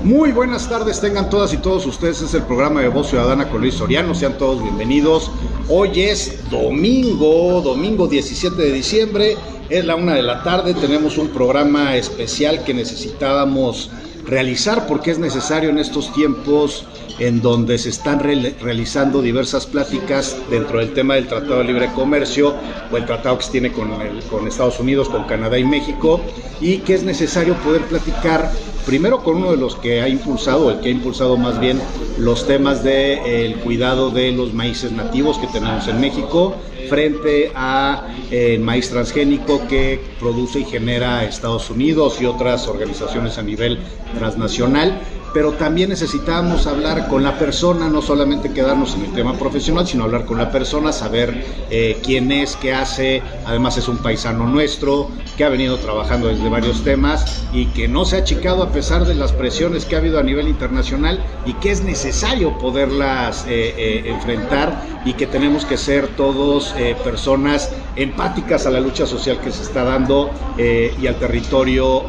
Muy buenas tardes, tengan todas y todos ustedes. Es el programa de Voz Ciudadana con Luis Soriano. Sean todos bienvenidos. Hoy es domingo 17 de diciembre. Es la 1 de la tarde. Tenemos un programa especial que necesitábamos realizar porque es necesario en estos tiempos en donde se están realizando diversas pláticas dentro del tema del Tratado de Libre Comercio o el tratado que se tiene con Estados Unidos, con Canadá y México, y que es necesario poder platicar primero con uno de los que ha impulsado, el que ha impulsado más bien los temas del cuidado de los maíces nativos que tenemos en México frente a el maíz transgénico que produce y genera Estados Unidos y otras organizaciones a nivel transnacional. Pero también necesitábamos hablar con la persona, no solamente quedarnos en el tema profesional, sino hablar con la persona, saber quién es, qué hace. Además es un paisano nuestro que ha venido trabajando desde varios temas y que no se ha achicado a pesar de las presiones que ha habido a nivel internacional y que es necesario poderlas enfrentar, y que tenemos que ser todos personas empáticas a la lucha social que se está dando y al territorio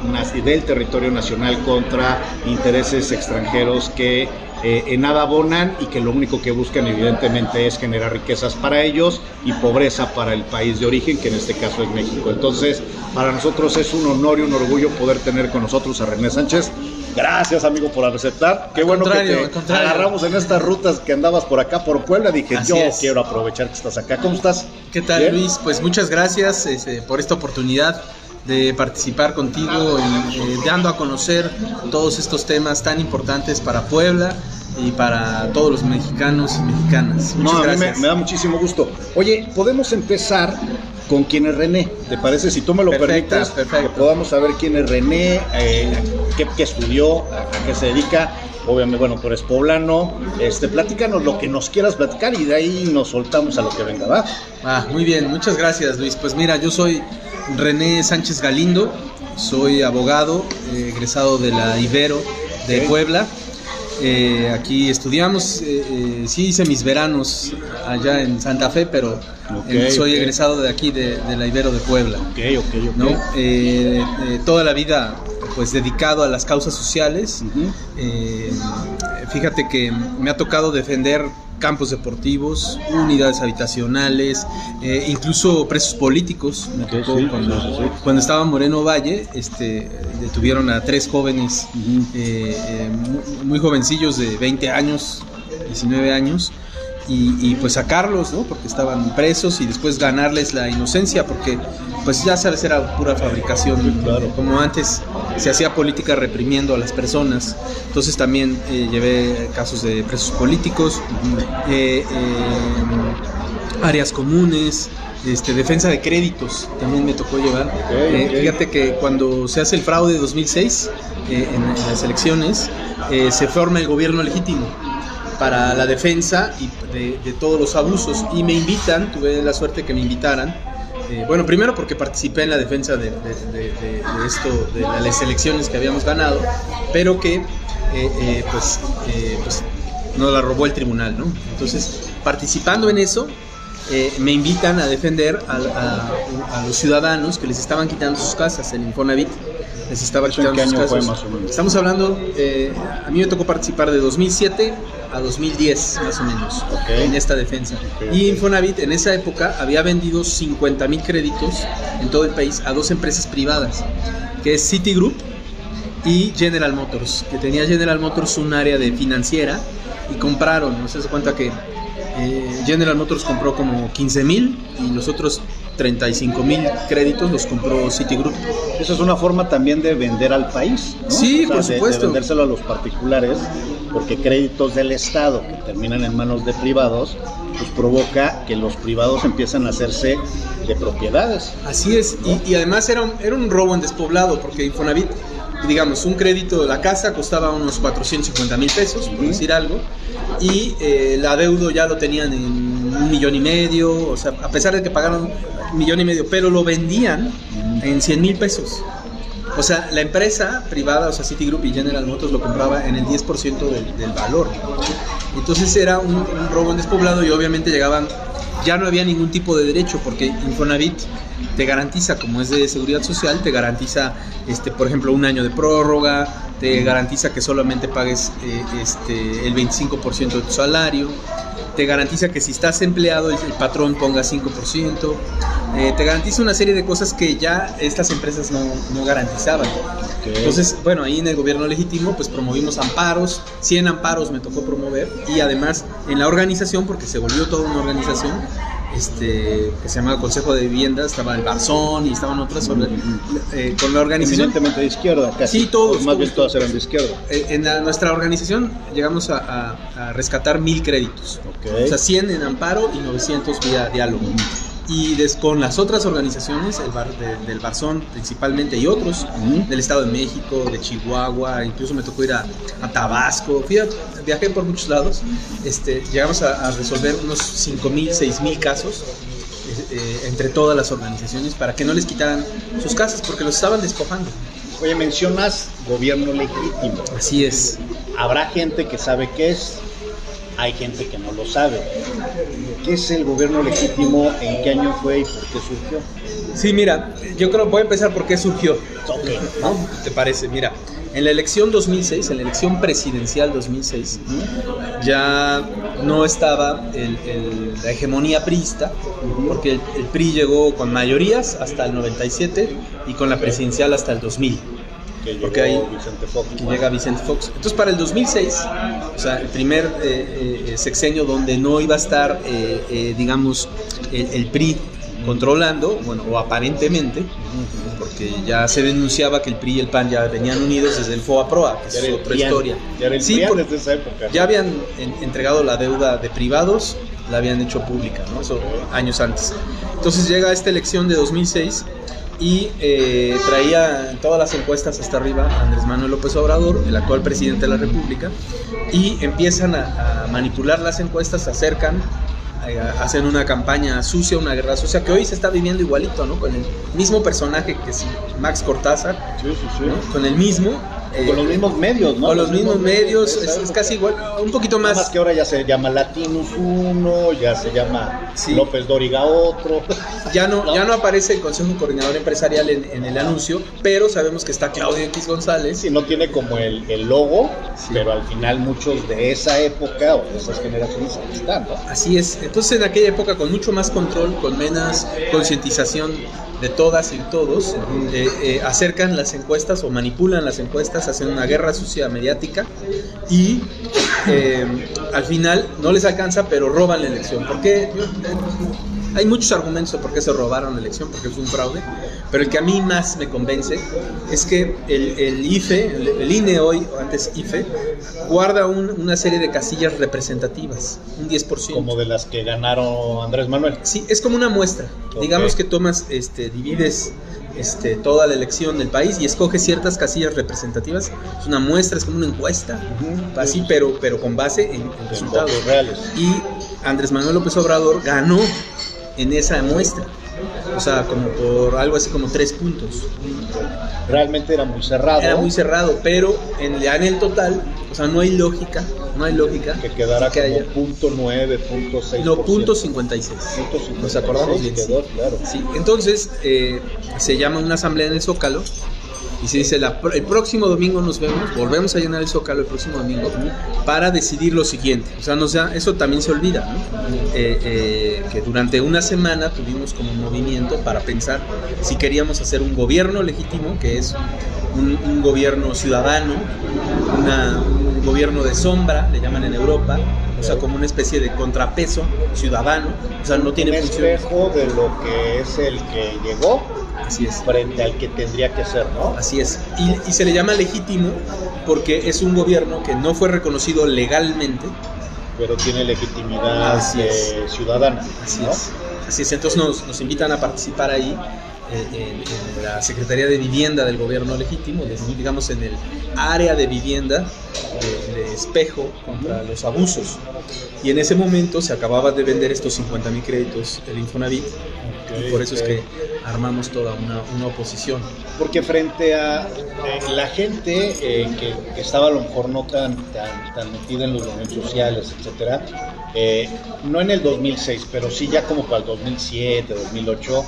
nacional contra intereses extranjeros que en nada abonan y que lo único que buscan evidentemente es generar riquezas para ellos y pobreza para el país de origen, que en este caso es México. Entonces, para nosotros es un honor y un orgullo poder tener con nosotros a René Sánchez. Gracias, amigo, por aceptar. Qué bueno que te agarramos en estas rutas que andabas por acá, por Puebla. Dije, quiero aprovechar que estás acá. ¿Cómo estás? ¿Qué tal, ¿bien? Luis? Pues muchas gracias por esta oportunidad de participar contigo y dando a conocer todos estos temas tan importantes para Puebla y para todos los mexicanos y mexicanas. Muchas gracias. Me da muchísimo gusto. Oye, podemos empezar con quién es René, ¿te parece? Si tú me lo permites, que podamos saber quién es René, qué estudió, a qué se dedica. Obviamente, bueno, tú eres poblano, platícanos lo que nos quieras platicar y de ahí nos soltamos a lo que venga, ¿va? Muy bien, muchas gracias, Luis. Pues mira, yo soy René Sánchez Galindo, soy abogado, egresado de la Ibero de Puebla. Aquí estudiamos, sí hice mis veranos allá en Santa Fe, pero soy egresado de aquí, de la Ibero de Puebla. ¿No? Toda la vida pues dedicado a las causas sociales. Fíjate que me ha tocado defender campos deportivos, unidades habitacionales, incluso presos políticos. Me tocó cuando estaba Moreno Valle, detuvieron a 3 jóvenes muy jovencillos de 20 años, 19 años, y pues sacarlos, ¿no? Porque estaban presos, y después ganarles la inocencia, porque pues ya sabes, era pura fabricación. Sí, claro. Como antes se hacía política reprimiendo a las personas, entonces también llevé casos de presos políticos, áreas comunes, defensa de créditos también me tocó llevar. Fíjate que cuando se hace el fraude de 2006 en las elecciones, se forma el gobierno legítimo para la defensa y de todos los abusos, y me invitan, tuve la suerte que me invitaran. Bueno, primero porque participé en la defensa de las elecciones que habíamos ganado, pero que pues nos la robó el tribunal, ¿no? Entonces, participando en eso, me invitan a defender a los ciudadanos que les estaban quitando sus casas, el Infonavit les estaba quitando sus casas. Más o menos? Estamos hablando, a mí me tocó participar de 2007 a 2010 más o menos, en esta defensa. Y Infonavit en esa época había vendido 50,000 créditos en todo el país a 2 empresas privadas, que es Citigroup y General Motors, que tenía General Motors un área de financiera, y compraron, no sé si se cuenta que General Motors compró como 15,000 y los otros 35,000 créditos los compró Citigroup. Eso es una forma también de vender al país, ¿no? Sí, por supuesto. De vendérselo a los particulares, porque créditos del Estado que terminan en manos de privados, pues provoca que los privados empiezan a hacerse de propiedades. Así es, ¿no? y además era un robo en despoblado, porque Infonavit, digamos, un crédito de la casa costaba unos 450,000 pesos, por decir algo, y el adeudo ya lo tenían en 1,5 millones, o sea, a pesar de que pagaron 1,5 millones, pero lo vendían en 100,000 pesos. O sea, la empresa privada, o sea, Citigroup y General Motors lo compraba en el 10% del valor. Entonces era un robo en despoblado, y obviamente llegaban ya no había ningún tipo de derecho, porque Infonavit te garantiza, como es de seguridad social, te garantiza, por ejemplo, un año de prórroga, te garantiza que solamente pagues el 25% de tu salario, te garantiza que si estás empleado el patrón ponga 5%, te garantiza una serie de cosas que ya estas empresas no garantizaban. Okay. Entonces, bueno, ahí en el gobierno legítimo pues promovimos amparos, 100 amparos me tocó promover, y además en la organización, porque se volvió toda una organización, que se llamaba Consejo de Vivienda, estaba el Barzón y estaban otras con la organización. Eminentemente de izquierda, casi. Sí, todos. Más bien todas eran de izquierda. Nuestra organización llegamos a rescatar 1000 créditos. Okay. O sea, 100 en amparo y 900 vía diálogo. Y con las otras organizaciones, del Barzón principalmente, y otros, del Estado de México, de Chihuahua, incluso me tocó ir a Tabasco, viajé por muchos lados, llegamos a resolver unos 5,000, 6,000 casos entre todas las organizaciones para que no les quitaran sus casas, porque los estaban despojando. Oye, mencionas gobierno legítimo. Así es. Habrá gente que sabe qué es, hay gente que no lo sabe. ¿Qué es el gobierno legítimo? ¿En qué año fue y por qué surgió? Sí, mira, yo creo que voy a empezar por qué surgió. Okay. ¿No? ¿Te parece? Mira, en la elección 2006, en la elección presidencial 2006, ya no estaba la hegemonía priista, porque el PRI llegó con mayorías hasta el 97 y con la presidencial hasta el 2000. Que llegó ahí Vicente Fox. Llega Vicente Fox. Entonces, para el 2006, o sea, el primer sexenio donde no iba a estar, digamos, el PRI controlando, bueno, o aparentemente, porque ya se denunciaba que el PRI y el PAN ya venían unidos desde el FOA-PROA, que es otra historia. Sí, desde esa época. Ya habían entregado la deuda de privados, la habían hecho pública, ¿no? Eso años antes. Entonces llega esta elección de 2006 y traía en todas las encuestas hasta arriba a Andrés Manuel López Obrador, el actual presidente de la República, y empiezan a manipular las encuestas, se acercan, hacen una campaña sucia, una guerra sucia, que hoy se está viviendo igualito, ¿no? Con el mismo personaje que es Max Cortázar, sí. ¿no? Con el mismo... con los mismos medios, ¿no? Con los mismos medios, es casi igual, un poquito más. Nada más que ahora ya se llama Latinus uno, ya se llama López Dóriga otro. Ya no aparece el Consejo Coordinador Empresarial en el anuncio, pero sabemos que está Claudio X González. Sí, no tiene como el logo, pero al final muchos de esa época o de esas generaciones están, ¿no? Así es, entonces en aquella época con mucho más control, con menos concientización de todas y todos, acercan las encuestas o manipulan las encuestas, hacen una guerra sucia mediática y al final no les alcanza, pero roban la elección. ¿Por qué? Hay muchos argumentos de por qué se robaron la elección, porque fue un fraude, pero el que a mí más me convence es que el IFE, el INE hoy, o antes IFE, guarda una serie de casillas representativas, un 10%. Como de las que ganaron Andrés Manuel. Sí, es como una muestra. Okay. Digamos que tomas, divides toda la elección del país y escoges ciertas casillas representativas. Es una muestra, es como una encuesta, así, pero con base en resultados reales. Y Andrés Manuel López Obrador ganó en esa muestra, o sea, como por algo así como 3 puntos. Realmente era muy cerrado. Era muy cerrado, pero en el total, o sea, no hay lógica que quedara como haya .9, .6%. No, .56. Nos acordamos bien. Quedó, claro. Sí, entonces se llama una asamblea en el Zócalo y se dice el próximo domingo nos vemos, volvemos a llenar el Zócalo el próximo domingo para decidir lo siguiente. O sea, eso también se olvida, ¿no? Que durante una semana tuvimos como un movimiento para pensar si queríamos hacer un gobierno legítimo, que es un gobierno ciudadano, un gobierno de sombra, le llaman en Europa, o sea, como una especie de contrapeso ciudadano, o sea, no tiene función. Un espejo de lo que es el que llegó. Así es. Frente al que tendría que ser, ¿no? Así es. Y se le llama legítimo porque es un gobierno que no fue reconocido legalmente, pero tiene legitimidad ciudadana. Así ¿no? es. Así es. Entonces nos invitan a participar ahí en la Secretaría de Vivienda del Gobierno Legítimo, digamos en el área de vivienda de espejo contra los abusos. Y en ese momento se acababa de vender estos 50,000 créditos el Infonavit. Y por eso es que armamos toda una oposición. Porque frente a la gente que estaba a lo mejor no tan metida en los movimientos sociales, etcétera, no en el 2006, pero sí ya como para el 2007, 2008,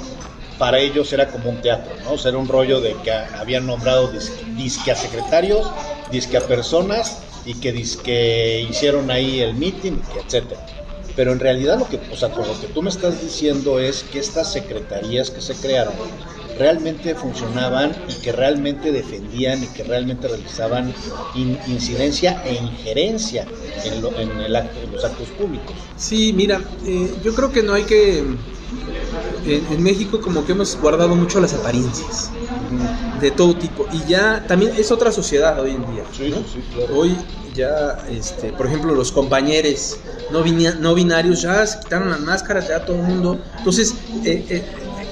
para ellos era como un teatro, ¿no? O sea, era un rollo de que habían nombrado disque a secretarios, disque a personas, y que disque hicieron ahí el meeting, etcétera. Pero en realidad por lo que tú me estás diciendo es que estas secretarías que se crearon realmente funcionaban y que realmente defendían y que realmente realizaban incidencia e injerencia en los actos públicos. Sí, mira, yo creo que no hay que... En México como que hemos guardado mucho las apariencias de todo tipo, y ya también es otra sociedad hoy en día, sí, ¿no? Sí, claro. Hoy ya, por ejemplo, los compañeros no binarios ya se quitaron las máscaras, ya todo el mundo. Entonces,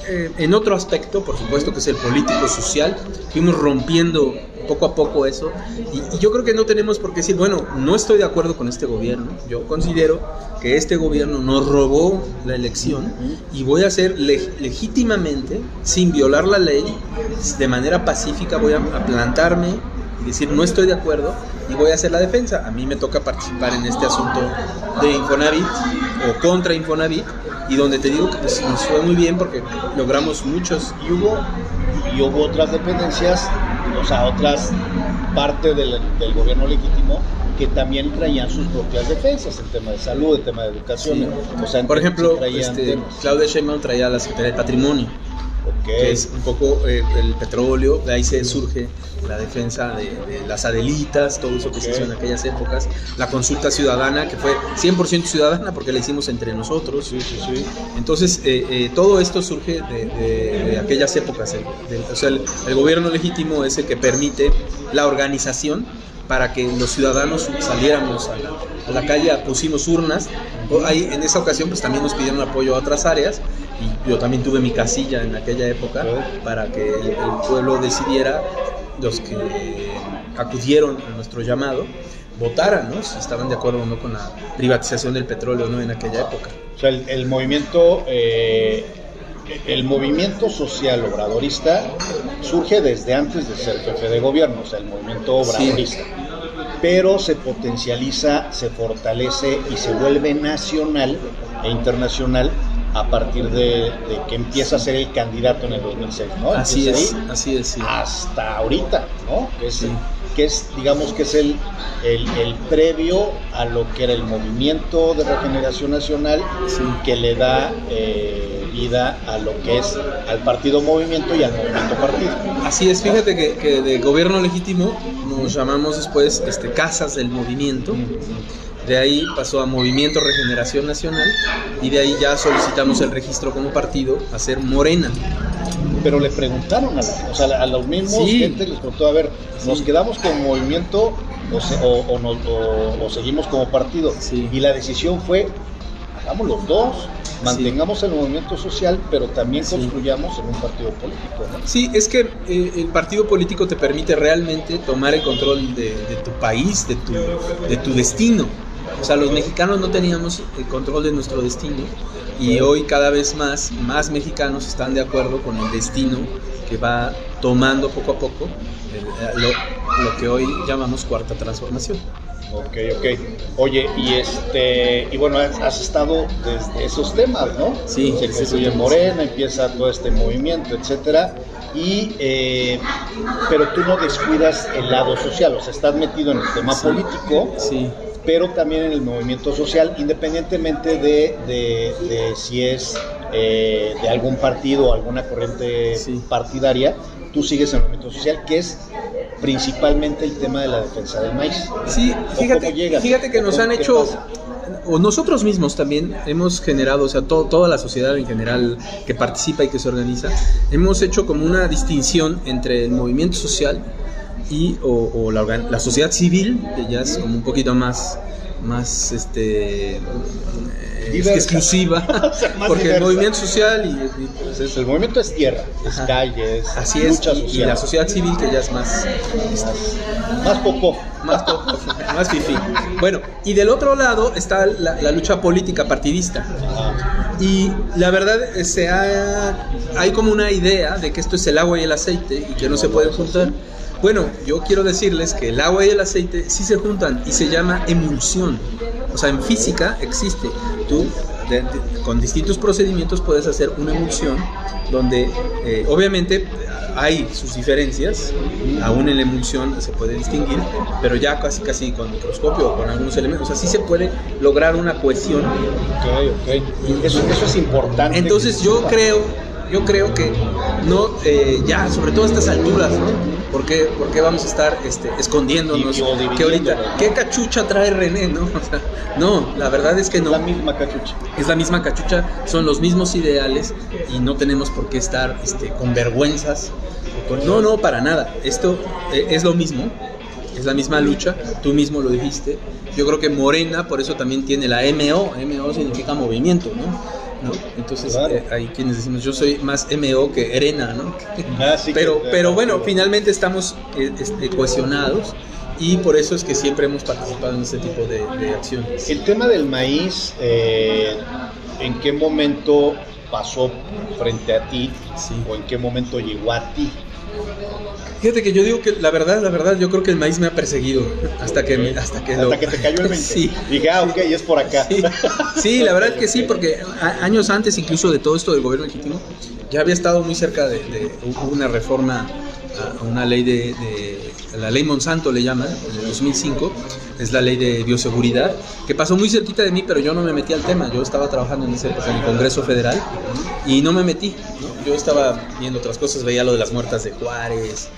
en otro aspecto, por supuesto, que es el político-social, fuimos rompiendo poco a poco eso, y yo creo que no tenemos por qué decir, bueno, no estoy de acuerdo con este gobierno, yo considero que este gobierno nos robó la elección y voy a hacer legítimamente, sin violar la ley, de manera pacífica, voy a plantarme y decir no estoy de acuerdo y voy a hacer la defensa. A mí me toca participar en este asunto de Infonavit o contra Infonavit, y donde te digo que pues, nos fue muy bien porque logramos muchos. Y hubo otras dependencias, o sea, otras partes del gobierno legítimo que también traían sus propias defensas en tema de salud, en tema de educación. Sí. O sea, por ejemplo, Claudia Sheinbaum traía la Secretaría de Patrimonio, que es un poco el petróleo, de ahí se surge la defensa de las Adelitas, todo eso que se hizo en aquellas épocas, la consulta ciudadana, que fue 100% ciudadana porque la hicimos entre nosotros. Sí. Entonces, todo esto surge de aquellas épocas. O sea, el gobierno legítimo es el que permite la organización para que los ciudadanos saliéramos a la calle, pusimos urnas. Ahí, en esa ocasión pues también nos pidieron apoyo a otras áreas, y yo también tuve mi casilla en aquella época para que el pueblo decidiera, los que acudieron a nuestro llamado votaran, ¿no? Si estaban de acuerdo o no con la privatización del petróleo, ¿no? En aquella época. O sea, el movimiento social obradorista surge desde antes de ser jefe de gobierno, o sea, el movimiento obradorista. Sí. Pero se potencializa, se fortalece y se vuelve nacional e internacional a partir de que empieza a ser el candidato en el 2006, ¿no? Así es, sí. Hasta ahorita, ¿no? Que es, digamos que es el previo a lo que era el movimiento de regeneración nacional, que le da vida a lo que es al partido movimiento y al movimiento partido. Así es, fíjate que de gobierno legítimo nos llamamos después casas del movimiento. De ahí pasó a Movimiento Regeneración Nacional, y de ahí ya solicitamos el registro como partido a ser Morena. Pero le preguntaron a los mismos gente les preguntó, a ver, ¿nos quedamos como movimiento o seguimos como partido? Sí. Y la decisión fue, hagamos los dos, mantengamos el movimiento social, pero también construyamos en un partido político, ¿no? Sí, es que el partido político te permite realmente tomar el control de tu país, de tu destino. O sea, los mexicanos no teníamos el control de nuestro destino, y hoy cada vez más mexicanos están de acuerdo con el destino que va tomando poco a poco lo que hoy llamamos Cuarta Transformación. Ok. Oye, y bueno, has estado desde esos temas, ¿no? Sí. Se constituye Morena, empieza todo este movimiento, etcétera. Pero tú no descuidas el lado social, o sea, estás metido en el tema político. Sí. Pero también en el movimiento social, independientemente de si es de algún partido o alguna corriente partidaria, tú sigues en el movimiento social, que es principalmente el tema de la defensa del maíz. Sí, fíjate que nos han hecho, o nosotros mismos también hemos generado, o sea, toda la sociedad en general que participa y que se organiza, hemos hecho como una distinción entre el movimiento social y la sociedad civil, que ya es como un poquito más exclusiva, o sea, porque diversa. El movimiento social y pues el movimiento es tierra, es calles, así es, y la sociedad civil, que ya es más popó. Más popó. más fifí. Bueno, y del otro lado está la lucha política partidista. Y la verdad hay como una idea de que esto es el agua y el aceite y que no se pueden juntar. Bueno, yo quiero decirles que el agua y el aceite sí se juntan y se llama emulsión. O sea, en física existe. Tú con distintos procedimientos puedes hacer una emulsión donde obviamente hay sus diferencias, aún en la emulsión se puede distinguir, pero ya casi con microscopio o con algunos elementos, o sea, sí se puede lograr una cohesión. Ok. Eso es importante. Entonces yo creo que no, ya, sobre todo a estas alturas, ¿no? ¿Por qué vamos a estar escondiéndonos? Que ahorita, ¿qué cachucha trae René? ¿No? O sea, no, la verdad es que no. La misma cachucha. Es la misma cachucha, son los mismos ideales y no tenemos por qué estar con vergüenzas. No, para nada. Esto es lo mismo, es la misma lucha, tú mismo lo dijiste. Yo creo que Morena, por eso también tiene la MO. MO significa movimiento, ¿no? Entonces claro. Hay quienes decimos yo soy más MO que Erena, ¿no? Sí, pero bueno, finalmente estamos cohesionados y por eso es que siempre hemos participado en este tipo de acciones. El tema del maíz, ¿en qué momento pasó frente a ti? Sí. ¿O en qué momento llegó a ti? Fíjate que yo digo que la verdad, yo creo que el maíz me ha perseguido hasta que te cayó el 20. Sí. Dije, ok, es por acá. Sí, la verdad que sí, porque años antes incluso de todo esto del gobierno legítimo, ya había estado muy cerca de una reforma a una ley la ley Monsanto le llaman, en el 2005, es la ley de bioseguridad, que pasó muy cerquita de mí, pero yo no me metí al tema. Yo estaba trabajando en el Congreso Federal y no me metí, ¿no? Yo estaba viendo otras cosas, veía lo de las muertas de Juárez,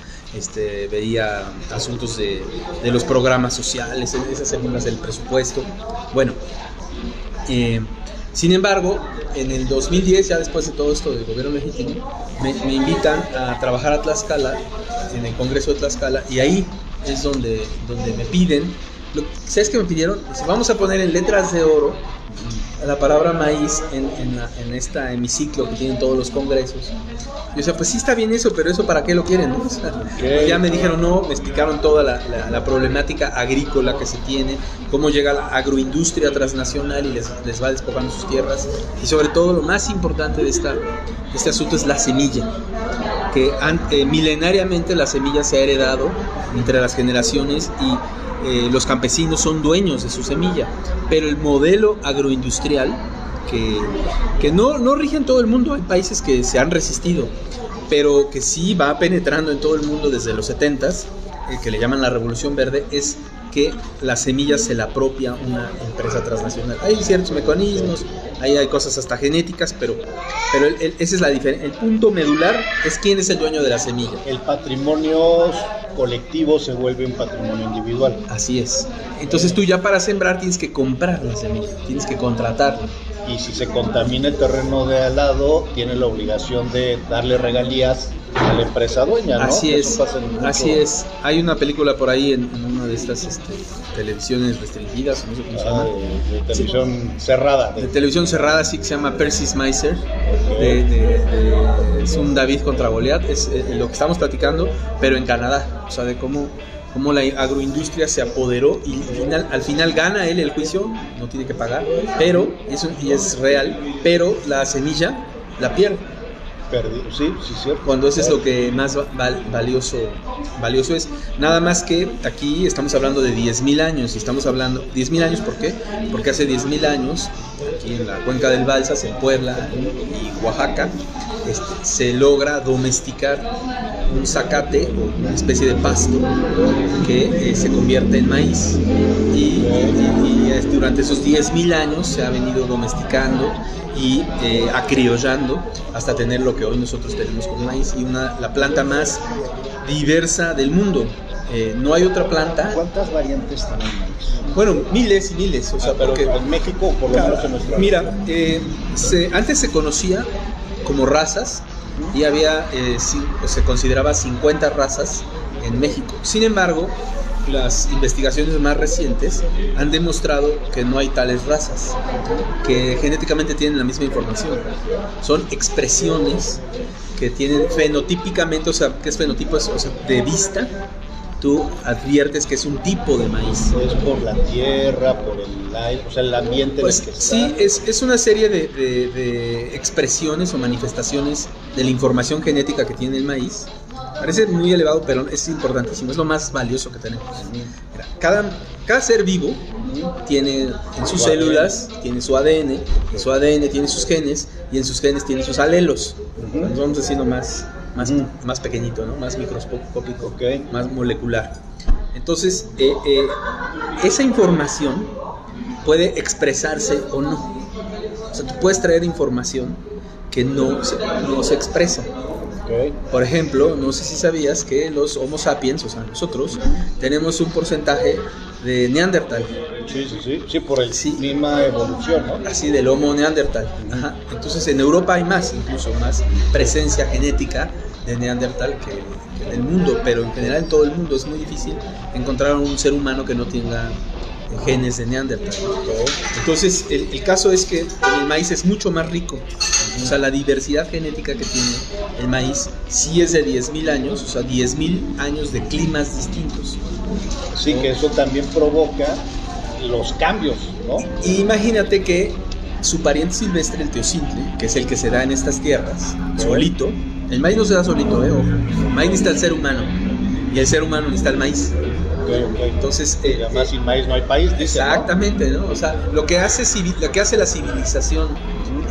veía asuntos de los programas sociales, esas segundas del presupuesto. Bueno, sin embargo, en el 2010, ya después de todo esto del gobierno legítimo, me invitan a trabajar a Tlaxcala, en el Congreso de Tlaxcala, y ahí es donde me piden, ¿sabes qué me pidieron? Dice, vamos a poner en letras de oro la palabra maíz en este hemiciclo que tienen todos los congresos. Yo decía, pues sí está bien eso, pero eso ¿para qué lo quieren? ¿No? O sea, ya me dijeron no, me explicaron toda la problemática agrícola que se tiene, cómo llega la agroindustria transnacional y les va despojando sus tierras, y sobre todo lo más importante de este asunto es la semilla, que milenariamente la semilla se ha heredado entre las generaciones y los campesinos son dueños de su semilla, pero el modelo agroindustrial que no rige en todo el mundo, hay países que se han resistido, pero que sí va penetrando en todo el mundo desde los 70s, que le llaman la Revolución Verde, es que la semilla se la apropia una empresa transnacional. Hay ciertos mecanismos, ahí hay cosas hasta genéticas, pero esa es la diferencia. El punto medular es quién es el dueño de la semilla. El patrimonio colectivo se vuelve un patrimonio individual. Así es. Entonces tú ya para sembrar tienes que comprar la semilla, tienes que contratarla. Y si se contamina el terreno de al lado, tiene la obligación de darle regalías a la empresa dueña, ¿no? Así es, así es. Hay una película por ahí en una de estas televisiones restringidas, no sé cómo se llama. De televisión cerrada. De televisión cerrada, sí, que se llama Percy Smyser. Es un David contra Goliat, es lo que estamos platicando, pero en Canadá. O sea, de cómo la agroindustria se apoderó y al final gana él el juicio, no tiene que pagar, pero es real, pero la semilla la pierde. Sí, cierto. Cuando eso es lo que más valioso es. Nada más que aquí estamos hablando de 10,000 años. Y estamos hablando 10,000 años, ¿por qué? Porque hace 10,000 años, aquí en la cuenca del Balsas, en Puebla y Oaxaca, se logra domesticar un zacate o una especie de pasto que se convierte en maíz. Y durante esos 10,000 años se ha venido domesticando y acriollando hasta tener lo que hoy nosotros tenemos como maíz y la planta más diversa del mundo. No hay otra planta. ¿Cuántas variantes tiene el maíz? Bueno, miles y miles. O sea, pero porque, en México, por lo menos en nuestra. Mira, antes se conocía como razas y había, se consideraba 50 razas en México. Sin embargo, las investigaciones más recientes han demostrado que no hay tales razas, que genéticamente tienen la misma información. Son expresiones que tienen fenotípicamente, o sea, ¿qué es fenotipo? O sea, de vista, tú adviertes que es un tipo de maíz. Es por la tierra, por el aire, o sea, el ambiente Pues en el que sí, está. es una serie de expresiones o manifestaciones de la información genética que tiene el maíz. Parece muy elevado, pero es importantísimo, es lo más valioso que tenemos. Mira, cada ser vivo tiene en sus células, tiene su ADN, en su ADN tiene sus genes, y en sus genes tiene sus alelos. Nos vamos haciendo más pequeño, ¿no? Más microscópico, Okay. más molecular. Entonces, esa información puede expresarse o no. O sea, tú puedes traer información que no se expresa. Okay. Por ejemplo, no sé si sabías que los Homo sapiens, o sea, nosotros, tenemos un porcentaje de Neandertal. Sí, por el misma evolución, ¿no? Así, del Homo Neandertal. Ajá. Entonces, en Europa hay incluso más presencia genética de Neandertal que en el mundo, pero en general en todo el mundo es muy difícil encontrar un ser humano que no tenga genes de Neandertal. Okay. Entonces, el caso es que el maíz es mucho más rico. O sea, la diversidad genética que tiene el maíz sí es de 10.000 años, o sea, 10.000 años de climas distintos. Sí, que eso también provoca los cambios, ¿no? Y imagínate que su pariente silvestre, el teocintle, que es el que se da en estas tierras, solito, el maíz no se da solito, ojo. El maíz necesita el ser humano, y el ser humano necesita el maíz. Okay. Entonces, además sin maíz no hay país, dice, exactamente, ¿no? O sea, lo que hace la civilización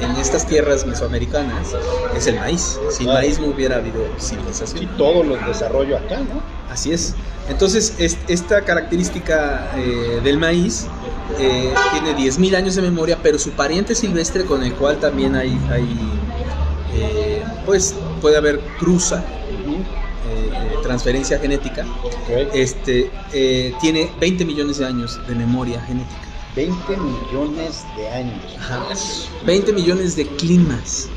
en estas tierras mesoamericanas es el maíz. Sin maíz no hubiera habido civilización. Sí, todo lo desarrollo acá, ¿no? Así es. Entonces, esta característica del maíz tiene 10.000 años de memoria, pero su pariente silvestre, con el cual también pues puede haber transferencia genética, tiene 20 millones de años de memoria genética. 20 millones de años. Ajá. 20 millones de climas.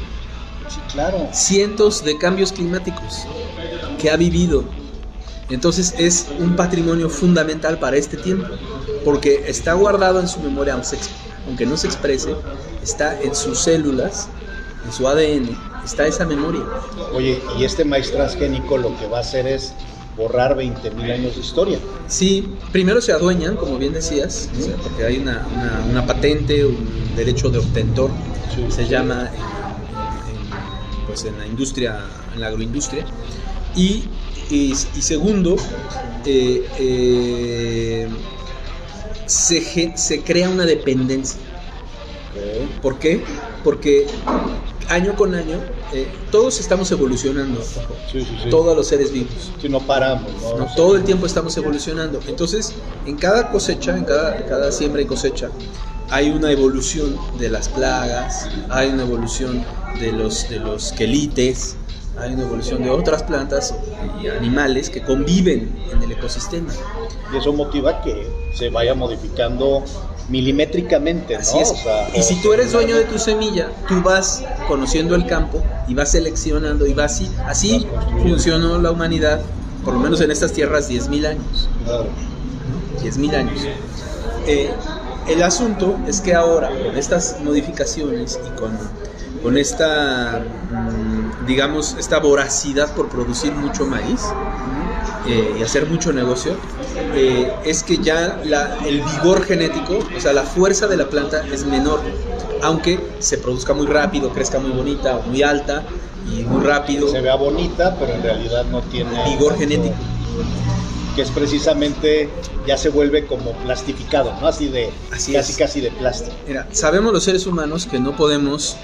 Sí, claro. Cientos de cambios climáticos que ha vivido. Entonces es un patrimonio fundamental para este tiempo, porque está guardado en su memoria, aunque no se exprese, está en sus células, en su ADN, está esa memoria. Oye, y este maíz transgénico lo que va a hacer es borrar 20.000 años de historia. Sí, primero se adueñan, como bien decías, o sea, porque hay una patente, un derecho de obtentor, se llama en la industria, en la agroindustria, y segundo, se crea una dependencia. Okay. ¿Por qué? Porque año con año todos estamos evolucionando. Sí. Todos los seres vivos. Si no paramos, ¿no? Todo el tiempo estamos evolucionando. Entonces, en cada cosecha, en cada siembra y cosecha, hay una evolución de las plagas, hay una evolución de los quelites, hay una evolución de otras plantas y animales que conviven en el ecosistema. Y eso motiva que se vaya modificando milimétricamente, ¿no? Así es. O sea, y si tú eres dueño de tu semilla, tú vas conociendo el campo y vas seleccionando y vas así funcionó la humanidad, por lo menos en estas tierras, 10.000 años. Claro. 10.000 años. El asunto es que ahora, con estas modificaciones y con esta, digamos, esta voracidad por producir mucho maíz y hacer mucho negocio, es que ya el vigor genético, o sea, la fuerza de la planta es menor, aunque se produzca muy rápido, crezca muy bonita, muy alta y muy rápido. Se vea bonita, pero en realidad no tiene vigor genético. Que es precisamente, ya se vuelve como plastificado, ¿no? Casi de plástico. Mira, sabemos los seres humanos que no podemos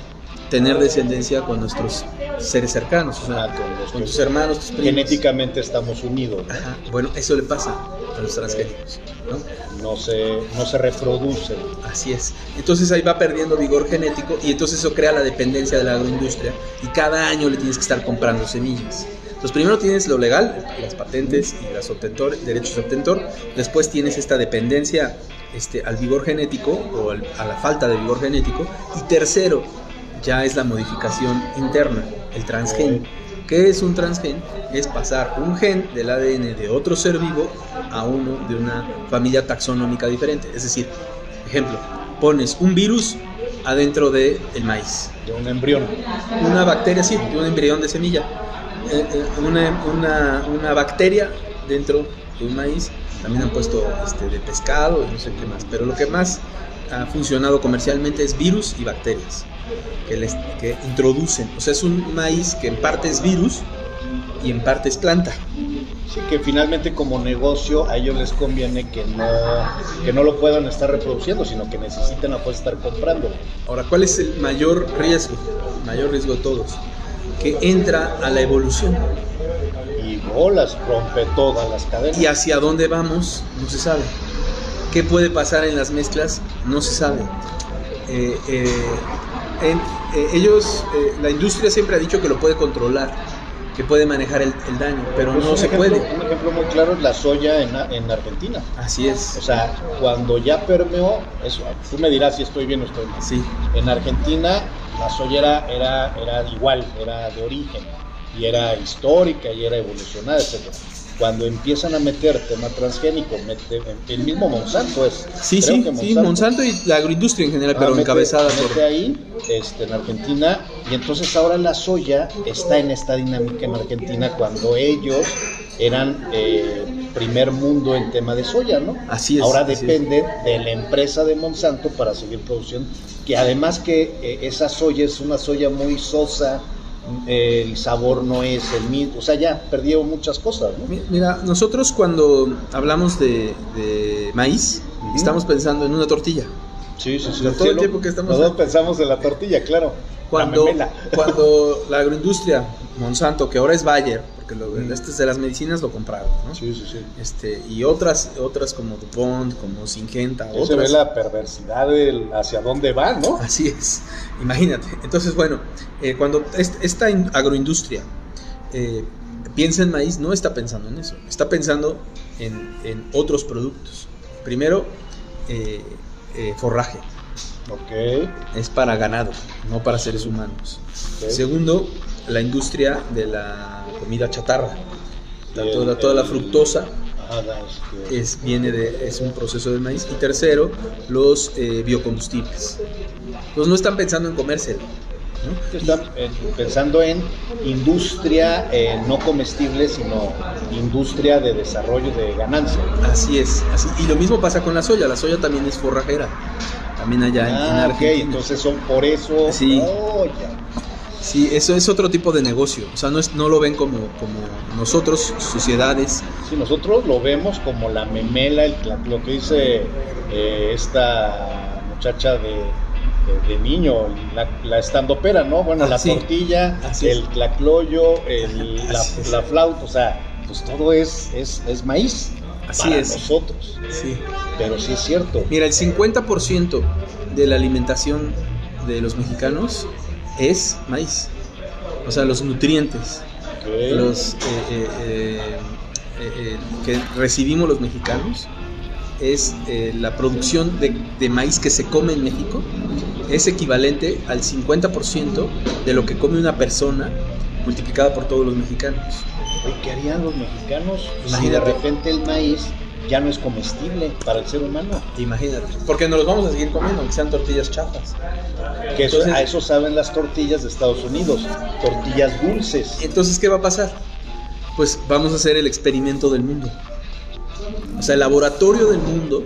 tener descendencia con nuestros seres cercanos, o sea, con tus hermanos, tus primos. Genéticamente estamos unidos, ¿no? Ajá. Bueno, eso le pasa a los transgénicos, ¿no? No se reproducen. Así es. Entonces ahí va perdiendo vigor genético y entonces eso crea la dependencia de la agroindustria y cada año le tienes que estar comprando semillas. Entonces primero tienes lo legal, las patentes y las derechos de obtentor, después tienes esta dependencia al vigor genético o a la falta de vigor genético, y tercero ya es la modificación interna, el transgen. ¿Qué es un transgen? Es pasar un gen del ADN de otro ser vivo a uno de una familia taxonómica diferente. Es decir, ejemplo, pones un virus adentro del maíz. De un embrión. Una bacteria, sí, de un embrión de semilla. Una bacteria dentro de un maíz. También han puesto de pescado y no sé qué más. Pero lo que más ha funcionado comercialmente es virus y bacterias que introducen. O sea, es un maíz que en parte es virus y en parte es planta. Sí, que finalmente como negocio a ellos les conviene que no lo puedan estar reproduciendo, sino que necesiten estar comprándolo. Ahora, ¿cuál es el mayor riesgo? El mayor riesgo de todos, que entra a la evolución. Y bolas, rompe todas las cadenas. Y hacia dónde vamos, no se sabe. ¿Qué puede pasar en las mezclas? No se sabe. La industria siempre ha dicho que lo puede controlar, que puede manejar el daño, pero pues no se puede. Un ejemplo muy claro es la soya en Argentina. Así es. O sea, cuando ya permeó, eso, tú me dirás si estoy bien o estoy mal. Sí. En Argentina la soya era igual, era de origen, y era histórica, y era evolucionada, etc. Cuando empiezan a meter tema transgénico, el mismo Monsanto es. Sí, Monsanto y la agroindustria en general, pero encabezada por... ahí, en Argentina, y entonces ahora la soya está en esta dinámica en Argentina cuando ellos eran primer mundo en tema de soya, ¿no? Así es. Ahora depende de la empresa de Monsanto para seguir produciendo, que además que esa soya es una soya muy sosa, el sabor no es el mismo, o sea, ya perdió muchas cosas, ¿no? Mira, nosotros cuando hablamos de maíz, estamos pensando en una tortilla. Sí. Todo el tiempo que estamos... Nosotros pensamos en la tortilla, claro. Cuando la agroindustria, Monsanto, que ahora es Bayer, porque de las medicinas lo compraron, ¿no? Sí. Y otras como DuPont, como Syngenta, otras. Se ve la perversidad hacia dónde va, ¿no? Así es, imagínate. Entonces, bueno, cuando esta agroindustria piensa en maíz, no está pensando en eso, está pensando en otros productos. Primero, forraje. Okay. Es para ganado, no para seres humanos. Okay. Segundo, la industria de la comida chatarra. Toda la fructosa es un proceso del maíz. Y tercero, los biocombustibles. Entonces no están pensando en comérselo, ¿no? Están pensando en industria no comestible, sino industria de desarrollo de ganancia. Así es. Y lo mismo pasa con la soya. La soya también es forrajera. También allá en Argentina. Okay, entonces son por eso. Sí. Sí, eso es otro tipo de negocio. O sea, no lo ven como nosotros, sociedades. Sí, nosotros lo vemos como la memela, lo que dice esta muchacha de niño, la estandopera, ¿no? Bueno, la tortilla, el tlacloyo, la flauta, o sea, pues todo es maíz. Así para es. Nosotros. Sí. Pero sí es cierto. Mira, el 50% de la alimentación de los mexicanos es maíz. O sea, los nutrientes. Okay. Los que recibimos los mexicanos es la producción de maíz que se come en México es equivalente al 50% de lo que come una persona multiplicada por todos los mexicanos. ¿Qué harían los mexicanos si de repente el maíz ya no es comestible para el ser humano? Imagínate, porque nos los vamos a seguir comiendo, que sean tortillas chafas. Que entonces, a eso saben las tortillas de Estados Unidos, tortillas dulces. Entonces, ¿qué va a pasar? Pues vamos a hacer el experimento del mundo. O sea, el laboratorio del mundo.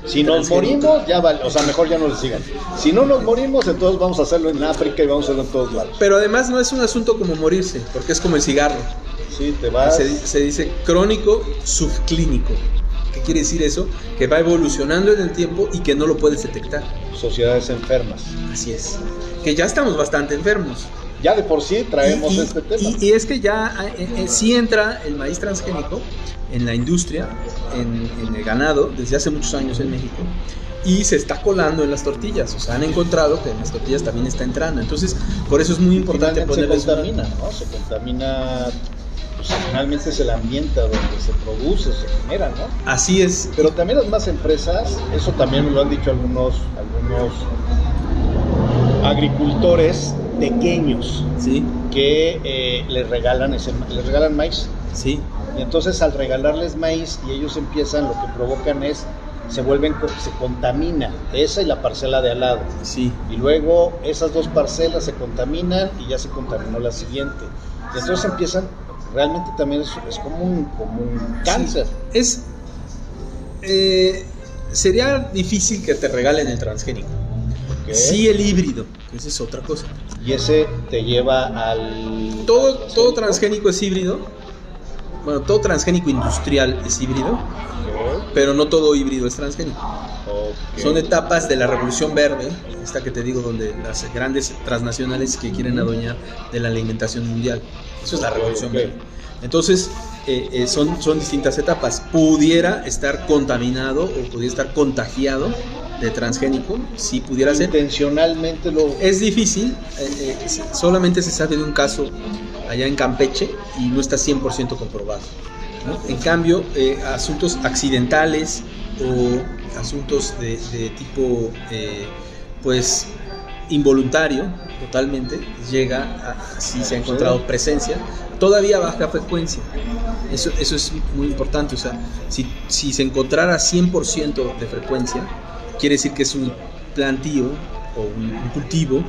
Si nos morimos, ya vale, o sea, mejor ya no le sigan. Si no nos morimos, entonces vamos a hacerlo en África y vamos a hacerlo en todos lados. Pero además no es un asunto como morirse, porque es como el cigarro. Sí, te vas. Se dice crónico subclínico. ¿Qué quiere decir eso? Que va evolucionando en el tiempo y que no lo puedes detectar. Sociedades enfermas. Así es. Que ya estamos bastante enfermos. Ya de por sí traemos este tema. Y es que ya sí entra el maíz transgénico en la industria, en el ganado, desde hace muchos años en México, y se está colando en las tortillas. O sea, han encontrado que en las tortillas también está entrando. Entonces, por eso es muy importante ponerle. Se contamina, ¿no? Se contamina. Pues finalmente es el ambiente donde se produce, se genera, ¿no? Así es. Pero también las más empresas, eso también me lo han dicho algunos agricultores pequeños, ¿sí? Que les regalan maíz. Sí. Y entonces al regalarles maíz y ellos empiezan, lo que provocan es se contamina esa y la parcela de al lado. Sí. Y luego esas dos parcelas se contaminan y ya se contaminó la siguiente. Y entonces empiezan realmente también es como un cáncer. Sí, sería difícil que te regalen el transgénico. Okay. Sí, el híbrido, que esa es otra cosa. Y ese te lleva al... Todo transgénico es híbrido. Bueno, todo transgénico industrial es híbrido, Okay. pero no todo híbrido es transgénico. Okay. Son etapas de la revolución verde, esta que te digo, donde las grandes transnacionales que quieren adueñar de la alimentación mundial. Eso es la revolución Okay. verde. Entonces, son distintas etapas. Pudiera estar contaminado o pudiera estar contagiado de transgénico, si pudiera ser. Intencionalmente lo... Es difícil, solamente se sabe de un caso allá en Campeche y no está 100% comprobado, ¿no? En cambio, asuntos accidentales o asuntos de tipo pues involuntario, totalmente, sí se ha encontrado presencia, todavía a baja frecuencia. Eso es muy importante. O sea, si se encontrara 100% de frecuencia, quiere decir que es un plantío o un cultivo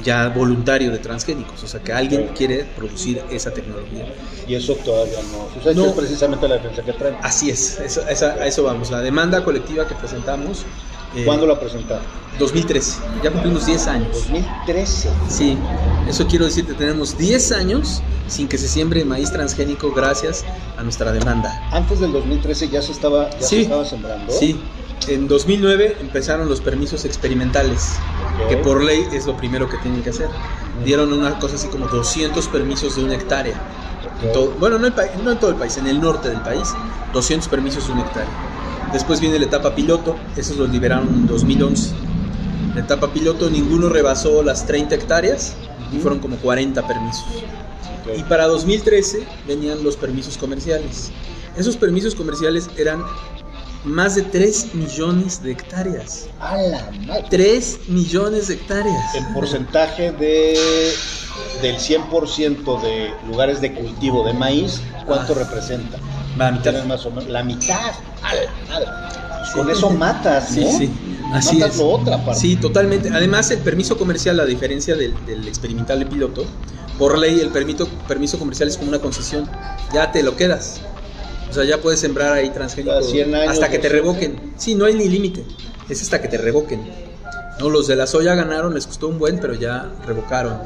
ya voluntario de transgénicos, o sea que alguien quiere producir esa tecnología. Y eso todavía no sucede, No. es precisamente la defensa que traen. Así es, a eso vamos. La demanda colectiva que presentamos. ¿Cuándo la presentaron? 2013, ya cumplimos 10 años. 2013. Sí, eso quiero decir que tenemos 10 años sin que se siembre maíz transgénico gracias a nuestra demanda. Antes del 2013 ya se estaba sembrando. Sí, en 2009 empezaron los permisos experimentales, Okay. que por ley es lo primero que tienen que hacer. Dieron una cosa así como 200 permisos de 1 hectárea. Okay. Bueno, no en todo el país, en el norte del país, 200 permisos de 1 hectárea. Después viene la etapa piloto, esos los liberaron en 2011. La etapa piloto ninguno rebasó las 30 hectáreas y fueron como 40 permisos. Okay. Y para 2013 venían los permisos comerciales. Esos permisos comerciales eran más de 3 millones de hectáreas. ¡A la madre! 3 millones de hectáreas. El porcentaje del 100% de lugares de cultivo de maíz, ¿cuánto representa? La mitad. ¿Tienes más o menos? La mitad. ¡A la madre! Pues con eso matas, ¿no? Sí, así matas es. lo otra parte. Sí, totalmente. Además, el permiso comercial, a diferencia del experimental de piloto, por ley el permiso comercial es como una concesión. Ya te lo quedas. O sea, ya puedes sembrar ahí transgénico Cada 100 años, hasta que te 200. revoquen. Sí, no hay ni límite. Es hasta que te revoquen. No, los de la soya ganaron, les costó un buen, pero ya revocaron.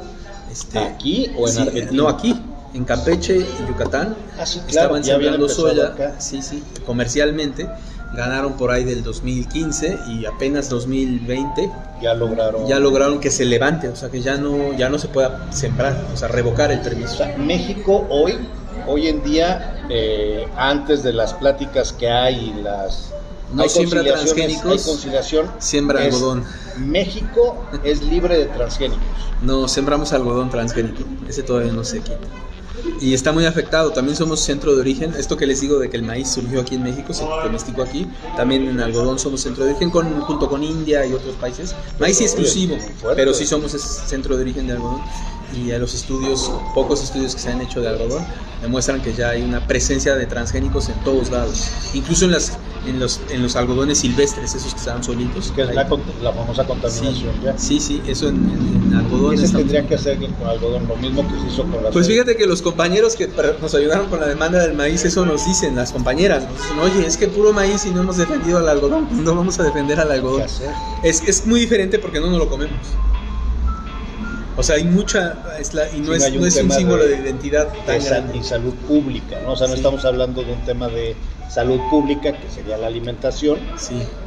¿Aquí o en sí, Argentina? No, aquí, en Campeche y Yucatán. Ah, sí, claro, Estaban ya habían sembrando empezado soya, acá. sí, comercialmente. Ganaron por ahí del 2015 y apenas 2020 Ya lograron que se levante, o sea que ya no se pueda sembrar, o sea, revocar el O permiso. sea, México hoy en día, antes de las pláticas que hay y las... No hay siembra conciliaciones, transgénicos, hay conciliación, siembra algodón. México es libre de transgénicos. No, sembramos algodón transgénico, ese todavía no se quita. Y está muy afectado, también somos centro de origen, esto que les digo de que el maíz surgió aquí en México, se domesticó aquí, también en algodón somos centro de origen junto con India y otros países. Maíz sí exclusivo, pero sí somos ese centro de origen de algodón. Y a los pocos estudios que se han hecho de algodón, demuestran que ya hay una presencia de transgénicos en todos lados, incluso en los algodones silvestres, esos que estaban solitos. Que es la famosa contaminación ya. Sí, eso en algodón. ¿Qué se tendría que hacer con algodón? Lo mismo que se hizo con la Pues soya. fíjate que los compañeros que nos ayudaron con la demanda del maíz, eso nos dicen las compañeras, nos dicen, oye, es que puro maíz y no hemos defendido al algodón, no vamos a defender al algodón. ¿Qué hacer? Es muy diferente porque no nos lo comemos. O sea, hay mucha, y no es un símbolo de identidad tan grande. Y salud pública, ¿no? O sea, no estamos hablando de un tema de salud pública, que sería la alimentación,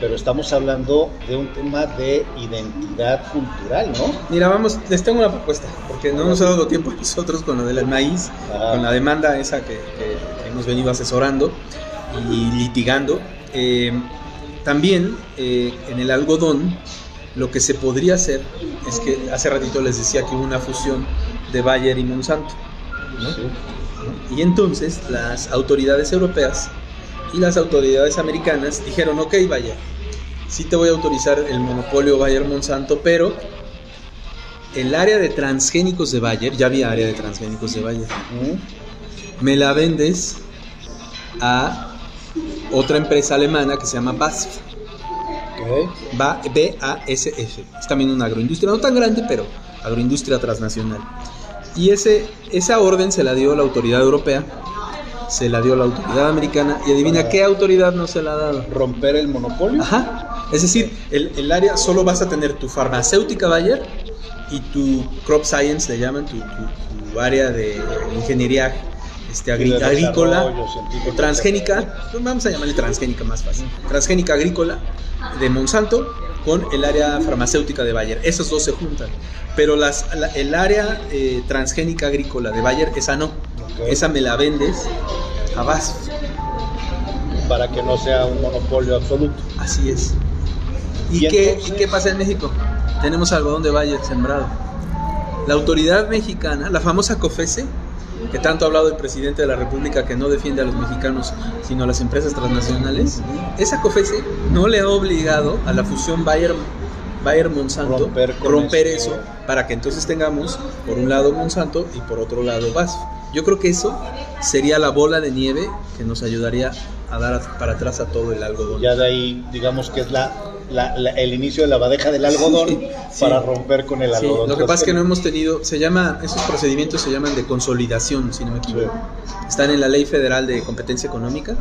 pero estamos hablando de un tema de identidad cultural, ¿no? Mira, les tengo una propuesta, porque no nos ha dado tiempo a nosotros con lo del maíz, con la demanda esa que hemos venido asesorando y litigando. También en el algodón, lo que se podría hacer es que hace ratito les decía que hubo una fusión de Bayer y Monsanto, ¿no? Sí. Y entonces las autoridades europeas y las autoridades americanas dijeron, ok, Bayer, sí te voy a autorizar el monopolio Bayer-Monsanto, pero el área de transgénicos de Bayer, ya había área de transgénicos de Bayer, me la vendes a otra empresa alemana que se llama BASF. BASF, es también una agroindustria, no tan grande, pero agroindustria transnacional. Y esa orden se la dio la autoridad europea, se la dio la autoridad americana, y adivina qué autoridad no se la ha dado. ¿Romper el monopolio? Ajá. Es decir, el área solo vas a tener tu farmacéutica Bayer y tu crop science, le llaman, tu área de ingeniería agrícola o transgénica, vamos a llamarle transgénica más fácil, transgénica agrícola de Monsanto con el área farmacéutica de Bayer. Esos dos se juntan, pero el área transgénica agrícola de Bayer, esa no, esa me la vendes a BASF. Para que no sea un monopolio absoluto. Así es. ¿Y qué pasa en México? Tenemos algodón de Bayer sembrado. La autoridad mexicana, la famosa COFECE, que tanto ha hablado el presidente de la República, que no defiende a los mexicanos, sino a las empresas transnacionales, esa COFECE no le ha obligado a la fusión Bayer-Monsanto romper eso, para que entonces tengamos por un lado Monsanto y por otro lado BASF. Yo creo que eso sería la bola de nieve que nos ayudaría a dar para atrás a todo el algodón. Ya de ahí, digamos que es el inicio de la madeja del algodón, para romper con el algodón. Lo que pasa es que no hemos tenido, esos procedimientos se llaman de consolidación, si no me equivoco. Están en la Ley Federal de Competencia Económica,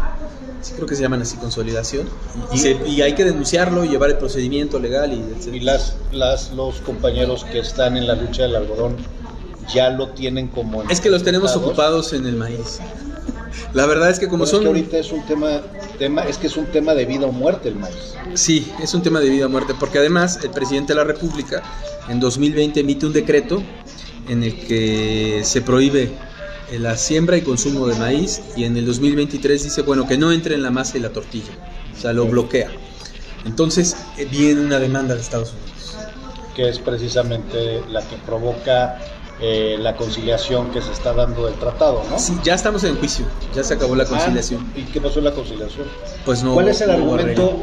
sí, creo que se llaman así, consolidación, y hay que denunciarlo y llevar el procedimiento legal y etcétera. Y los compañeros que están en la lucha del algodón ya lo tienen como... Es que los tenemos ocupados en el maíz. La verdad es que como son... Es que ahorita es un tema de vida o muerte el maíz. Sí, es un tema de vida o muerte, porque además el presidente de la República en 2020 emite un decreto en el que se prohíbe la siembra y consumo de maíz, y en el 2023 dice, bueno, que no entre en la masa y la tortilla, o sea, lo bloquea. Entonces viene una demanda de Estados Unidos. Que es precisamente la que provoca... la conciliación que se está dando del tratado, ¿no? Sí, ya estamos en juicio, ya se acabó la conciliación. ¿Y qué pasó en la conciliación? Pues no. ¿Cuál es el argumento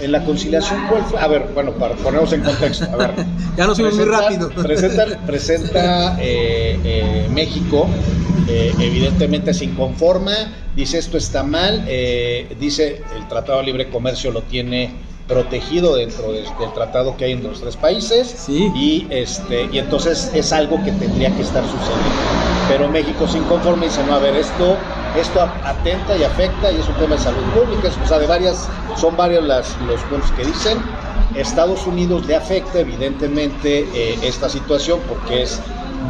en la conciliación? ¿Cuál fue? A ver, bueno, para ponernos en contexto, a ver. Ya nos fuimos muy rápido. Presenta México, evidentemente se inconforma, dice esto está mal, dice el Tratado de Libre Comercio lo tiene protegido dentro del tratado que hay entre los tres países, sí. y entonces es algo que tendría que estar sucediendo, pero México se inconforma y dice, no, a ver, esto atenta y afecta y es un tema de salud pública, o sea, son varios los puntos que dicen. Estados Unidos le afecta evidentemente esta situación porque es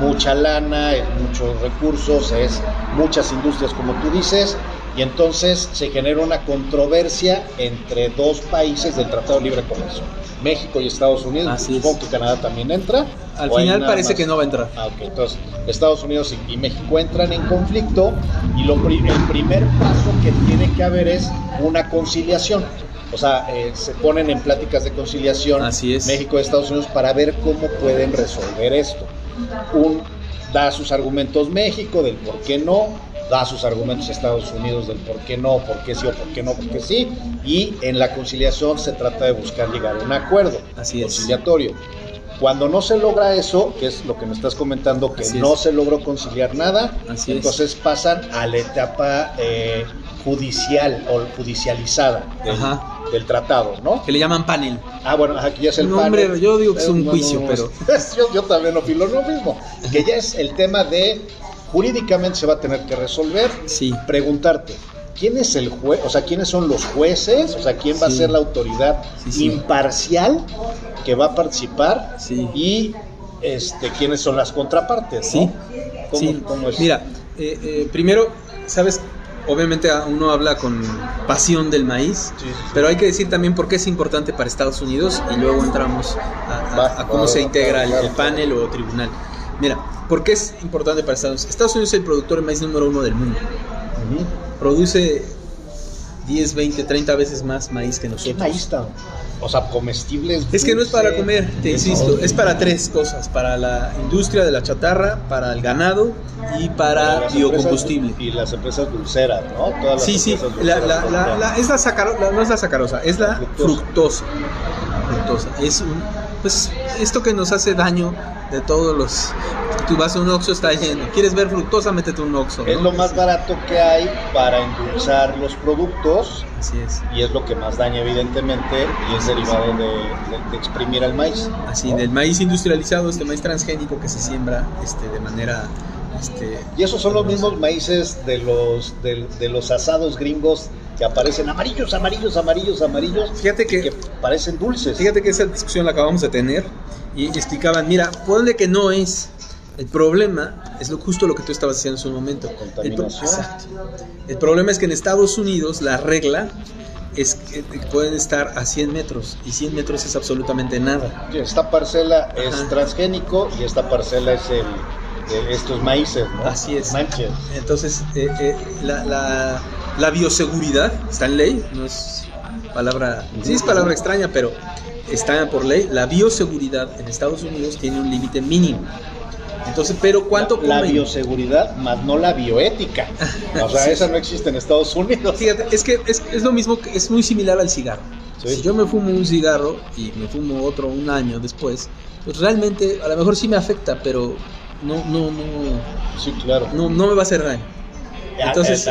mucha lana, es muchos recursos, es muchas industrias como tú dices, y entonces se genera una controversia entre dos países del Tratado de Libre Comercio, México y Estados Unidos. Supongo que Canadá también entra. Al final parece que no va a entrar. Ok, entonces Estados Unidos y México entran en conflicto, y el primer paso que tiene que haber es una conciliación. O sea, se ponen en pláticas de conciliación México y Estados Unidos para ver cómo pueden resolver esto. Da sus argumentos México del por qué no, da sus argumentos Estados Unidos del por qué no, por qué sí o por qué no, por qué sí, y en la conciliación se trata de buscar llegar a un acuerdo conciliatorio. Cuando no se logra eso, que es lo que me estás comentando, que no se logró conciliar nada, entonces pasan a la etapa judicial o judicializada del tratado, ¿no? Que le llaman panel. Bueno, aquí ya es el panel. Hombre, yo digo que es un juicio, pero... yo también opino lo mismo, que ya es el tema de, jurídicamente se va a tener que resolver, preguntarte, ¿quién es el juez? O sea, ¿quiénes son los jueces? O sea, ¿quién va a ser la autoridad imparcial que va a participar? Y ¿quiénes son las contrapartes? ¿No? ¿Cómo es? Mira, primero, ¿sabes? Obviamente uno habla con pasión del maíz, pero hay que decir también por qué es importante para Estados Unidos, y luego entramos a cómo se integra el panel o tribunal. Mira, ¿por qué es importante para Estados Unidos? Estados Unidos es el productor de maíz número 1 del mundo. Produce 10, 20, 30 veces más maíz que nosotros. ¿Qué maíz está? O sea, comestibles. Es que no es para comer, te insisto, es para tres cosas: para la industria de la chatarra, para el ganado y para biocombustible. Y las empresas dulceras, ¿no? Todas las empresas dulceras. Es la sacarosa, no es la sacarosa, es la fructosa. Es pues esto que nos hace daño de todos los... Tú vas a un Oxxo, está lleno. ¿Quieres ver fructosa? Métete un Oxxo, ¿no? Es lo más barato que hay para endulzar los productos. Así es. Y es lo que más daña, evidentemente, y es derivado de exprimir al maíz. Así, ¿no? del maíz industrializado, maíz transgénico que se siembra de manera... Y esos son los mismos maíces de los asados gringos que aparecen amarillos. Fíjate que parecen dulces. Fíjate que esa discusión la acabamos de tener y explicaban, mira, ponle que no es. El problema es justo lo que tú estabas diciendo en su momento. Contaminación. Exacto. El problema es que en Estados Unidos la regla es que pueden estar a 100 metros y 100 metros es absolutamente nada. Esta parcela es transgénico y esta parcela es estos maíces, ¿no? Así es. Manches. Entonces, la bioseguridad está en ley, no es palabra, sí es palabra extraña, pero está por ley. La bioseguridad en Estados Unidos tiene un límite mínimo. Entonces, pero ¿cuánto comen? La bioseguridad, más no la bioética. O sea, sí. Esa no existe en Estados Unidos. Fíjate, es que es lo mismo, es muy similar al cigarro. Sí. Si yo me fumo un cigarro y me fumo otro un año después, pues realmente a lo mejor sí me afecta, pero no, sí, claro. no me va a hacer daño. Entonces,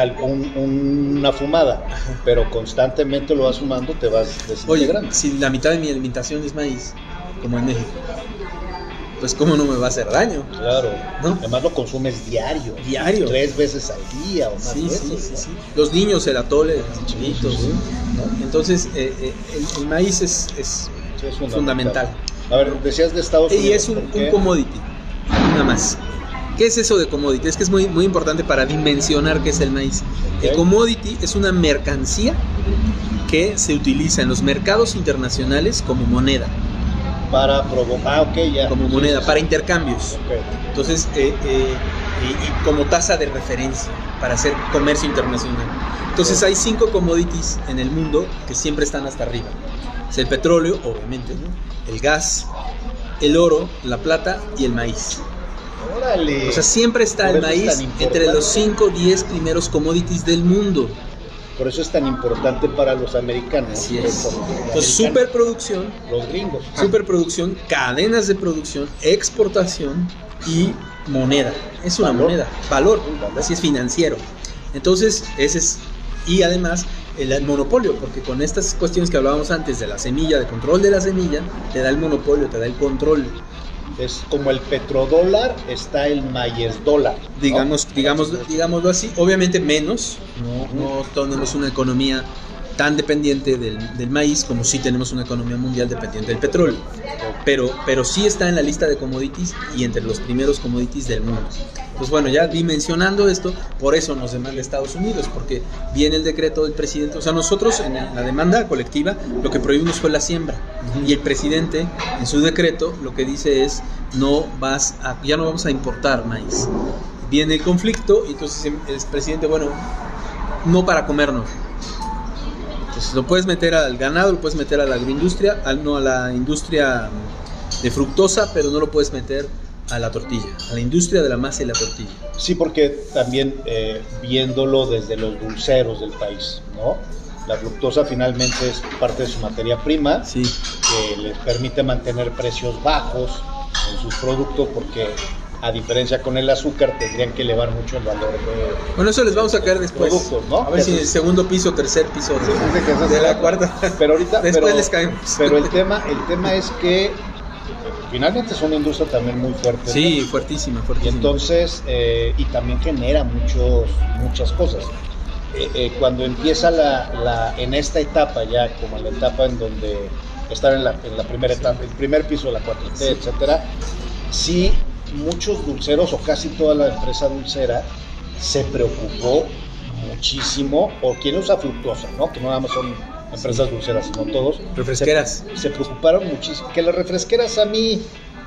una fumada, pero constantemente lo vas fumando, te vas desintegrando. Oye, si la mitad de mi alimentación es maíz, como en México, pues cómo no me va a hacer daño. Claro, ¿no? Además lo consumes diario. 3 veces al día o más veces. Sí. Los niños, el atole, chiquitos. Sí. ¿no? Entonces, el maíz es fundamental. A ver, decías de Estados Unidos. Y es un commodity, nada más. ¿Qué es eso de commodity? Es que es muy, muy importante para dimensionar qué es el maíz. Okay. El commodity es una mercancía que se utiliza en los mercados internacionales como moneda. Para provocar, como moneda, para intercambios. Okay. Entonces, y como tasa de referencia para hacer comercio internacional. Entonces, hay 5 commodities en el mundo que siempre están hasta arriba. Es el petróleo, obviamente, ¿no? El gas, el oro, la plata y el maíz. ¡Órale! O sea, siempre está el maíz entre los 5 o 10 primeros commodities del mundo. Por eso es tan importante para los americanos. Así es. Entonces, superproducción, los gringos. Superproducción, cadenas de producción, exportación y moneda. Es una moneda, valor, así es, financiero. Entonces, ese es, y además el monopolio, porque con estas cuestiones que hablábamos antes de la semilla, de control de la semilla, te da el monopolio, te da el control. Es como el petrodólar, está el maíz dólar, ¿no? Digámoslo así. Obviamente menos, no tenemos una economía tan dependiente del maíz como sí tenemos una economía mundial dependiente del petróleo. Pero sí está en la lista de commodities y entre los primeros commodities del mundo. Pues bueno, ya dimensionando esto, por eso nos demanda Estados Unidos, porque viene el decreto del presidente. O sea, nosotros en la demanda colectiva lo que prohibimos fue la siembra. Y el presidente en su decreto lo que dice es ya no vamos a importar maíz. Viene el conflicto y entonces el presidente, bueno, no para comernos. Entonces lo puedes meter al ganado, lo puedes meter a la agroindustria, a la industria de fructosa, pero no lo puedes meter a la tortilla, a la industria de la masa y la tortilla. Sí, porque también viéndolo desde los dulceros del país, ¿no? La fructosa finalmente es parte de su materia prima, sí, que les permite mantener precios bajos en sus productos, porque a diferencia con el azúcar tendrían que elevar mucho el valor de... Bueno, eso les vamos a caer después, productos, ¿no? A ver si el segundo piso, tercer piso de la cuarta. Pero ahorita después les caemos. Pero el tema es que finalmente es una industria también muy fuerte. Sí, ¿no? fuertísima. Y entonces, y también genera muchas cosas. Cuando empieza en esta etapa ya, como en la etapa en donde están en la primera etapa, el primer piso de la 4T, sí, etcétera, sí, muchos dulceros o casi toda la empresa dulcera se preocupó muchísimo, o quien usa fructosa, ¿no? Que no nada más son empresas dulceras, sino todos. Refresqueras. Se preocuparon muchísimo. Que las refresqueras, a mí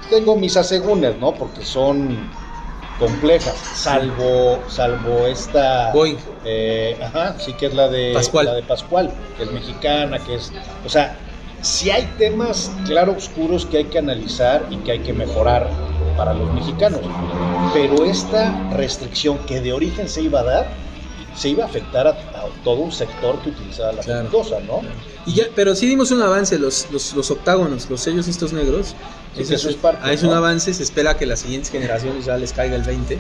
tengo mis asegúnes, ¿no? Porque son complejas, salvo esta Boing. Sí, que es la de Pascual. Que es mexicana, que es, o sea, sí hay temas claroscuros que hay que analizar y que hay que mejorar para los mexicanos, pero esta restricción que de origen se iba a dar se iba a afectar a todo un sector que utilizaba la glucosa, ¿no? Y ya, pero sí dimos un avance, los octágonos, los sellos estos negros. Eso es parte, es un avance, se espera que las siguientes generaciones ya les caiga el 20.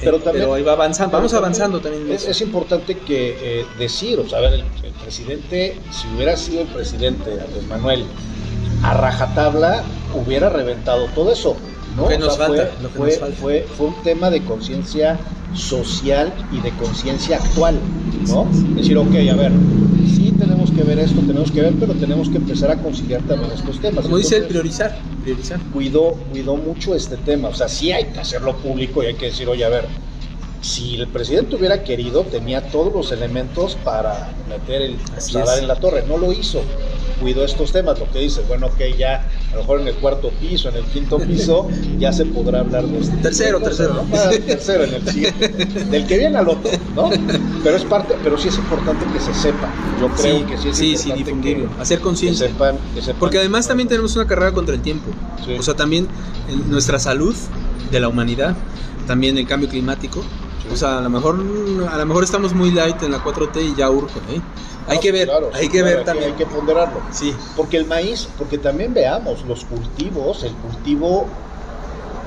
Pero ahí va avanzando, vamos avanzando también. Es importante que decir, o sea, a ver, el presidente, si hubiera sido el presidente Andrés Manuel a rajatabla, hubiera reventado todo eso, ¿no? Lo que nos falta. Fue un tema de conciencia social y de conciencia actual, ¿no? Decir, ok, a ver, sí tenemos que ver esto, pero tenemos que empezar a conciliar también estos temas. Como dice el priorizar. Cuidó mucho este tema, o sea, sí hay que hacerlo público y hay que decir, oye, a ver, si el presidente hubiera querido, tenía todos los elementos para meter dar en la torre, no lo hizo. Cuidó estos temas, lo que dice, bueno, ok, ya a lo mejor en el cuarto piso, en el quinto piso, ya se podrá hablar de este tercero, ¿no? Tercero, en el siguiente, del que viene al otro, ¿no? Pero sí es importante que se sepa. Yo creo que sí es importante difundirlo, hacer conciencia. Que sepan. Porque además también tenemos una carrera contra el tiempo. Sí. O sea, también nuestra salud de la humanidad, también el cambio climático. Sí. O sea, a lo mejor estamos muy light en la 4T y ya urge, ¿eh? Hay que ver también. Hay que ponderarlo. Sí. Porque el maíz, porque también veamos los cultivos, el cultivo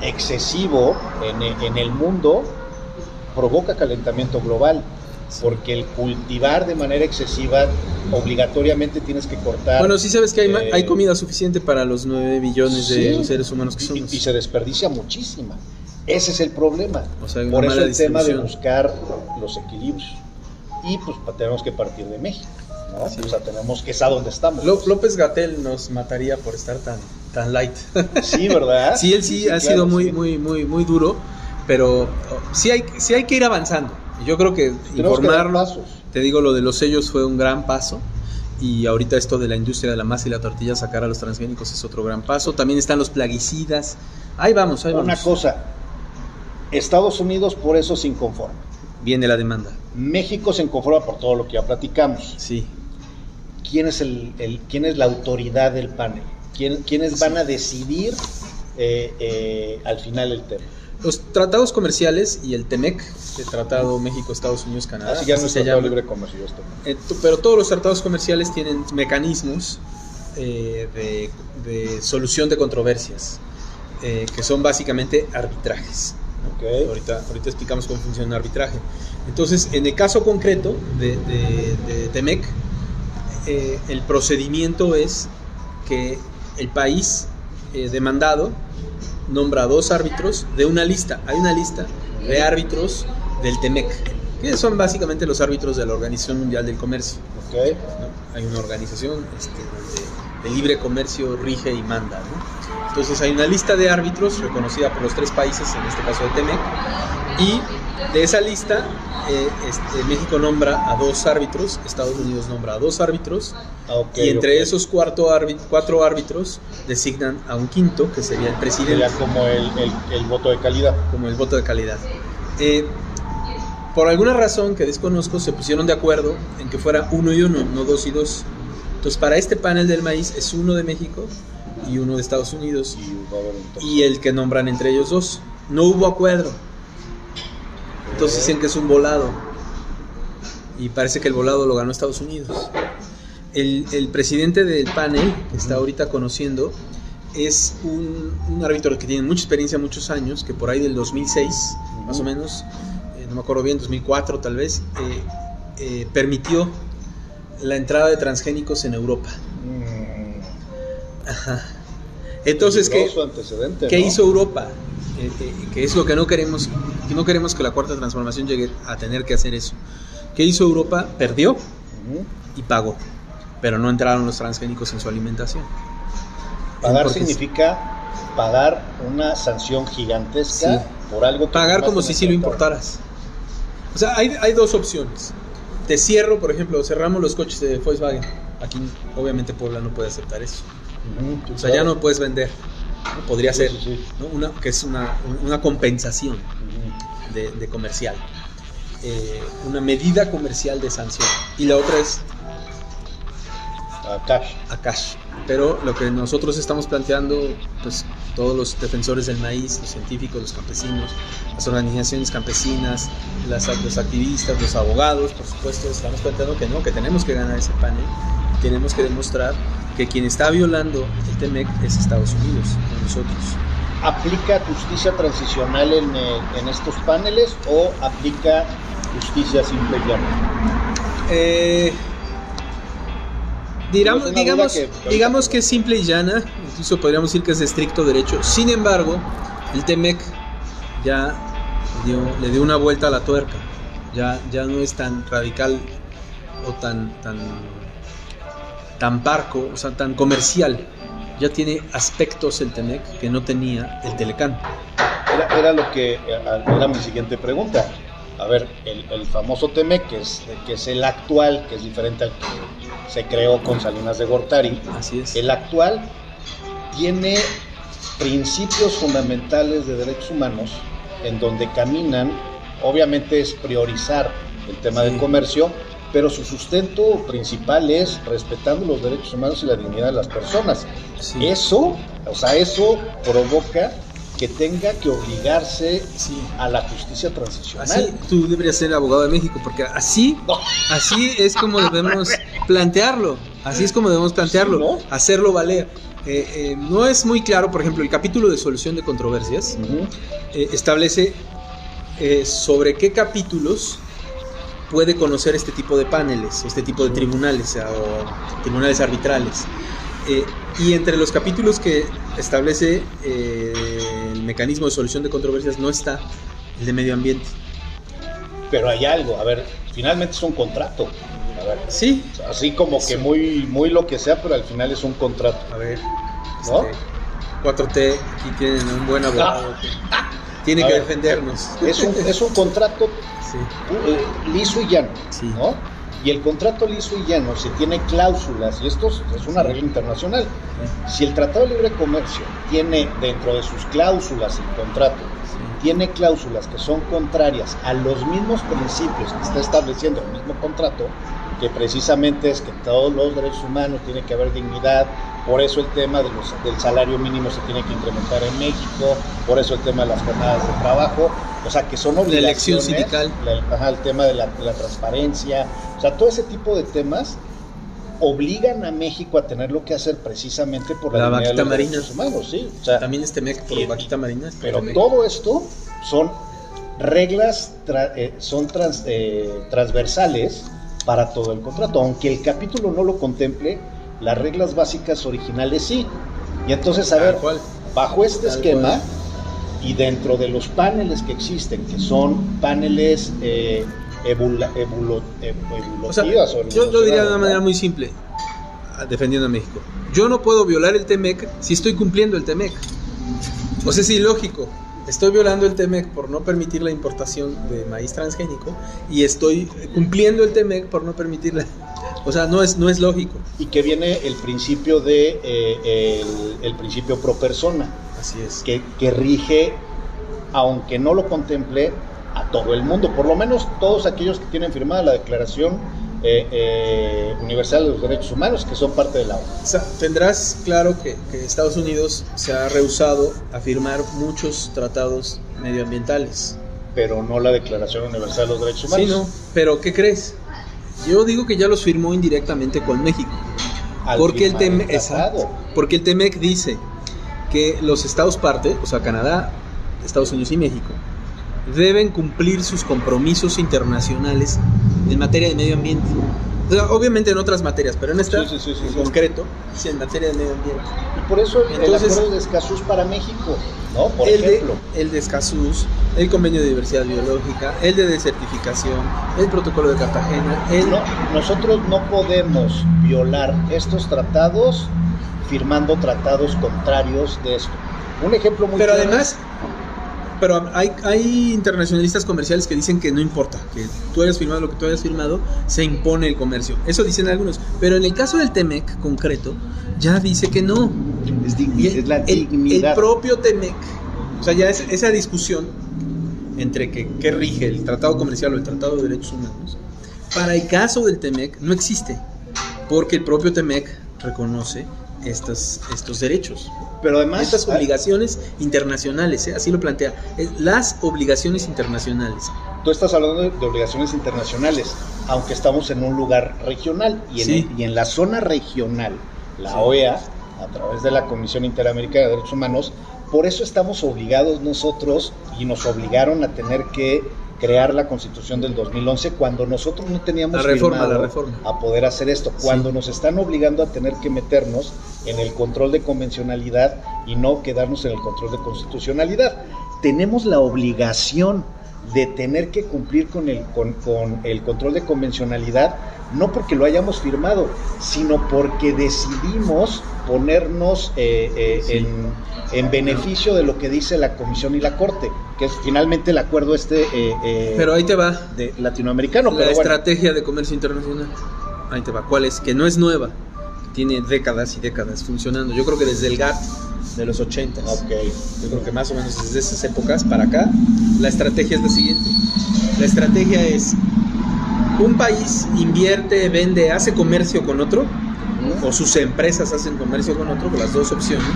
excesivo en el mundo provoca calentamiento global. Porque el cultivar de manera excesiva, obligatoriamente tienes que cortar. Bueno, sí sabes que hay comida suficiente para los 9 billones de seres humanos que somos. Y se desperdicia muchísima. Ese es el problema. O sea, por eso el tema de buscar los equilibrios. Y pues tenemos que partir de México, ¿no? Sí. O sea, tenemos que saber dónde estamos. López-Gatell nos mataría por estar tan light. Sí, ¿verdad? Sí, él sí ha sido muy duro, pero sí hay que ir avanzando. Yo creo que informarlo, te digo, lo de los sellos fue un gran paso. Y ahorita esto de la industria de la masa y la tortilla, sacar a los transgénicos es otro gran paso. También están los plaguicidas. Ahí vamos. Una cosa, Estados Unidos por eso se inconforma. Viene la demanda. México se inconforma por todo lo que ya platicamos. Sí. ¿Quién es quién es la autoridad del panel? ¿Quiénes van a decidir al final el tema? Los tratados comerciales y el TEMEC, el Tratado México, Estados Unidos, Canadá. Así ya no es Tratado Libre Comercio esto. Pero todos los tratados comerciales tienen mecanismos de solución de controversias, que son básicamente arbitrajes. Okay. Ahorita explicamos cómo funciona un arbitraje. Entonces, en el caso concreto de TEMEC, el procedimiento es que el país demandado nombra a 2 árbitros de una lista. Hay una lista de árbitros del TEMEC, que son básicamente los árbitros de la Organización Mundial del Comercio. Okay. ¿No? Hay una organización donde el libre comercio rige y manda, ¿no? Entonces hay una lista de árbitros reconocida por los 3 países, en este caso el TEMEC, y de esa lista México nombra a 2 árbitros, Estados Unidos nombra a 2 árbitros, y entre esos 4 árbitros designan a un quinto, que sería el presidente. Sería como el voto de calidad. Como el voto de calidad. Por alguna razón que desconozco, se pusieron de acuerdo en que fuera 1 y 1, no 2 y 2. Entonces, para este panel del maíz es 1 de México y 1 de Estados Unidos, y el que nombran entre ellos 2. No hubo acuerdo. Entonces dicen que es un volado, y parece que el volado lo ganó Estados Unidos. El presidente del panel, que está ahorita conociendo, es un árbitro que tiene mucha experiencia, muchos años, que por ahí del 2006, más o menos, no me acuerdo bien, 2004 tal vez, permitió la entrada de transgénicos en Europa. Ajá. Entonces, ¿qué hizo Europa? Que es lo que no queremos que la cuarta transformación llegue a tener que hacer eso. ¿Qué hizo Europa? Perdió y pagó, pero no entraron los transgénicos en su alimentación. Pagar significa pagar una sanción gigantesca, sí, por algo que pagar como si sí lo importaras. O sea, hay 2 opciones. Te cierro, por ejemplo, cerramos los coches de Volkswagen. Aquí obviamente Puebla no puede aceptar eso. O sea, ya no puedes vender, ¿no? Podría ser, ¿no? Que es una compensación de comercial, una medida comercial de sanción. Y la otra es a cash. pero lo que nosotros estamos planteando, pues todos los defensores del maíz, los científicos, los campesinos, las organizaciones campesinas, los activistas, los abogados, por supuesto, estamos planteando que no, que tenemos que ganar ese panel, tenemos que demostrar que quien está violando el TEMEC es Estados Unidos, no nosotros. ¿Aplica justicia transicional en estos paneles o aplica justicia simple y llana? Digamos que es simple y llana, incluso podríamos decir que es de estricto derecho. Sin embargo, el TEMEC ya le dio una vuelta a la tuerca. Ya no es tan radical o tan parco, o sea, tan comercial. Ya tiene aspectos el TEMEC que no tenía el Telecán. Era mi siguiente pregunta. A ver, el famoso TEMEC, que es el actual, que es diferente al que se creó con Salinas de Gortari. Así es. El actual tiene principios fundamentales de derechos humanos en donde caminan, obviamente es priorizar el tema del comercio, pero su sustento principal es respetando los derechos humanos y la dignidad de las personas. Sí. Eso provoca que tenga que obligarse a la justicia transicional. Así, tú deberías ser abogado de México, porque así es como debemos plantearlo. Así es como debemos plantearlo, sí, ¿no? Hacerlo valer. No es muy claro, por ejemplo, el capítulo de solución de controversias establece sobre qué capítulos puede conocer este tipo de paneles, este tipo de tribunales o tribunales arbitrales. Y entre los capítulos que establece el mecanismo de solución de controversias no está el de medio ambiente. Pero hay algo, a ver, finalmente es un contrato. A ver, sí. Así como que muy lo que sea, pero al final es un contrato. A ver, ¿no? 4T, aquí tienen un buen abogado que tiene que defendernos. Es un contrato liso y llano, sí, ¿no? Y el contrato liso y llano, si tiene cláusulas, y esto es una regla internacional, si el Tratado de Libre Comercio tiene dentro de sus cláusulas el contrato, tiene cláusulas que son contrarias a los mismos principios que está estableciendo el mismo contrato, que precisamente es que todos los derechos humanos tienen que haber dignidad, por eso el tema del salario mínimo se tiene que incrementar en México, por eso el tema de las jornadas de trabajo, o sea que son obligaciones, la elección sindical, el tema de la transparencia, o sea, todo ese tipo de temas obligan a México a tener lo que hacer precisamente por la dignidad de los derechos humanos, sí, o sea, también este MEC por vaquita marina, pero todo esto son reglas transversales para todo el contrato, aunque el capítulo no lo contemple, las reglas básicas originales sí. Y entonces, a ver, bajo este esquema y dentro de los paneles que existen, que son paneles evolutivas, o sea, yo diría de una manera muy simple, defendiendo a México, yo no puedo violar el TEMEC si estoy cumpliendo el TEMEC. O sea, es ilógico. Estoy violando el TEMEC por no permitir la importación de maíz transgénico y estoy cumpliendo el TEMEC por no permitirla. O sea, no es lógico. Y que viene el principio el principio pro persona. Así es. Que rige, aunque no lo contemple, a todo el mundo. Por lo menos todos aquellos que tienen firmada la Declaración Universal de los Derechos Humanos, que son parte de la ONU. O sea, tendrás claro que Estados Unidos se ha rehusado a firmar muchos tratados medioambientales. Pero no la Declaración Universal de los Derechos Humanos. Sí, no. Pero ¿qué crees? Yo digo que ya los firmó indirectamente con México. Porque el TEMEC dice que los estados parte, o sea, Canadá, Estados Unidos y México, deben cumplir sus compromisos internacionales en materia de medio ambiente. O sea, obviamente en otras materias, pero en esta en concreto, sí, en materia de medio ambiente. Y por eso el acuerdo de Escazú para México, ¿no? Por ejemplo. El de Escazú, el convenio de diversidad biológica, el de desertificación, el protocolo de Cartagena. Nosotros no podemos violar estos tratados firmando tratados contrarios de esto. Un ejemplo muy claro. Pero hay internacionalistas comerciales que dicen que no importa, que tú hayas firmado lo que tú hayas firmado, se impone el comercio. Eso dicen algunos. Pero en el caso del TEMEC concreto, ya dice que no. Es la dignidad. El propio TEMEC, o sea, ya esa discusión entre qué rige, el tratado comercial o el tratado de derechos humanos, para el caso del TEMEC no existe. Porque el propio TEMEC reconoce estos derechos. Pero además estas obligaciones internacionales, así lo plantea, las obligaciones internacionales. Tú estás hablando de obligaciones internacionales, aunque estamos en un lugar regional y en la zona regional, la OEA, a través de la Comisión Interamericana de Derechos Humanos, por eso estamos obligados nosotros, y nos obligaron a tener que crear la Constitución del 2011 cuando nosotros no teníamos la reforma a poder hacer esto, cuando nos están obligando a tener que meternos en el control de convencionalidad y no quedarnos en el control de constitucionalidad. Tenemos la obligación de tener que cumplir con el control de convencionalidad, no porque lo hayamos firmado, sino porque decidimos ponernos en beneficio de lo que dice la Comisión y la Corte, que es finalmente el acuerdo pero ahí te va de latinoamericano. La estrategia de comercio internacional, ahí te va, ¿cuál es? Que no es nueva, tiene décadas y décadas funcionando. Yo creo que desde el GATT de los 80s. Okay. Yo creo que más o menos desde esas épocas para acá, la estrategia es la siguiente. La estrategia es: un país invierte, vende, hace comercio con otro, o sus empresas hacen comercio con otro, con las dos opciones,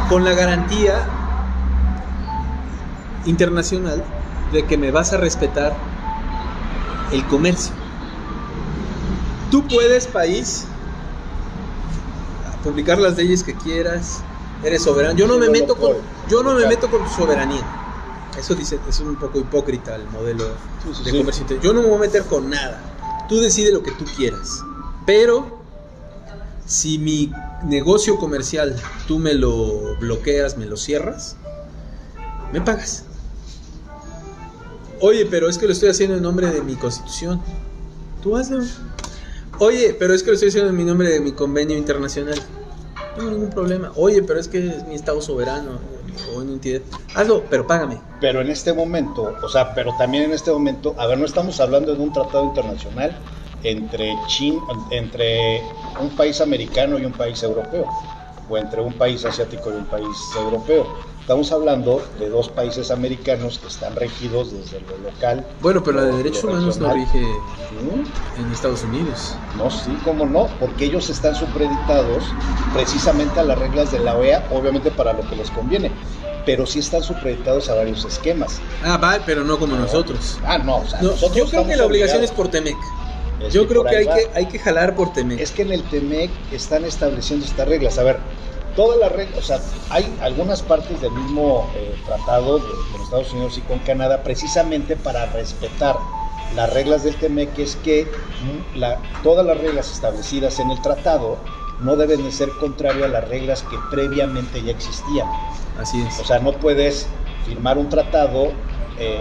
con la garantía internacional de que me vas a respetar el comercio. Tú puedes, país, publicar las leyes que quieras, eres soberano. Yo no me meto con tu soberanía. Eso dice, es un poco hipócrita el modelo de comercio interior. Yo no me voy a meter con nada. Tú decides lo que tú quieras. Pero si mi negocio comercial tú me lo bloqueas, me lo cierras, me pagas. Oye, pero es que lo estoy haciendo en nombre de mi Constitución. Tú hazlo. Oye, pero es que lo estoy haciendo en mi nombre de mi convenio internacional. No tengo ningún problema. Oye, pero es que es mi estado soberano o una entidad. Hazlo, pero págame. Pero en este momento, pero también en este momento, a ver, no estamos hablando de un tratado internacional entre un país americano y un país europeo, o entre un país asiático y un país europeo. Estamos hablando de dos países americanos que están regidos desde lo local. Bueno, pero la de derechos humanos no rige en Estados Unidos. No, sí, cómo no, porque ellos están supeditados precisamente a las reglas de la OEA, obviamente para lo que les conviene, pero sí están supeditados a varios esquemas. Va, pero no como nosotros. No, nosotros yo creo que la obligación es por TEMEC. Yo creo que hay que jalar por TEMEC. Es que en el TEMEC están estableciendo estas reglas. A ver, todas las reglas, hay algunas partes del mismo tratado con Estados Unidos y con Canadá, precisamente para respetar las reglas del TEMEC, que es que todas las reglas establecidas en el tratado no deben de ser contrarias a las reglas que previamente ya existían. Así es. O sea, no puedes firmar un tratado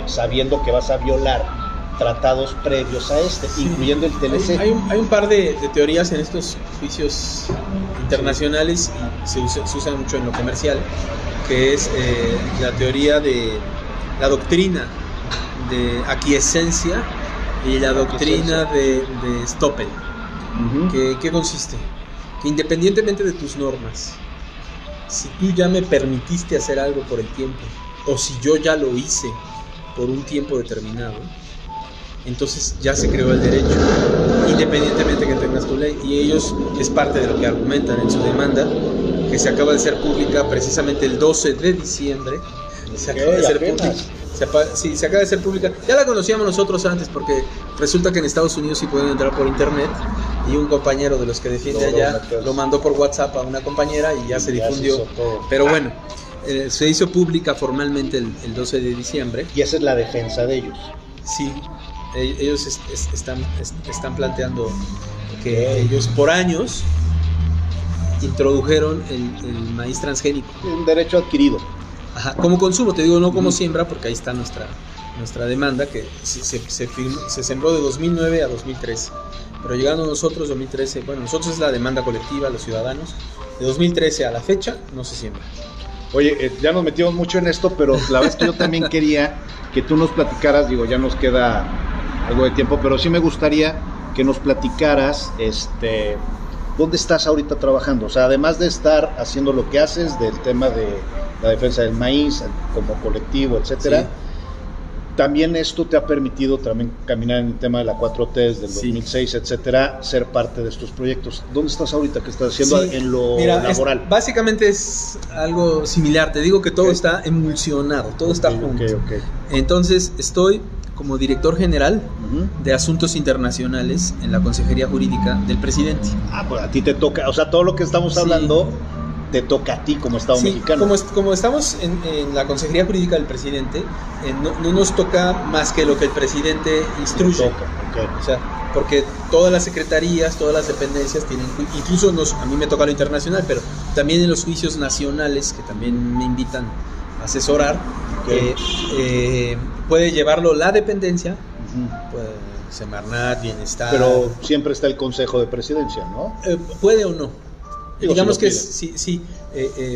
sabiendo que vas a violar tratados previos a incluyendo el TLC. Hay un par de teorías en estos juicios internacionales, y se usan mucho en lo comercial, que es la teoría de la doctrina de aquiescencia y la doctrina de Stoppel. ¿Qué consiste? Que independientemente de tus normas, si tú ya me permitiste hacer algo por el tiempo, o si yo ya lo hice por un tiempo determinado, entonces ya se creó el derecho, independientemente que tengas tu ley. Y ellos, es parte de lo que argumentan en su demanda, que se acaba de hacer pública precisamente el 12 de diciembre. Se acaba de hacer pública. Se acaba de hacer pública. Ya la conocíamos nosotros antes, porque resulta que en Estados Unidos sí pueden entrar por internet, y un compañero de los que defiende allá lo mandó por WhatsApp a una compañera y ya se difundió. Pero bueno, se hizo pública formalmente el 12 de diciembre. Y esa es la defensa de ellos. Sí. Ellos están planteando que ellos por años introdujeron el maíz transgénico. Un derecho adquirido. Ajá, como consumo, te digo, no como siembra, porque ahí está nuestra demanda, que se sembró de 2009 a 2013. Pero llegando nosotros, 2013, nosotros es la demanda colectiva, los ciudadanos, de 2013 a la fecha no se siembra. Oye, ya nos metimos mucho en esto, pero la vez que yo también quería que tú nos platicaras, ya nos queda algo de tiempo, pero sí me gustaría que nos platicaras, ¿dónde estás ahorita trabajando? O sea, además de estar haciendo lo que haces, del tema de la defensa del maíz como colectivo, etcétera, También esto te ha permitido también caminar en el tema de la 4T desde el 2006, etcétera, ser parte de estos proyectos. ¿Dónde estás ahorita? ¿Qué estás haciendo en lo laboral? Básicamente es algo similar. Te digo que todo está emulsionado, todo está junto. Okay. Entonces estoy como director general de Asuntos Internacionales en la Consejería Jurídica del Presidente. Pues a ti te toca, o sea, todo lo que estamos hablando te toca a ti como Estado mexicano. Como estamos en la Consejería Jurídica del Presidente, no nos toca más que lo que el presidente instruye. O sea, porque todas las secretarías, todas las dependencias tienen, incluso a mí me toca lo internacional, pero también en los juicios nacionales, que también me invitan a asesorar, puede llevarlo la dependencia, Semarnat, Bienestar. Pero siempre está el Consejo de Presidencia, ¿no? Puede o no. Digamos que sí,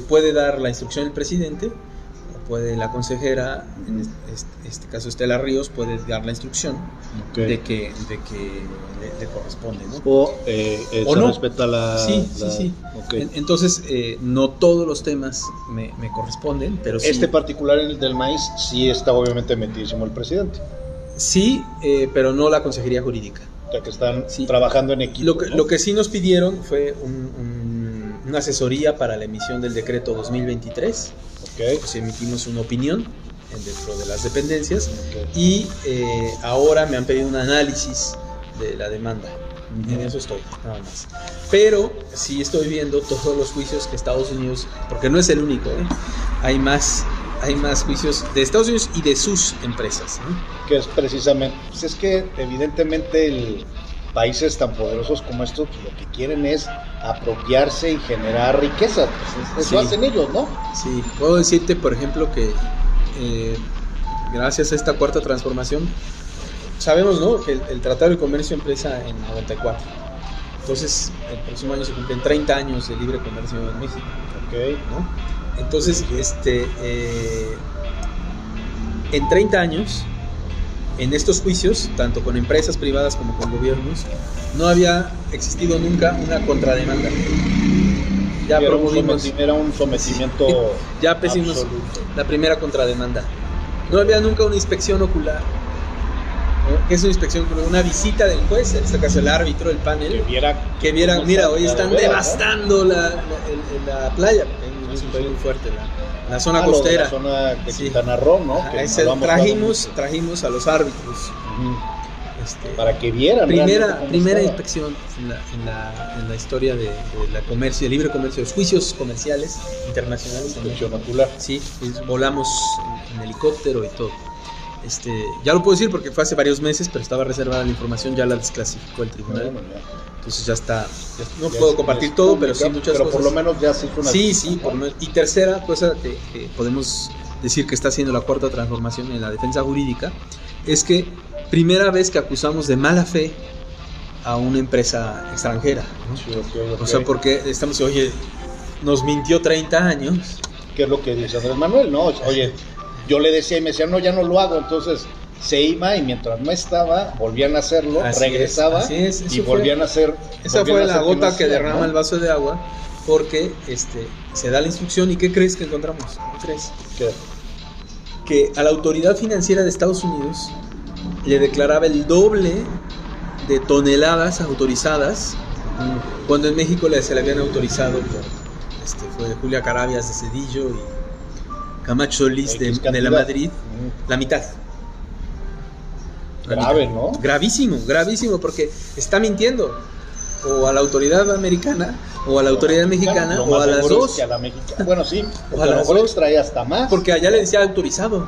puede dar la instrucción el presidente, puede la consejera, en este caso Estela Ríos, puede dar la instrucción de que le corresponde, ¿no? O no respeta la... Sí. Entonces, no todos los temas me corresponden, pero sí. Este particular, el del maíz, sí está obviamente metidísimo el presidente. Sí, pero no la Consejería Jurídica. O sea, que están trabajando en equipo. Lo que sí nos pidieron fue una asesoría para la emisión del decreto 2023. Pues emitimos una opinión dentro de las dependencias y ahora me han pedido un análisis de la demanda. En eso estoy, nada más. Pero sí estoy viendo todos los juicios que Estados Unidos, porque no es el único, hay más juicios de Estados Unidos y de sus empresas, ¿no? Que es precisamente, pues es que evidentemente países tan poderosos como estos, pues lo que quieren es apropiarse y generar riqueza, pues eso hacen ellos, ¿no? Sí, puedo decirte, por ejemplo, que gracias a esta cuarta transformación, sabemos, ¿no?, que el Tratado de Comercio empieza en 94. Entonces, el próximo año se cumplen 30 años de libre comercio en México. ¿No? Entonces, en 30 años, en estos juicios, tanto con empresas privadas como con gobiernos, no había existido nunca una contrademanda. Ya promovimos, era un sometimiento ya pusimos la primera contrademanda. No había nunca una inspección ocular. ¿Qué es una inspección ocular? Una visita del juez, en este caso el árbitro, el panel, que viera, mira, hoy están devastando la playa, es un país muy fuerte, la zona costera. La zona de Quintana Roo, ¿no? Trajimos a los árbitros. Para que vieran. Primera inspección en la historia de la comercio, de libre comercio, los juicios comerciales internacionales. Inspección ocular. Sí, volamos en helicóptero y todo. Ya lo puedo decir porque fue hace varios meses, pero estaba reservada la información, ya la desclasificó el tribunal. Entonces ya está. No puedo compartir todo, pero sí muchas cosas. Pero por lo menos ya sí fue una. Sí, y tercera cosa que podemos decir que está haciendo la cuarta transformación en la defensa jurídica es que primera vez que acusamos de mala fe a una empresa extranjera, ¿no? Sí, okay. O sea, porque estamos, oye, nos mintió 30 años. ¿Qué es lo que dice Andrés Manuel? No, oye, yo le decía y me decía, no, ya no lo hago. Entonces se iba y mientras no estaba, volvían a hacerlo, regresaba y volvían a hacer. Esa fue la gota que derrama el vaso de agua, porque se da la instrucción y ¿qué crees que encontramos? ¿Qué crees? ¿Qué? Que a la autoridad financiera de Estados Unidos le declaraba el doble de toneladas autorizadas, cuando en México se le habían autorizado fue Julia Carabias de Cedillo y Camacho Solís de la Madrid, la mitad. Grave, ¿no? Gravísimo, porque está mintiendo o a la autoridad americana o a la autoridad mexicana o a las dos. Que a la mexicana. Bueno, sí, o a lo mejor extraía hasta más. Porque allá le decía autorizado.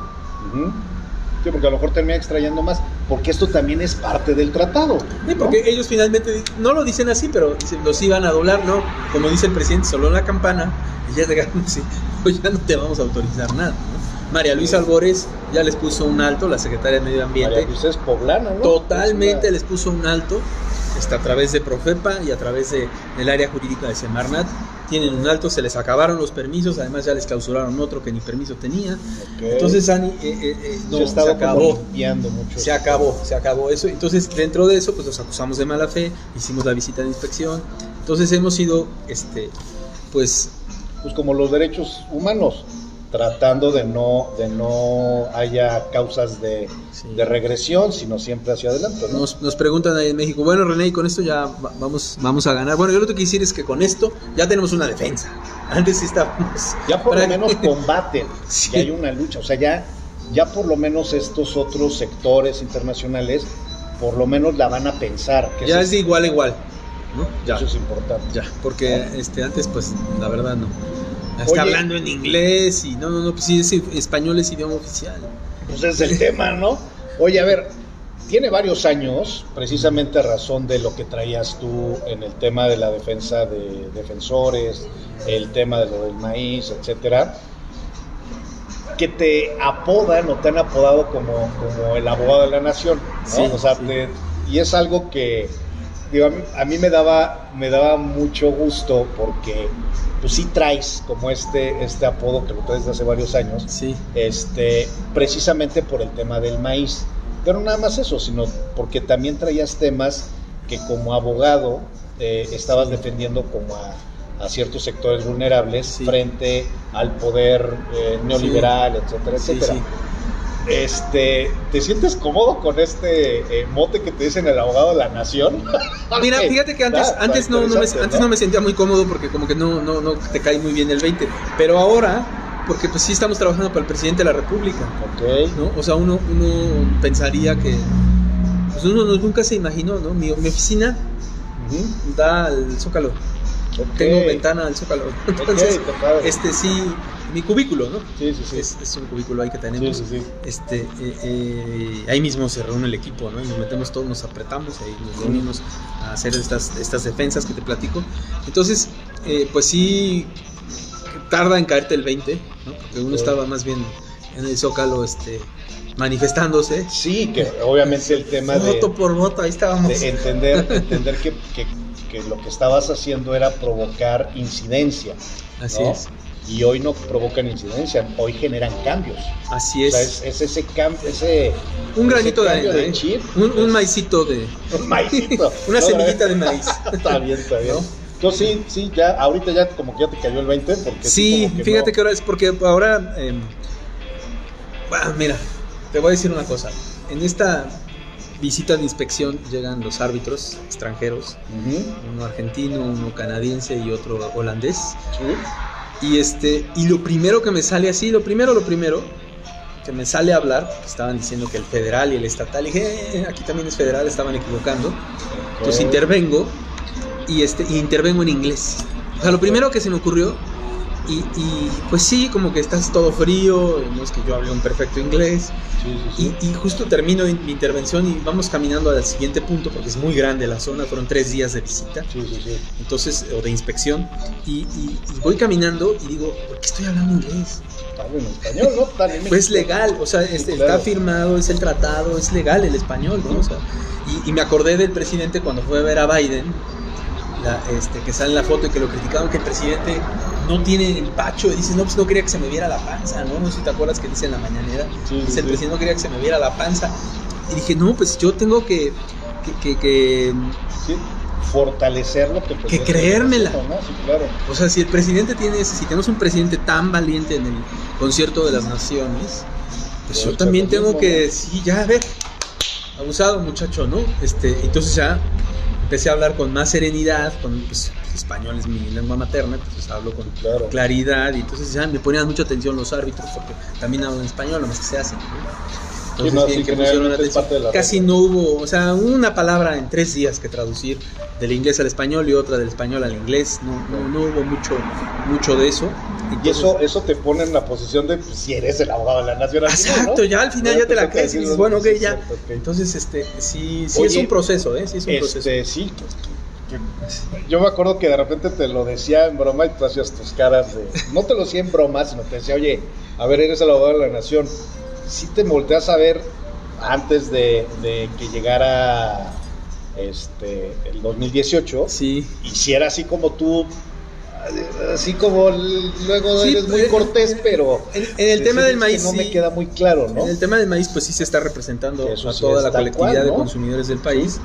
Sí, porque a lo mejor termina extrayendo más, porque esto también es parte del tratado. Sí, porque ellos finalmente no lo dicen así, pero los iban a doblar, ¿no? Como dice el presidente, sonó la campana y ya llegaron así, pues ya no te vamos a autorizar nada, ¿no? María Luisa Albores ya les puso un alto, la secretaria de Medio Ambiente. María Luisa es poblana, ¿no? Totalmente les puso un alto, a través de Profepa y a través del área jurídica de Semarnat. Tienen un alto, se les acabaron los permisos, además ya les clausuraron otro que ni permiso tenía. Entonces se acabó. Mucho. Se acabó eso. Entonces dentro de eso pues los acusamos de mala fe, hicimos la visita de inspección. Entonces hemos sido pues como los derechos humanos. tratando de no haya causas de regresión, sino siempre hacia adelante, ¿no? Nos preguntan ahí en México, bueno, René, y con esto ya vamos a ganar. Bueno, yo lo que quiero decir es que con esto ya tenemos una defensa. Antes sí estábamos... Ya por lo menos combaten, sí. Ya hay una lucha, o sea, ya por lo menos estos otros sectores internacionales, por lo menos la van a pensar. Que ya es de igual a igual, ¿no? Ya. Eso es importante. Ya, porque antes, pues, la verdad no. Está hablando en inglés y no, pues sí, español es idioma oficial. Pues es el tema, ¿no? Oye, a ver, tiene varios años, precisamente a razón de lo que traías tú en el tema de la defensa de defensores, el tema de lo del maíz, etcétera, que te apodan o te han apodado como el abogado de la nación, ¿no? Sí, o sea, sí. Y es algo que, digo, a mí me daba mucho gusto porque pues sí traes como este apodo que lo traes desde hace varios años, sí. Precisamente por el tema del maíz, pero no nada más eso, sino porque también traías temas que como abogado estabas defendiendo como a ciertos sectores vulnerables, sí, frente al poder neoliberal, sí, etcétera, etcétera. Sí, sí. ¿Te sientes cómodo con este mote que te dicen el abogado de la nación? Mira, fíjate que antes no me sentía muy cómodo porque como que no te cae muy bien el 20, pero ahora, porque pues sí estamos trabajando para el presidente de la República, okay, ¿no? O sea, uno pensaría que, pues uno nunca se imaginó, ¿no? Mi oficina da al Zócalo. Okay. Tengo ventana al Zócalo. Entonces, okay, sí, mi cubículo, ¿no? Sí. Es un cubículo ahí que tenemos. Sí. Ahí mismo se reúne el equipo, ¿no? Y nos metemos todos, nos apretamos, ahí nos reunimos a hacer estas defensas que te platico. Entonces, pues sí, tarda en caerte el 20, ¿no? Porque uno estaba más bien en el Zócalo, manifestándose. Sí, que obviamente el tema voto por voto, ahí estábamos. De entender que lo que estabas haciendo era provocar incidencia. Así, ¿no? Es. Y hoy no provocan incidencia, hoy generan cambios. Así es. O sea, es ese cambio, un granito ese de chip. Un maicito de... Un maicito. Una semillita de maíz. Está bien. ¿No? Entonces sí, ya, ahorita ya como que ya te cayó el 20. Porque sí, como que fíjate que ahora es porque ahora... mira, te voy a decir una cosa. En esta visita de inspección llegan los árbitros extranjeros, uno argentino, uno canadiense y otro holandés. Sí. Y lo primero que me sale así, lo primero que me sale a hablar, estaban diciendo que el federal y el estatal, y dije, aquí también es federal, estaban equivocando. Okay. Entonces intervengo y intervengo en inglés. O sea, lo primero que se me ocurrió, y pues sí, como que estás todo frío, no es que yo hable un perfecto inglés. Sí. Y justo termino mi intervención y vamos caminando al siguiente punto porque es muy grande la zona, fueron 3 días de visita. Sí. Entonces, o de inspección, y voy caminando y digo, ¿por qué estoy hablando inglés? Hablo en español, ¿no? También pues es legal, o sea, claro, está firmado, es el tratado, es legal el español, ¿no? O sea, y me acordé del presidente cuando fue a ver a Biden, que sale en la foto y que lo criticaban, que el presidente no tiene empacho, y dice, no, pues no quería que se me viera la panza, ¿no? No sé si te acuerdas que dice en la mañanera, dice, el presidente no quería que se me viera la panza, y dije, no, pues yo tengo que fortalecer lo que creérmela, ¿no? Sí, claro. O sea, si tenemos un presidente tan valiente en el concierto de las naciones, pues yo también tengo que, sí, ya, a ver, abusado muchacho, ¿no? Entonces ya empecé a hablar con más serenidad, pues, español es mi lengua materna, entonces hablo con claridad, y entonces ya me ponían mucha atención los árbitros, porque también hablan español, nomás que se hace, ¿no? Entonces, bien que pusieron atención. Casi no hubo, o sea, una palabra en 3 días que traducir del inglés al español y otra del español al inglés, no hubo mucho de eso. Entonces, y eso te pone en la posición de, pues, si eres el abogado de la nación. Exacto, ¿no? Ya al final ya te la crees y dices, bueno, ok, ya. Okay. Entonces, sí. Oye, es un proceso, sí es un proceso. Sí. Yo me acuerdo que de repente te lo decía en broma y tú hacías tus caras de... No te lo decía en broma, sino te decía, oye, a ver, eres el abogado de la nación. Si te volteas a ver antes de que llegara el 2018, sí, y si era así como tú así como luego Sí, eres muy cortés, pero en el tema del maíz no sí, me queda muy claro, ¿no? en el tema del maíz pues sí se está representando Eso a sí toda es la tal colectividad cual, ¿no? de consumidores del país.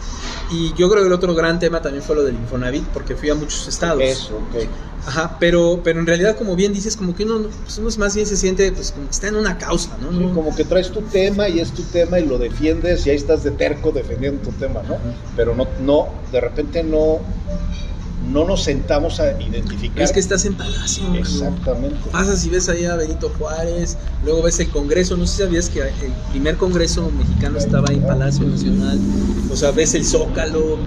Y yo creo que el otro gran tema también fue lo del Infonavit, porque fui a muchos estados. Eso, ok. Ajá, pero en realidad, como bien dices, como que uno más bien se siente pues como que está en una causa, ¿no? Sí, como que traes tu tema y es tu tema y lo defiendes y ahí estás de terco defendiendo tu tema, ¿no? Pero no, de repente no nos sentamos a identificar. Pero es que estás en Palacio. Exactamente. ¿No? Pasas y ves ahí a Benito Juárez, luego ves el Congreso, no sé si sabías que el primer Congreso mexicano estaba en Palacio Nacional, o sea, ves el Zócalo,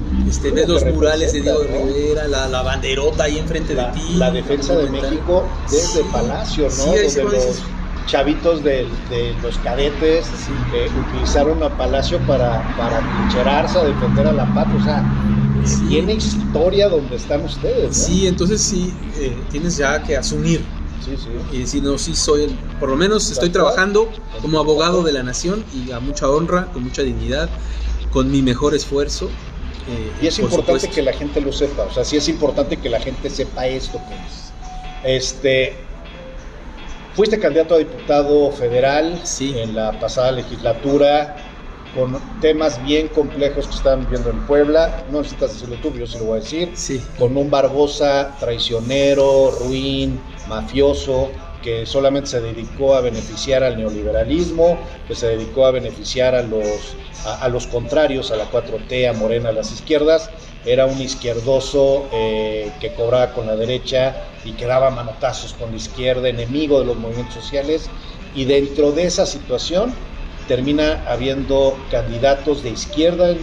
ves los murales de Diego de Rivera, la banderota ahí enfrente de ti. La defensa de México desde Palacio, ¿no? Sí, ahí donde los chavitos de los cadetes utilizaron a Palacio para trincherarse, a defender a la patria, o sea, tiene historia donde están ustedes, ¿no? Sí, entonces sí, tienes ya que asumir. Sí. Y decir, no, sí soy por lo menos estoy trabajando como abogado de la nación y a mucha honra, con mucha dignidad, con mi mejor esfuerzo. Y es importante supuesto que la gente lo sepa, o sea, sí es importante que la gente sepa esto que es. Fuiste candidato a diputado federal en la pasada legislatura, con temas bien complejos que están viviendo en Puebla. No necesitas decirlo tú, yo sí lo voy a decir. Sí. Con un Barbosa traicionero, ruin, mafioso, que solamente se dedicó a beneficiar al neoliberalismo, que se dedicó a beneficiar a los contrarios, a la 4T, a Morena, a las izquierdas. Era un izquierdoso que cobraba con la derecha y que daba manotazos con la izquierda, enemigo de los movimientos sociales. Y dentro de esa situación termina habiendo candidatos de izquierda,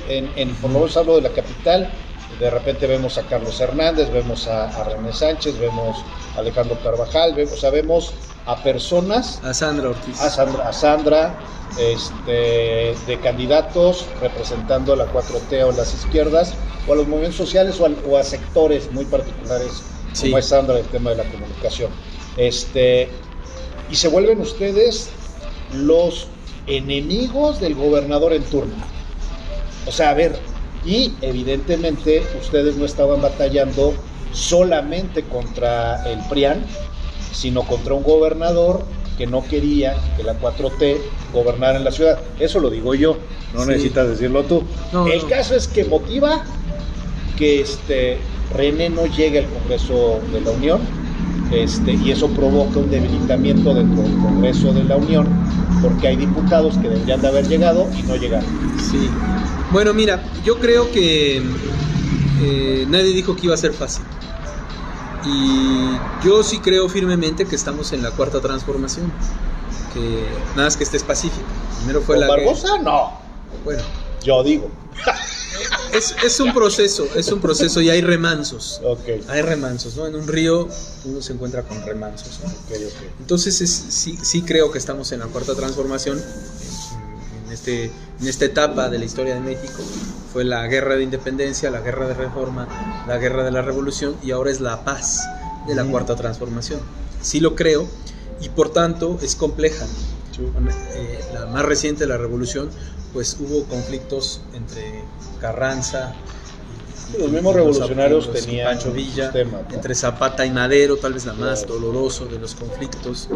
por lo menos hablo de la capital. De repente vemos a Carlos Hernández, vemos a René Sánchez, vemos a Alejandro Carvajal, vemos a personas, a Sandra Ortiz, a Sandra, de candidatos representando a la 4T o las izquierdas, o a los movimientos sociales o a sectores muy particulares, como es Sandra, el tema de la comunicación. Y se vuelven ustedes los enemigos del gobernador en turno. O sea, a ver, y evidentemente ustedes no estaban batallando solamente contra el PRIAN, sino contra un gobernador que no quería que la 4T gobernara en la ciudad. Eso lo digo yo, no necesitas decirlo tú. El caso es que motiva que René no llegue al Congreso de la Unión, y eso provoca un debilitamiento dentro del Congreso de la Unión, porque hay diputados que deberían de haber llegado y no llegaron. Sí. Bueno, mira, yo creo que nadie dijo que iba a ser fácil. Y yo sí creo firmemente que estamos en la cuarta transformación. Que nada más que estés pacífico. Primero fue la Barbosa, no. Bueno, yo digo. Es un proceso y hay remansos. Okay. Hay remansos, ¿no? En un río uno se encuentra con remansos, ¿no? Okay. Entonces sí creo que estamos en la cuarta transformación. En esta etapa de la historia de México fue la guerra de independencia, la guerra de reforma, la guerra de la revolución, y ahora es la paz de la cuarta transformación. Sí lo creo, y por tanto es compleja. La más reciente, la revolución, pues hubo conflictos entre Carranza y los mismos revolucionarios tenían Pancho Villa, temas, ¿no? Entre Zapata y Madero, tal vez la más doloroso de los conflictos,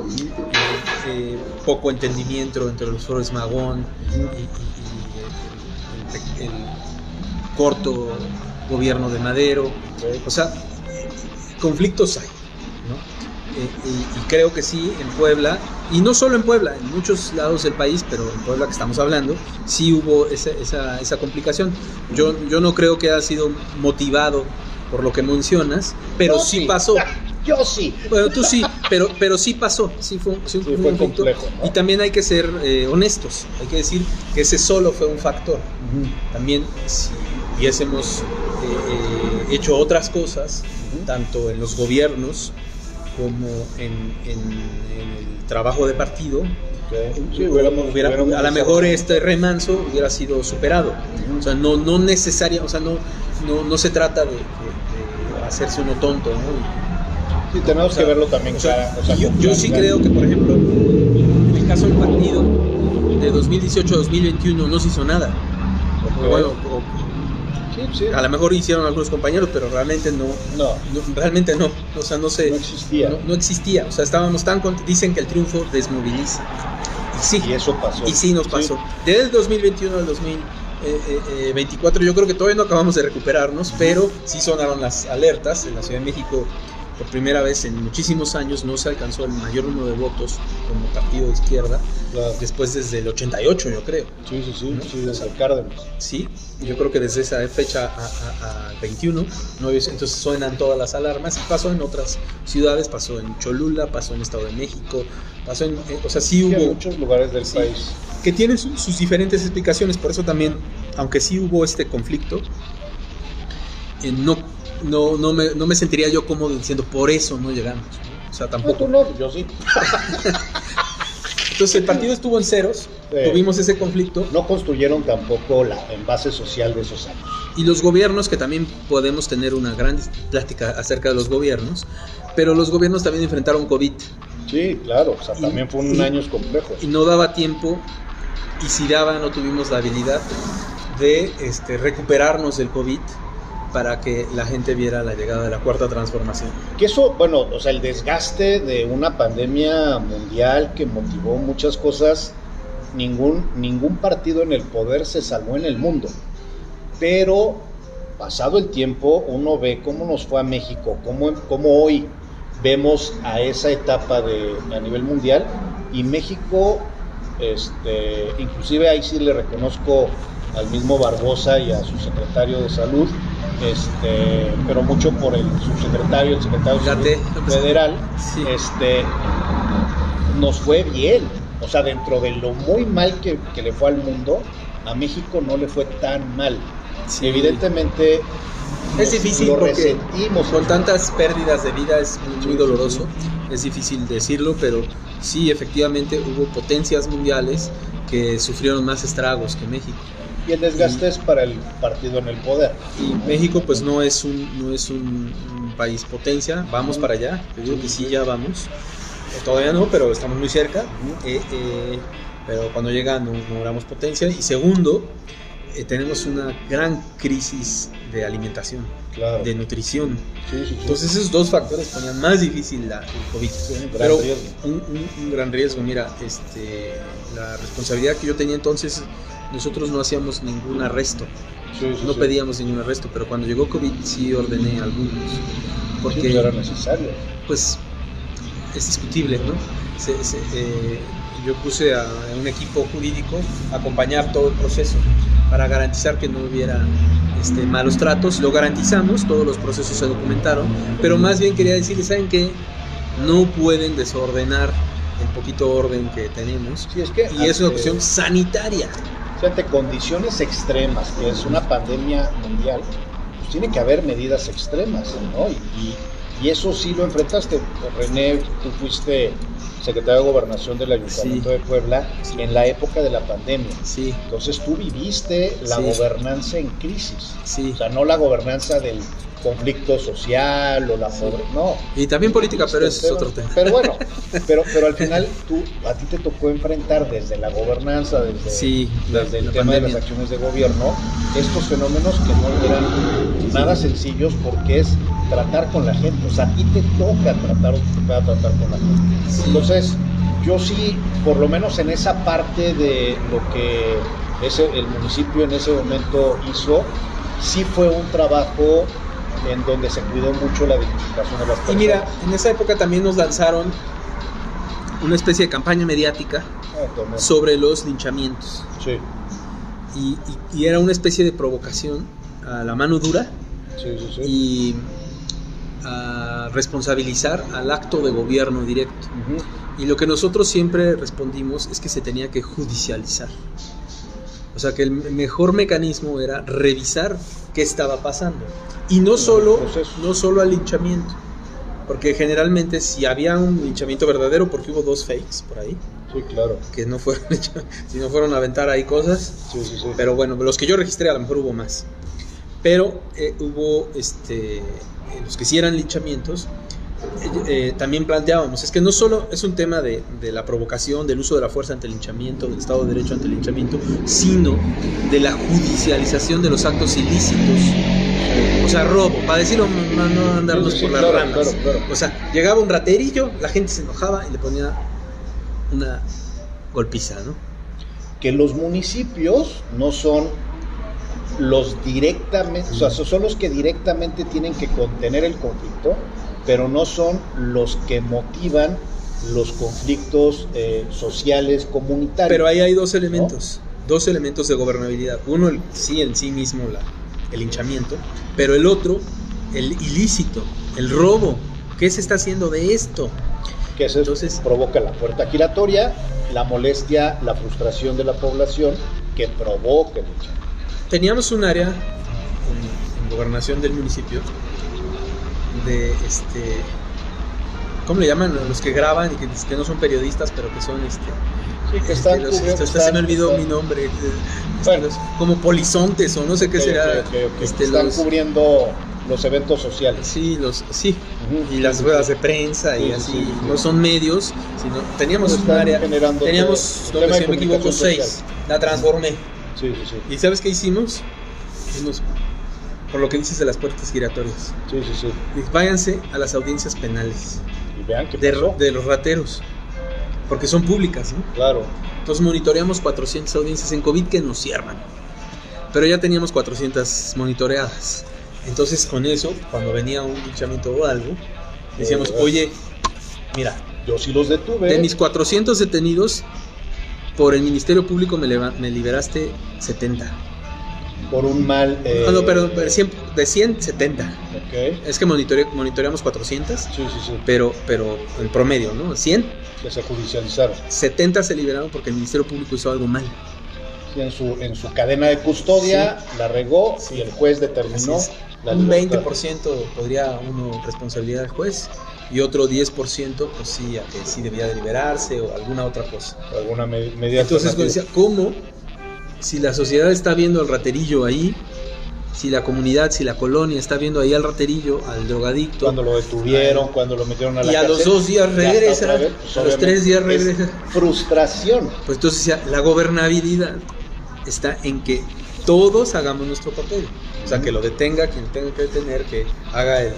poco entendimiento entre los Flores Magón y el corto gobierno de Madero. O sea, conflictos hay, ¿no? Y creo que sí, en Puebla, y no solo en Puebla, en muchos lados del país, pero en Puebla que estamos hablando, sí hubo esa complicación. Yo no creo que haya sido motivado por lo que mencionas, pero no, sí pasó. Yo sí. Bueno, tú sí, pero sí pasó, sí fue un conflicto, complejo, ¿no? Y también hay que ser honestos, hay que decir que ese solo fue un factor. También si hubiésemos hecho otras cosas, tanto en los gobiernos como en el trabajo de partido, sí, a lo mejor este remanso hubiera sido superado. O sea, no necesaria, o sea, no se trata de hacerse uno tonto, ¿no? Sí, tenemos que verlo también. Yo sí creo que, por ejemplo, en el caso del partido de 2018 a 2021 no se hizo nada. Sí. A lo mejor hicieron algunos compañeros, pero realmente no, realmente no, o sea, no existía. No existía, o sea, estábamos tan dicen que el triunfo desmoviliza. Y sí. Y eso pasó. Y sí nos pasó. Sí. Desde el 2021 al 2024 yo creo que todavía no acabamos de recuperarnos, pero sí sonaron las alertas. En la Ciudad de México, por primera vez en muchísimos años, no se alcanzó el mayor número de votos como partido de izquierda, claro. Después desde el 88, yo creo. Sí, ¿no? Sí, desde el Cárdenas. Sí, yo creo que desde esa fecha al 21, ¿no? Entonces suenan todas las alarmas, y pasó en otras ciudades, pasó en Cholula, pasó en Estado de México, pasó o sea, sí hubo... en muchos lugares del país. Que tienen sus diferentes explicaciones, por eso también, aunque sí hubo este conflicto, no me sentiría yo cómodo diciendo por eso no llegamos, ¿no? O sea, tampoco. No, tú no, yo sí. Entonces el partido estuvo en ceros, tuvimos ese conflicto. No construyeron tampoco la base social de esos años. Y los gobiernos, que también podemos tener una gran plática acerca de los gobiernos, pero los gobiernos también enfrentaron COVID. Sí, claro, o sea, también fueron años complejos. Y no daba tiempo, y si daba, no tuvimos la habilidad de recuperarnos del COVID para que la gente viera la llegada de la cuarta transformación. Que eso, bueno, o sea, el desgaste de una pandemia mundial que motivó muchas cosas, ningún partido en el poder se salvó en el mundo. Pero, pasado el tiempo, uno ve cómo nos fue a México, cómo hoy vemos a esa etapa a nivel mundial, y México, inclusive ahí sí le reconozco al mismo Barbosa y a su secretario de salud, pero mucho por el secretario de salud federal, sí. Nos fue bien, o sea, dentro de lo muy mal que le fue al mundo, a México no le fue tan mal. Sí. Evidentemente es difícil porque con tantas pérdidas de vida es muy doloroso, es difícil decirlo, pero sí, efectivamente hubo potencias mundiales que sufrieron más estragos que México. Y el desgaste es para el partido en el poder. Y México pues no es un país potencia, vamos para allá, te digo que sí, ya vamos, todavía no, pero estamos muy cerca, pero cuando llega no éramos potencia. Y segundo, tenemos una gran crisis de alimentación, claro, de nutrición. Sí. Entonces esos dos factores ponían más difícil el COVID. Sí, un gran riesgo. Mira, la responsabilidad que yo tenía entonces, nosotros no hacíamos ningún arresto, no pedíamos ningún arresto, pero cuando llegó COVID sí ordené algunos, porque era necesario. Pues es discutible, ¿no? Yo puse a un equipo jurídico a acompañar todo el proceso para garantizar que no hubiera malos tratos. Lo garantizamos, todos los procesos se documentaron, pero más bien quería decirles, ¿saben qué? No pueden desordenar el poquito orden que tenemos, sí, es una cuestión sanitaria. O sea, ante condiciones extremas, que es una pandemia mundial, pues tiene que haber medidas extremas, ¿no? Y eso sí lo enfrentaste. René, tú fuiste secretario de Gobernación del Ayuntamiento de Puebla en la época de la pandemia. Sí. Entonces tú viviste la gobernanza en crisis. Sí. O sea, no la gobernanza del conflicto social o la pobreza, no. Y también política, pero ese es otro tema. Pero bueno, pero al final a ti te tocó enfrentar desde la gobernanza, desde el tema de las acciones de gobierno, estos fenómenos que no eran nada sencillos, porque es tratar con la gente. O sea, a ti te toca tratar con la gente. Sí. Entonces, yo sí, por lo menos en esa parte de lo que el municipio en ese momento hizo, sí fue un trabajo en donde se cuidó mucho la dignificación de las personas. Y mira, en esa época también nos lanzaron una especie de campaña mediática sobre los linchamientos. Sí. Y era una especie de provocación a la mano dura. Sí. Y a responsabilizar al acto de gobierno directo. Uh-huh. Y lo que nosotros siempre respondimos es que se tenía que judicializar. O sea, que el mejor mecanismo era revisar qué estaba pasando. Y no solo al linchamiento. Porque generalmente si había un linchamiento verdadero, porque hubo 2 fakes por ahí. Sí, claro. Que no fueron, si no fueron a aventar ahí cosas. Sí. Pero bueno, los que yo registré a lo mejor hubo más. Pero hubo, los que sí eran linchamientos, también planteábamos, es que no solo es un tema de la provocación, del uso de la fuerza ante el linchamiento, del Estado de Derecho ante el linchamiento, sino de la judicialización de los actos ilícitos. O sea, robo, para decirlo, no andarnos por las ramas. Claro. O sea, llegaba un raterillo, la gente se enojaba y le ponía una golpiza, ¿no? Que los municipios no son los directamente, o sea, son los que directamente tienen que contener el conflicto, pero no son los que motivan los conflictos sociales, comunitarios. Pero ahí hay dos elementos, ¿no? Dos elementos de gobernabilidad. Uno, en sí mismo, el linchamiento, pero el otro, el ilícito, el robo. ¿Qué se está haciendo de esto? Que eso entonces provoca la puerta giratoria, la molestia, la frustración de la población que provoca el linchamiento. Teníamos un área en gobernación del municipio de ¿cómo le llaman? Los que graban y que no son periodistas, pero que son sí, que están se me olvidó mi nombre. Bueno, como polizontes o no sé qué será. Están cubriendo los eventos sociales. Sí, y las ruedas de prensa y así. Sí. No son medios, sino teníamos un área. Teníamos, si no me equivoco, 6. La transformé. Sí. ¿Y sabes qué hicimos? Por lo que dices de las puertas giratorias. Sí. Váyanse a las audiencias penales. Y vean qué pasó. De los rateros. Porque son públicas, ¿no? Claro. Entonces monitoreamos 400 audiencias en COVID que nos sirvan. Pero ya teníamos 400 monitoreadas. Entonces con eso, cuando venía un linchamiento o algo, decíamos, oye, mira, yo sí los detuve. De mis 400 detenidos, por el Ministerio Público me liberaste 70. Por un mal... No, perdón, de 100, 70. Okay. Es que monitoreamos 400, sí. Pero en promedio, ¿no? 100. Que se judicializaron. 70 se liberaron porque el Ministerio Público hizo algo mal. Sí, en su cadena de custodia, la regó y el juez determinó la un libertad. 20% podría uno responsabilidad del juez y otro 10% pues sí debía de liberarse o alguna otra cosa. Alguna medida. Entonces decía, ¿cómo? Si la sociedad está viendo al raterillo ahí, si la comunidad, si la colonia está viendo ahí al raterillo, al drogadicto. Cuando lo detuvieron, cuando lo metieron a la cárcel. Y a los 2 días regresa, pues, a los 3 días regresa. Frustración. Pues entonces ya, la gobernabilidad está en que todos hagamos nuestro papel. O sea, que lo detenga quien tenga que detener, que haga el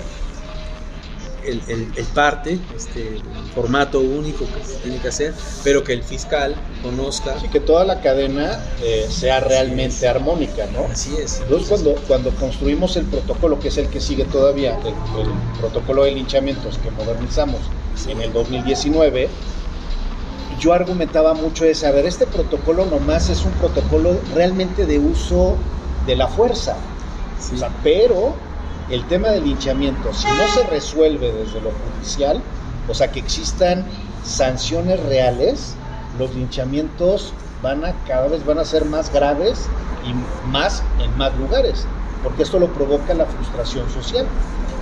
parte, el formato único que se tiene que hacer, pero que el fiscal conozca. Sí, que toda la cadena sea realmente armónica, ¿no? Así es. Entonces, cuando construimos el protocolo, que es el que sigue todavía, el protocolo de linchamientos que modernizamos en el 2019, yo argumentaba mucho este protocolo nomás es un protocolo realmente de uso de la fuerza. Sí. O sea, pero el tema del linchamiento, si no se resuelve desde lo judicial, o sea, que existan sanciones reales, los linchamientos cada vez van a ser más graves y más en más lugares, porque esto lo provoca la frustración social,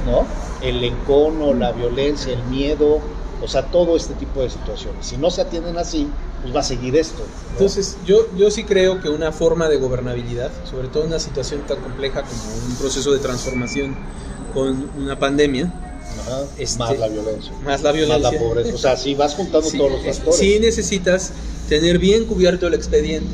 ¿no? El encono, la violencia, el miedo, o sea, todo este tipo de situaciones. Si no se atienden así, pues va a seguir esto, ¿no? Entonces, yo sí creo que una forma de gobernabilidad, sobre todo en una situación tan compleja como un proceso de transformación con una pandemia, más la violencia, más la pobreza, o sea, si vas juntando todos los factores. Sí necesitas tener bien cubierto el expediente,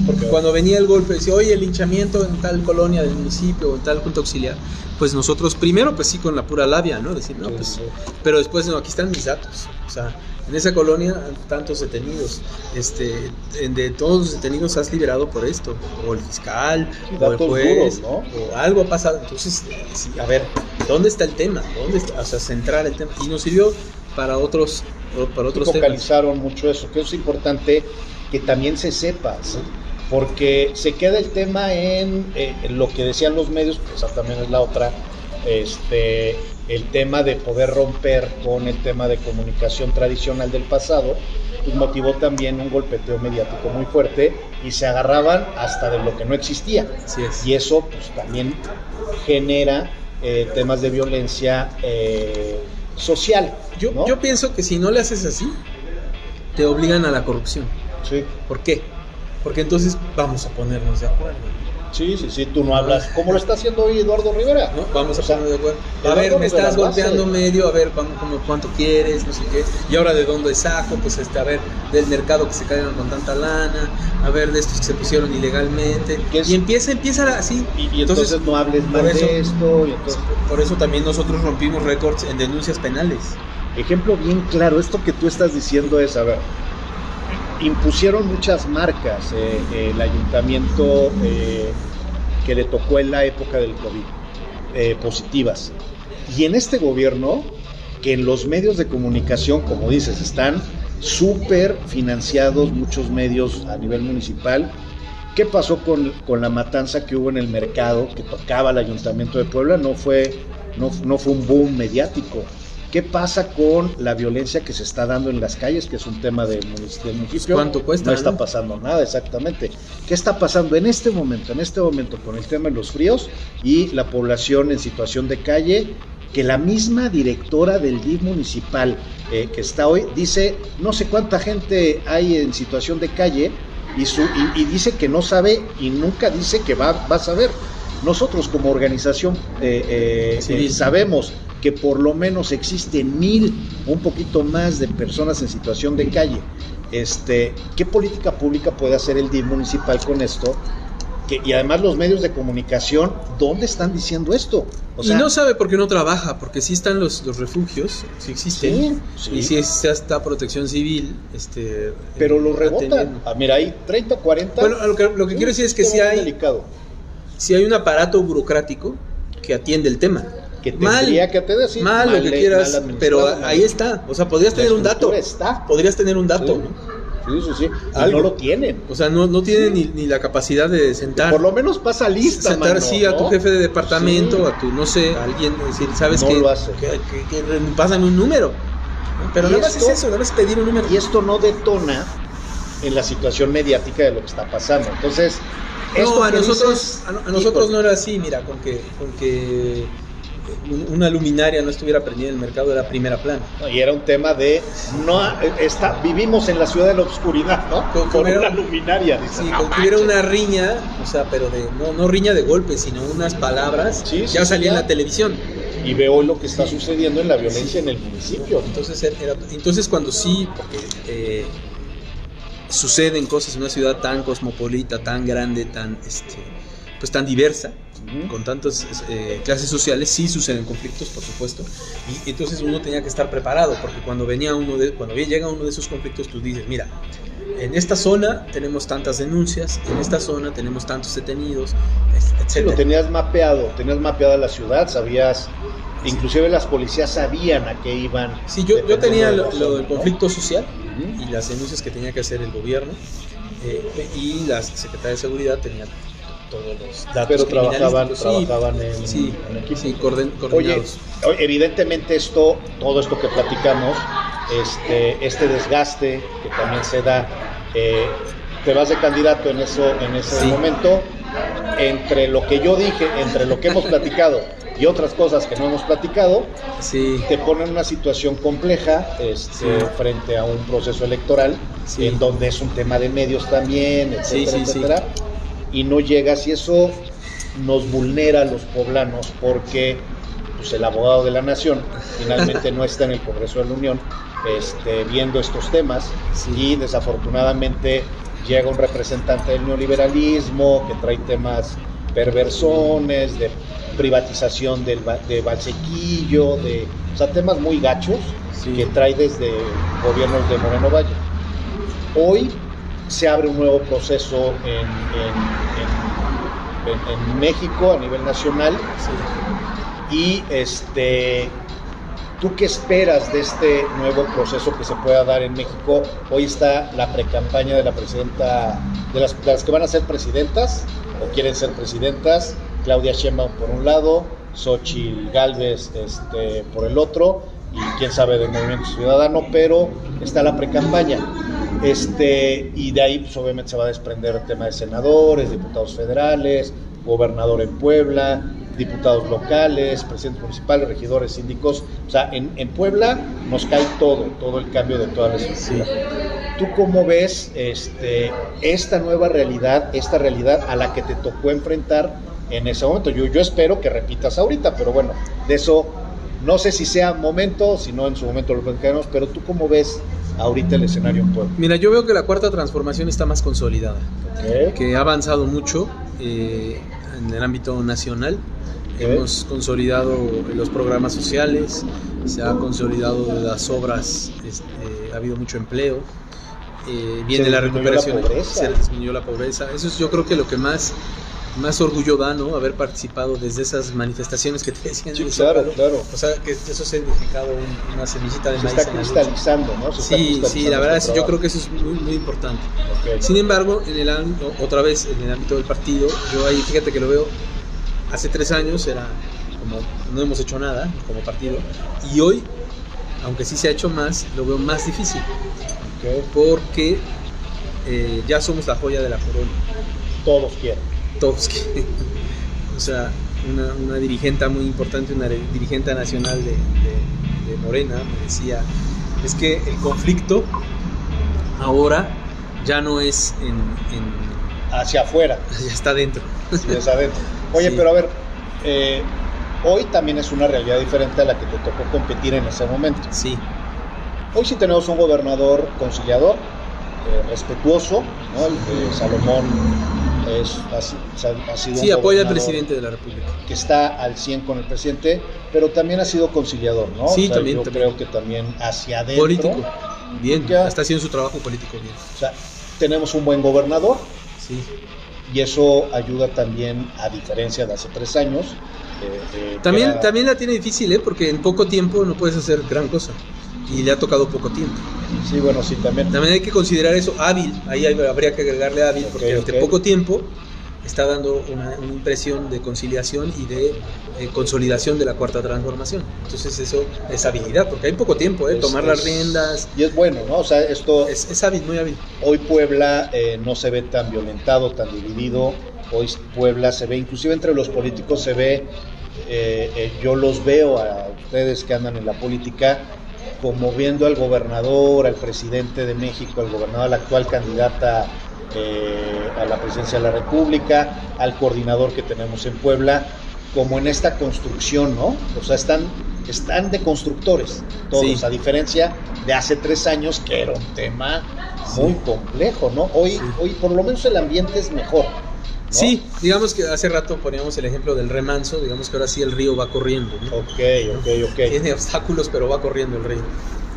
porque cuando venía el golpe, decía, oye, el linchamiento en tal colonia del municipio o en tal junta auxiliar, pues nosotros primero, pues sí, con la pura labia, ¿no? Decir, no, pues, pero después, no, aquí están mis datos, o sea, en esa colonia tantos detenidos, de todos los detenidos has liberado por esto, o el fiscal, o el juez, duros, ¿no? O algo ha pasado. Entonces, sí, a ver, ¿dónde está el tema? ¿Dónde está? O sea, centrar el tema. Y nos sirvió para otros temas. Focalizaron mucho eso, que es importante que también se sepa, ¿sí? Porque se queda el tema en lo que decían los medios, pues esa también es la otra, el tema de poder romper con el tema de comunicación tradicional del pasado, pues motivó también un golpeteo mediático muy fuerte y se agarraban hasta de lo que no existía. Así es. Y eso pues también genera temas de violencia social, ¿no? Yo pienso que si no le haces así, te obligan a la corrupción. Sí. ¿Por qué? Porque entonces vamos a ponernos de acuerdo. Sí, tú no hablas como lo está haciendo hoy Eduardo Rivera. ¿No? Vamos a ponernos de acuerdo. A Eduardo ver, me Rivera estás lo golpeando hace. medio, a ver cuánto quieres, no sé qué. Y ahora de dónde saco, pues a ver, del mercado que se cayeron con tanta lana, a ver de estos que se pusieron ilegalmente. Y empieza así. Y entonces no hables más de esto. Y entonces... Por eso también nosotros rompimos récords en denuncias penales. Ejemplo bien claro, esto que tú estás diciendo es, a ver, impusieron muchas marcas el ayuntamiento que le tocó en la época del COVID, positivas. Y en este gobierno, que en los medios de comunicación, como dices, están súper financiados muchos medios a nivel municipal. ¿Qué pasó con la matanza que hubo en el mercado que tocaba el ayuntamiento de Puebla? No fue un boom mediático. ¿Qué pasa con la violencia que se está dando en las calles, que es un tema del municipio? ¿Cuánto cuesta? No está pasando nada, exactamente. ¿Qué está pasando en este momento con el tema de los fríos y la población en situación de calle? Que la misma directora del DIF municipal que está hoy dice, no sé cuánta gente hay en situación de calle, y dice que no sabe y nunca dice que va a saber. Nosotros como organización sabemos que por lo menos existen 1,000, un poquito más de personas en situación de calle. ¿Qué política pública puede hacer el DIF municipal con esto? Y además los medios de comunicación, ¿dónde están diciendo esto? O sea, y no sabe por qué no trabaja, porque sí están los refugios, sí existen, y sí está protección civil. Pero lo rebotan. Mira, hay 30, 40. Bueno, lo que quiero decir es que sí hay un aparato burocrático que atiende el tema. Que tendría que atender, sí. Mal, lo que quieras, pero ahí está. O sea, podrías tener un dato. Podrías tener un dato, ¿no? Sí. No lo tienen. O sea, no tienen ni la capacidad de sentar. Por lo menos pasa lista, sentar, mano, sí, ¿no? a tu jefe de departamento, a tu, no sé, a alguien, decir, ¿sabes no qué? Lo hace. Que pasan un número. ¿No? Pero nada más es eso, nada más pedir un número. Y esto no detona en la situación mediática de lo que está pasando. Entonces, no, a nosotros no era así, mira, con que una luminaria no estuviera prendida en el mercado era primera plana. Y era un tema de vivimos en la ciudad de la oscuridad, ¿no? Con una luminaria. Dice, sí, con que hubiera una riña, o sea, pero no riña de golpes, sino unas palabras, ya salía en la televisión. Y veo lo que está sucediendo en la violencia en el municipio. Entonces cuando porque suceden cosas en una ciudad tan cosmopolita, tan grande, tan pues tan diversa, con tantas clases sociales, sí suceden conflictos, por supuesto, y entonces uno tenía que estar preparado, porque cuando llega uno de esos conflictos, tú dices, mira, en esta zona tenemos tantas denuncias, en esta zona tenemos tantos detenidos, etc. Sí, lo tenías mapeada la ciudad, sabías, inclusive las policías sabían a qué iban. Sí, yo tenía lo del conflicto social y las denuncias que tenía que hacer el gobierno, y la Secretaría de Seguridad tenía todos los datos. Pero trabajaban en equipo. Sí, coordinados. Oye, evidentemente todo esto que platicamos, este desgaste que también se da, te vas de candidato en ese momento, entre lo que yo dije, entre lo que hemos platicado y otras cosas que no hemos platicado, te pone en una situación compleja frente a un proceso electoral, en donde es un tema de medios también, etcétera, etcétera. Y no llegas, y eso nos vulnera a los poblanos, porque pues, el abogado de la nación finalmente no está en el Congreso de la Unión viendo estos temas, y desafortunadamente llega un representante del neoliberalismo que trae temas perversones, de privatización de Valsequillo, o sea, temas muy gachos que trae desde gobiernos de Moreno Valle. Hoy se abre un nuevo proceso en México a nivel nacional, y ¿tú qué esperas de este nuevo proceso que se pueda dar en México? Hoy está la precampaña de la presidenta, de las que van a ser presidentas o quieren ser presidentas, Claudia Sheinbaum por un lado, Xóchitl Gálvez por el otro, y quién sabe del Movimiento Ciudadano, pero está la precampaña. Y de ahí pues, obviamente se va a desprender el tema de senadores, diputados federales, gobernador en Puebla, diputados locales, presidentes municipales, regidores, síndicos. O sea, en Puebla nos cae todo el cambio de toda la estructura. ¿Tú cómo ves esta nueva realidad, esta realidad a la que te tocó enfrentar en ese momento? Yo espero que repitas ahorita, pero bueno, de eso no sé si sea momento, si no en su momento lo platicaremos, pero ¿tú cómo ves ahorita el escenario en Puebla? Mira, yo veo que la cuarta transformación está más consolidada, que ha avanzado mucho en el ámbito nacional. Hemos consolidado los programas sociales, se ha consolidado las obras, ha habido mucho empleo, viene la recuperación, se disminuyó la pobreza. Eso es, yo creo que lo que más orgullo da, ¿no? Haber participado desde esas manifestaciones que te decían. Sí, claro. O sea, que eso ha significado una semillita de maíz. Se está cristalizando, ¿no? Sí, la verdad es, yo creo que eso es muy, muy importante. Sin embargo, otra vez, en el ámbito del partido, yo ahí, fíjate que lo veo, hace 3 años era como, no hemos hecho nada como partido, y hoy, aunque sí se ha hecho más, lo veo más difícil, porque ya somos la joya de la corona. Todos quieren. O sea, una dirigente muy importante, una dirigente nacional de Morena me decía, es que el conflicto ahora ya no es hacia afuera, ya está dentro. Sí, está adentro. Oye, sí. Pero a ver, hoy también es una realidad diferente a la que te tocó competir en ese momento. Sí. Hoy sí tenemos un gobernador conciliador, respetuoso, ¿no? Salomón ha sido sí, apoya al presidente de la República, que está al 100 con el presidente, pero también ha sido conciliador, ¿no? Sí, o sea, también. Creo que también hacia adentro. Político, bien, está haciendo su trabajo político bien. O sea, tenemos un buen gobernador. Sí. Y eso ayuda también, a diferencia de hace 3 años. También la tiene difícil, porque en poco tiempo no puedes hacer gran cosa. Y le ha tocado poco tiempo. Sí, bueno, sí, también. También hay que considerar eso hábil. Ahí habría que agregarle hábil, porque ante poco tiempo está dando una impresión de conciliación y de consolidación de la cuarta transformación. Entonces eso es habilidad, porque hay poco tiempo, tomar las riendas. Y es bueno, ¿no? O sea, esto... Es hábil, muy hábil. Hoy Puebla no se ve tan violentado, tan dividido. Hoy Puebla se ve, inclusive entre los políticos se ve, yo los veo a ustedes que andan en la política, como viendo al gobernador, al presidente de México, al gobernador, a la actual candidata a la presidencia de la República, al coordinador que tenemos en Puebla, como en esta construcción, ¿no? O sea, están de constructores todos, sí. A diferencia de hace 3 años, que era un tema muy complejo, ¿no? Hoy por lo menos el ambiente es mejor, ¿no? Sí, digamos que hace rato poníamos el ejemplo del remanso, digamos que ahora sí el río va corriendo, ¿no? Ok. Tiene obstáculos, pero va corriendo el río.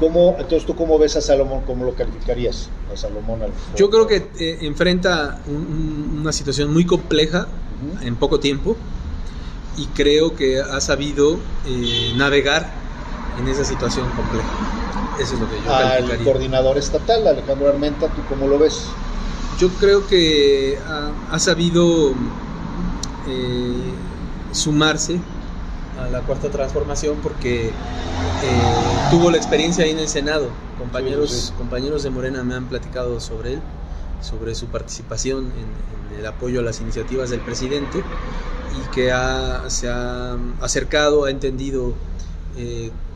Entonces, ¿tú cómo ves a Salomón? ¿Cómo lo calificarías a Salomón? Yo creo que enfrenta una situación muy compleja en poco tiempo, y creo que ha sabido navegar en esa situación compleja. Eso es lo que yo calificaría. Al coordinador estatal, Alejandro Armenta, ¿tú cómo lo ves? Yo creo que ha sabido sumarse a la cuarta transformación, porque tuvo la experiencia ahí en el Senado. Compañeros de Morena me han platicado sobre él, sobre su participación en el apoyo a las iniciativas del presidente, y que se ha acercado, ha entendido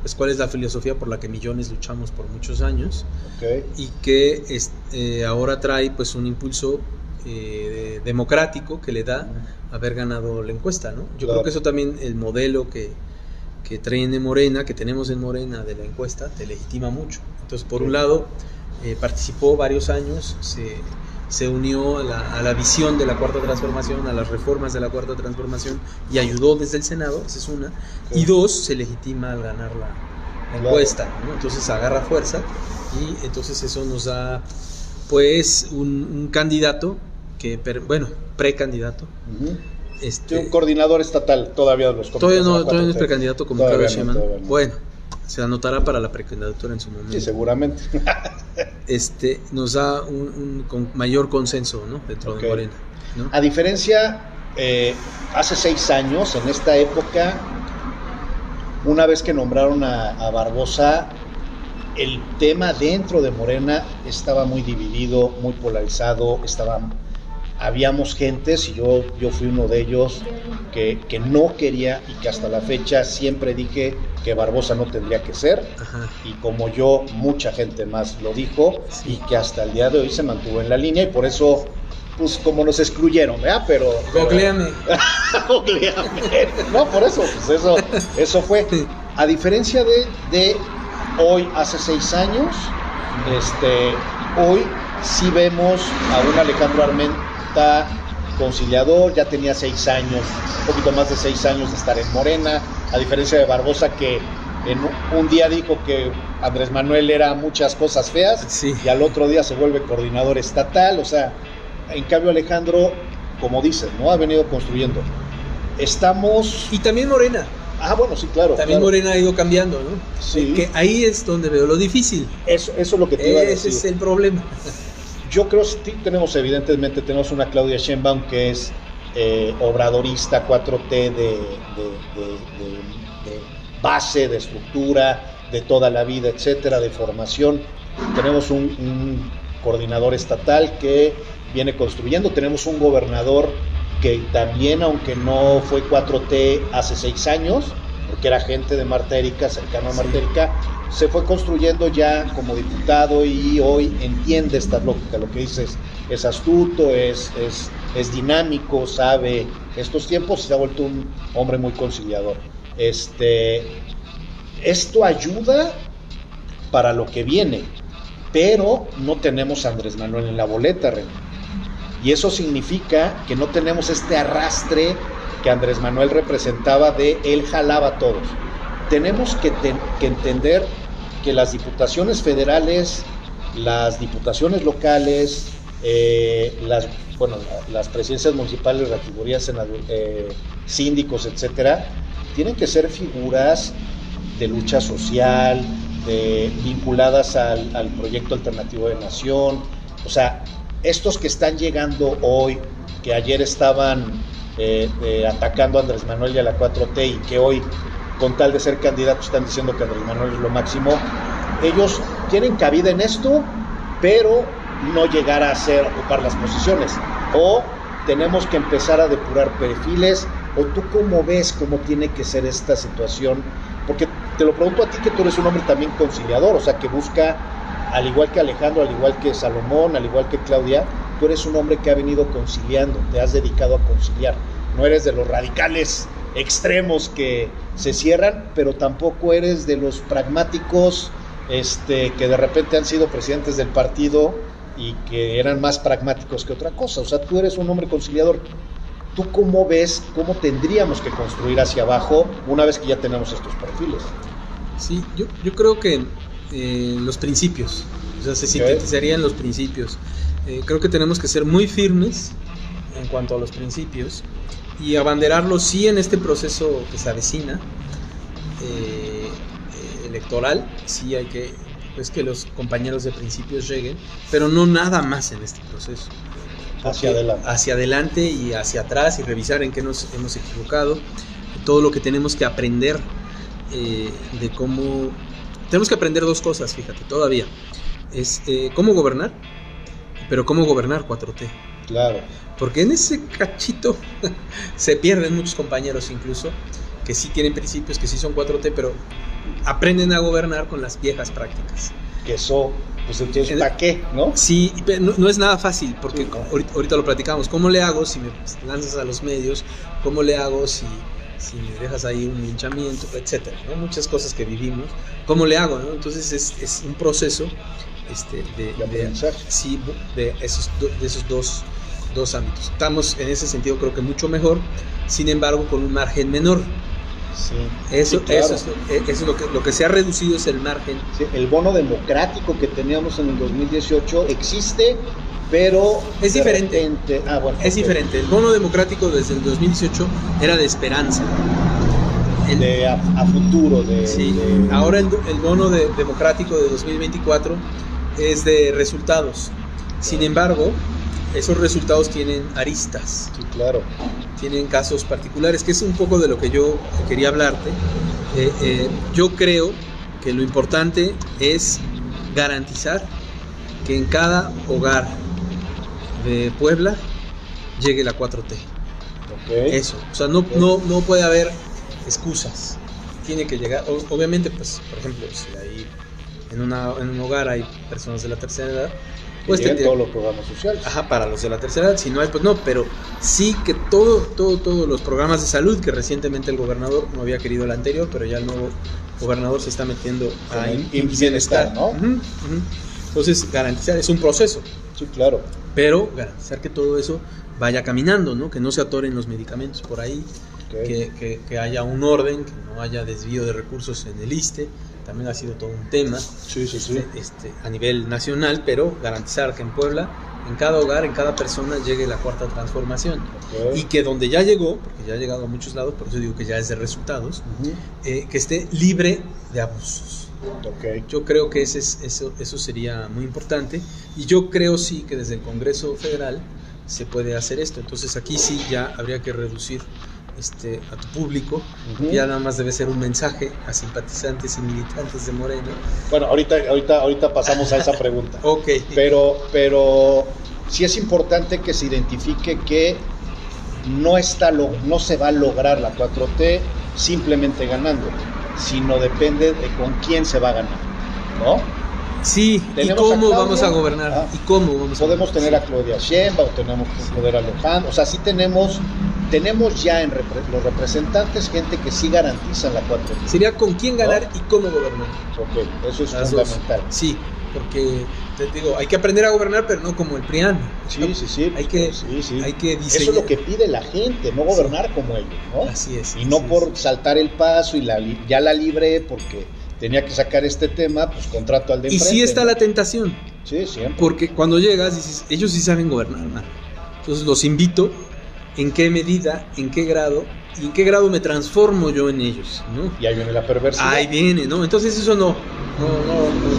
pues cuál es la filosofía por la que millones luchamos por muchos años, y que ahora trae pues un impulso democrático que le da haber ganado la encuesta, ¿no? Yo creo que eso también, el modelo que traen en Morena, que tenemos en Morena de la encuesta, te legitima mucho. Entonces, por un lado, participó varios años, se unió a la visión de la cuarta transformación, a las reformas de la cuarta transformación, y ayudó desde el Senado, esa es una. Y 2, se legitima al ganar la encuesta, ¿no? Entonces agarra fuerza, y entonces eso nos da pues un candidato precandidato. Un coordinador estatal, todavía los todavía no es precandidato como Claudio Sheinbaum. Bueno, se anotará para la precandidatura en su momento. Sí, seguramente. Nos da un mayor consenso, ¿no? Dentro de Morena, ¿no? A diferencia, hace 6 años, en esta época, una vez que nombraron a Barbosa, el tema dentro de Morena estaba muy dividido, muy polarizado, habíamos gentes, y yo fui uno de ellos, que no quería, y que hasta la fecha siempre dije que Barbosa no tendría que ser. Ajá. Y como yo, mucha gente más lo dijo, Sí. y que hasta el día de hoy se mantuvo en la línea, y por eso, pues como nos excluyeron, ¿verdad? Pero Googleame. no, por eso, pues eso fue. A diferencia de hoy, hace 6 años, hoy sí vemos a un Alejandro Armenta conciliador. Ya tenía 6 años, un poquito más de 6 años de estar en Morena, a diferencia de Barbosa, que en un día dijo que Andrés Manuel era muchas cosas feas, Sí. y al otro día se vuelve coordinador estatal. O sea, en cambio Alejandro, como dices, ¿no? Ha venido construyendo. Estamos... Y también Morena. Bueno, sí, claro. También claro. Morena ha ido cambiando, ¿no? Sí. Que ahí es donde veo lo difícil. Eso es lo que te iba a Ese decir. es el problema. Yo creo que evidentemente tenemos una Claudia Sheinbaum que es obradorista, 4T de base, de estructura, de toda la vida, etcétera, de formación. Tenemos un coordinador estatal que viene construyendo. Tenemos un gobernador que también, aunque no fue 4T hace 6 años, porque era gente de Marta Erika, cercano a Marta Erika, se fue construyendo ya como diputado, y hoy entiende esta lógica. Lo que dices, es astuto, es dinámico, sabe estos tiempos, y se ha vuelto un hombre muy conciliador. Esto ayuda para lo que viene, pero no tenemos a Andrés Manuel en la boleta, René. Y eso significa que no tenemos este arrastre que Andrés Manuel representaba, de él jalaba a todos. Tenemos que entender que las diputaciones federales, las diputaciones locales, las presidencias municipales, regidurías, síndicos, etcétera, tienen que ser figuras de lucha social, vinculadas al proyecto alternativo de nación. O sea, estos que están llegando hoy, que ayer estaban atacando a Andrés Manuel y a la 4T, y que hoy, con tal de ser candidatos, están diciendo que Andrés Manuel es lo máximo, ellos tienen cabida en esto, pero no llegar a ocupar las posiciones. O tenemos que empezar a depurar perfiles. ¿O tú cómo ves cómo tiene que ser esta situación? Porque te lo pregunto a ti, que tú eres un hombre también conciliador, o sea, que busca, al igual que Alejandro, al igual que Salomón, al igual que Claudia, tú eres un hombre que ha venido conciliando, te has dedicado a conciliar. No eres de los radicales extremos que se cierran, pero tampoco eres de los pragmáticos que de repente han sido presidentes del partido y que eran más pragmáticos que otra cosa. O sea, tú eres un hombre conciliador. ¿Tú cómo ves, cómo tendríamos que construir hacia abajo una vez que ya tenemos estos perfiles? Sí, yo creo que los principios, o sea, se sintetizarían los principios. Creo que tenemos que ser muy firmes en cuanto a los principios y abanderarlos, sí, en este proceso que se avecina electoral. Sí, hay que, pues, que los compañeros de principios lleguen, pero no nada más en este proceso. Hacia adelante y hacia atrás, y revisar en qué nos hemos equivocado, todo lo que tenemos que aprender, de cómo... Tenemos que aprender 2 cosas, fíjate, todavía. Es cómo gobernar, pero cómo gobernar 4T. Claro. Porque en ese cachito se pierden muchos compañeros, incluso, que sí tienen principios, que sí son 4T, pero aprenden a gobernar con las viejas prácticas. Que eso, pues entonces, ¿para qué, no? Sí, no es nada fácil, porque ahorita lo platicamos. ¿Cómo le hago si me lanzas a los medios? ¿Cómo le hago si me dejas ahí un linchamiento, etcétera, ¿no? Muchas cosas que vivimos. ¿Cómo le hago, no? Entonces es un proceso de aprendizaje. Sí, de esos dos ámbitos. Estamos en ese sentido, creo que mucho mejor, sin embargo, con un margen menor. Sí, eso, sí, claro. eso es lo que se ha reducido, es el margen. Sí, el bono democrático que teníamos en el 2018 existe, pero es diferente. Es diferente. El bono democrático desde el 2018 era de esperanza. A futuro. Ahora el bono democrático de 2024 es de resultados. Sin embargo, esos resultados tienen aristas. Sí, claro. Tienen casos particulares, que es un poco de lo que yo quería hablarte. Yo creo que lo importante es garantizar que en cada hogar de Puebla llegue la 4T. Okay. Eso, o sea, no puede haber excusas. Tiene que llegar, obviamente, pues, por ejemplo, si hay en un hogar hay personas de la tercera edad, pues todos los programas sociales. Ajá, para los de la tercera edad, si no hay, pues no, pero sí que todos los programas de salud que recientemente el gobernador no había querido el anterior, pero ya el nuevo gobernador se está metiendo a bienestar, ¿no? Entonces, garantizar, es un proceso. Sí, claro. Pero garantizar que todo eso vaya caminando, ¿no? Que no se atoren los medicamentos por ahí, que haya un orden, que no haya desvío de recursos en el ISSSTE. También ha sido todo un tema a nivel nacional, pero garantizar que en Puebla, en cada hogar, en cada persona llegue la cuarta transformación. Y que donde ya llegó, porque ya ha llegado a muchos lados, por eso digo que ya es de resultados, que esté libre de abusos. Yo creo que eso sería muy importante, y yo creo sí que desde el Congreso Federal se puede hacer esto. Entonces aquí sí ya habría que reducir a tu público, ya nada más debe ser un mensaje a simpatizantes y militantes de Morena. Bueno, ahorita pasamos a esa pregunta. Pero sí es importante que se identifique que no se va a lograr la 4T simplemente ganando, sino depende de con quién se va a ganar, ¿no? Sí, ¿y cómo vamos a gobernar? ¿Y cómo vamos a podemos tener a Claudia Sheinbaum, o tenemos que poder a Alejandro, o sea, sí tenemos ya en los representantes gente que sí garantizan la 4T. Sería con quién ganar, ¿no? Y cómo gobernar. Eso es fundamental. Sí, porque te digo, hay que aprender a gobernar, pero no como el PRIAN. Sí. Hay que diseñar. Eso es lo que pide la gente, no gobernar como ellos, ¿no? Así es. Y no por saltar el paso y ya la libré porque tenía que sacar este tema, pues contrato al de enfrente. Y sí está la tentación. Sí, siempre. Porque cuando llegas dices, ellos sí saben gobernar, ¿no? Entonces los invito, en qué medida, en qué grado, y en qué grado me transformo yo en ellos, ¿no? Y ahí viene la perversidad. Ahí viene, ¿no? Entonces eso no.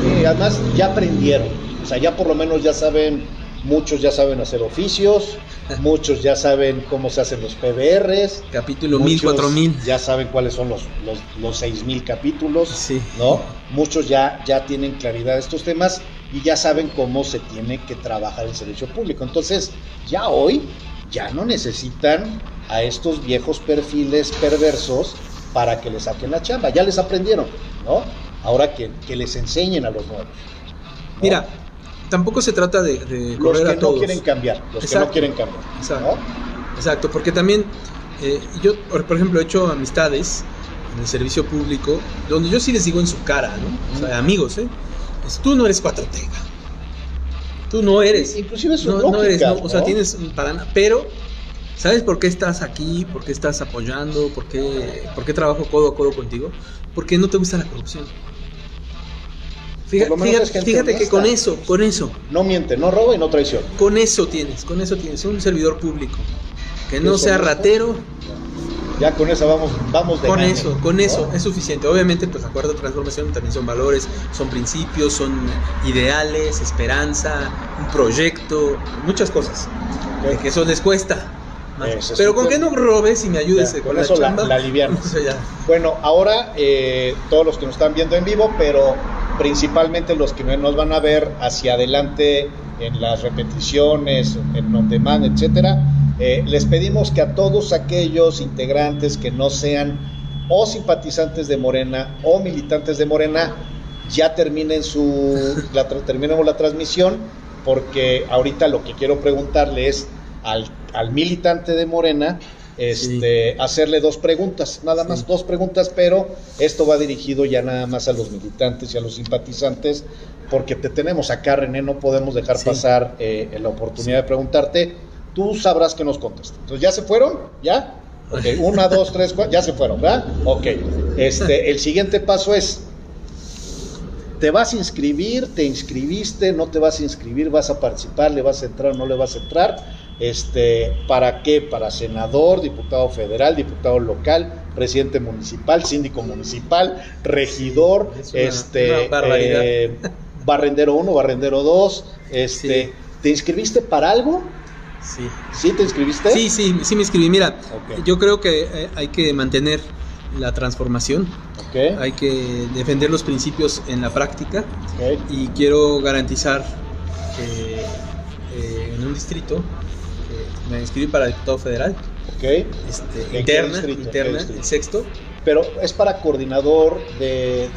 Sí, además ya aprendieron, o sea, ya por lo menos ya saben, muchos ya saben hacer oficios, muchos ya saben cómo se hacen los PBRs. Capítulo 1000, 4000. Ya saben cuáles son los 6000 capítulos, sí. ¿no? Muchos ya tienen claridad de estos temas y ya saben cómo se tiene que trabajar el servicio público. Entonces, ya hoy, ya no necesitan a estos viejos perfiles perversos para que les saquen la chamba. Ya les aprendieron, ¿no? Ahora que les enseñen a los nuevos, ¿no? Mira, tampoco se trata de correr a todos. Los que no quieren cambiar, que no quieren cambiar. Exacto, ¿no? Exacto, porque también yo, por ejemplo, he hecho amistades en el servicio público donde yo sí les digo en su cara, ¿no? O sea, amigos, tú no eres 4T. Tú no eres. Inclusive es no eres, ¿no? O sea, tienes pero ¿sabes por qué estás aquí? ¿Por qué estás apoyando? ¿Por qué trabajo codo a codo contigo? Porque no te gusta la corrupción. Fíjate que con eso. No miente, no roba y no traiciona. Con eso tienes un servidor público que no sea ratero. Ya con eso vamos de con gane, eso ¿no? Es suficiente. Obviamente, pues la cuarta transformación también son valores, son principios, son ideales, esperanza, un proyecto, muchas cosas. Que eso les cuesta. Pero con que no robes y me ayudes con eso la alivianas. Bueno, ahora todos los que nos están viendo en vivo, pero principalmente los que nos van a ver hacia adelante en las repeticiones, en on demand, etcétera, les pedimos que a todos aquellos integrantes que no sean o simpatizantes de Morena o militantes de Morena ya terminemos la transmisión, porque ahorita lo que quiero preguntarle es al militante de Morena, hacerle dos preguntas, nada más, dos preguntas, pero esto va dirigido ya nada más a los militantes y a los simpatizantes, porque te tenemos acá, René, no podemos dejar pasar la oportunidad de preguntarte. Tú sabrás que nos contestas. Entonces, ¿ya se fueron? ¿Ya? Ok, 1, 2, 3, 4, ya se fueron, ¿verdad? Ok, el siguiente paso es: ¿te vas a inscribir? ¿Te inscribiste? ¿No te vas a inscribir? ¿Vas a participar? ¿Le vas a entrar? ¿No le vas a entrar? ¿Para qué? Para senador, diputado federal, diputado local, presidente municipal, síndico municipal, regidor, una barbaridad. Barrendero 1, barrendero 2, ¿te inscribiste para algo? Sí. ¿Sí te inscribiste? Sí me inscribí. Mira, yo creo que hay que mantener la transformación, hay que defender los principios en la práctica, y quiero garantizar que en un distrito me inscribí para diputado federal. Ok. Interna, ¿Qué el sexto. Pero es para coordinador de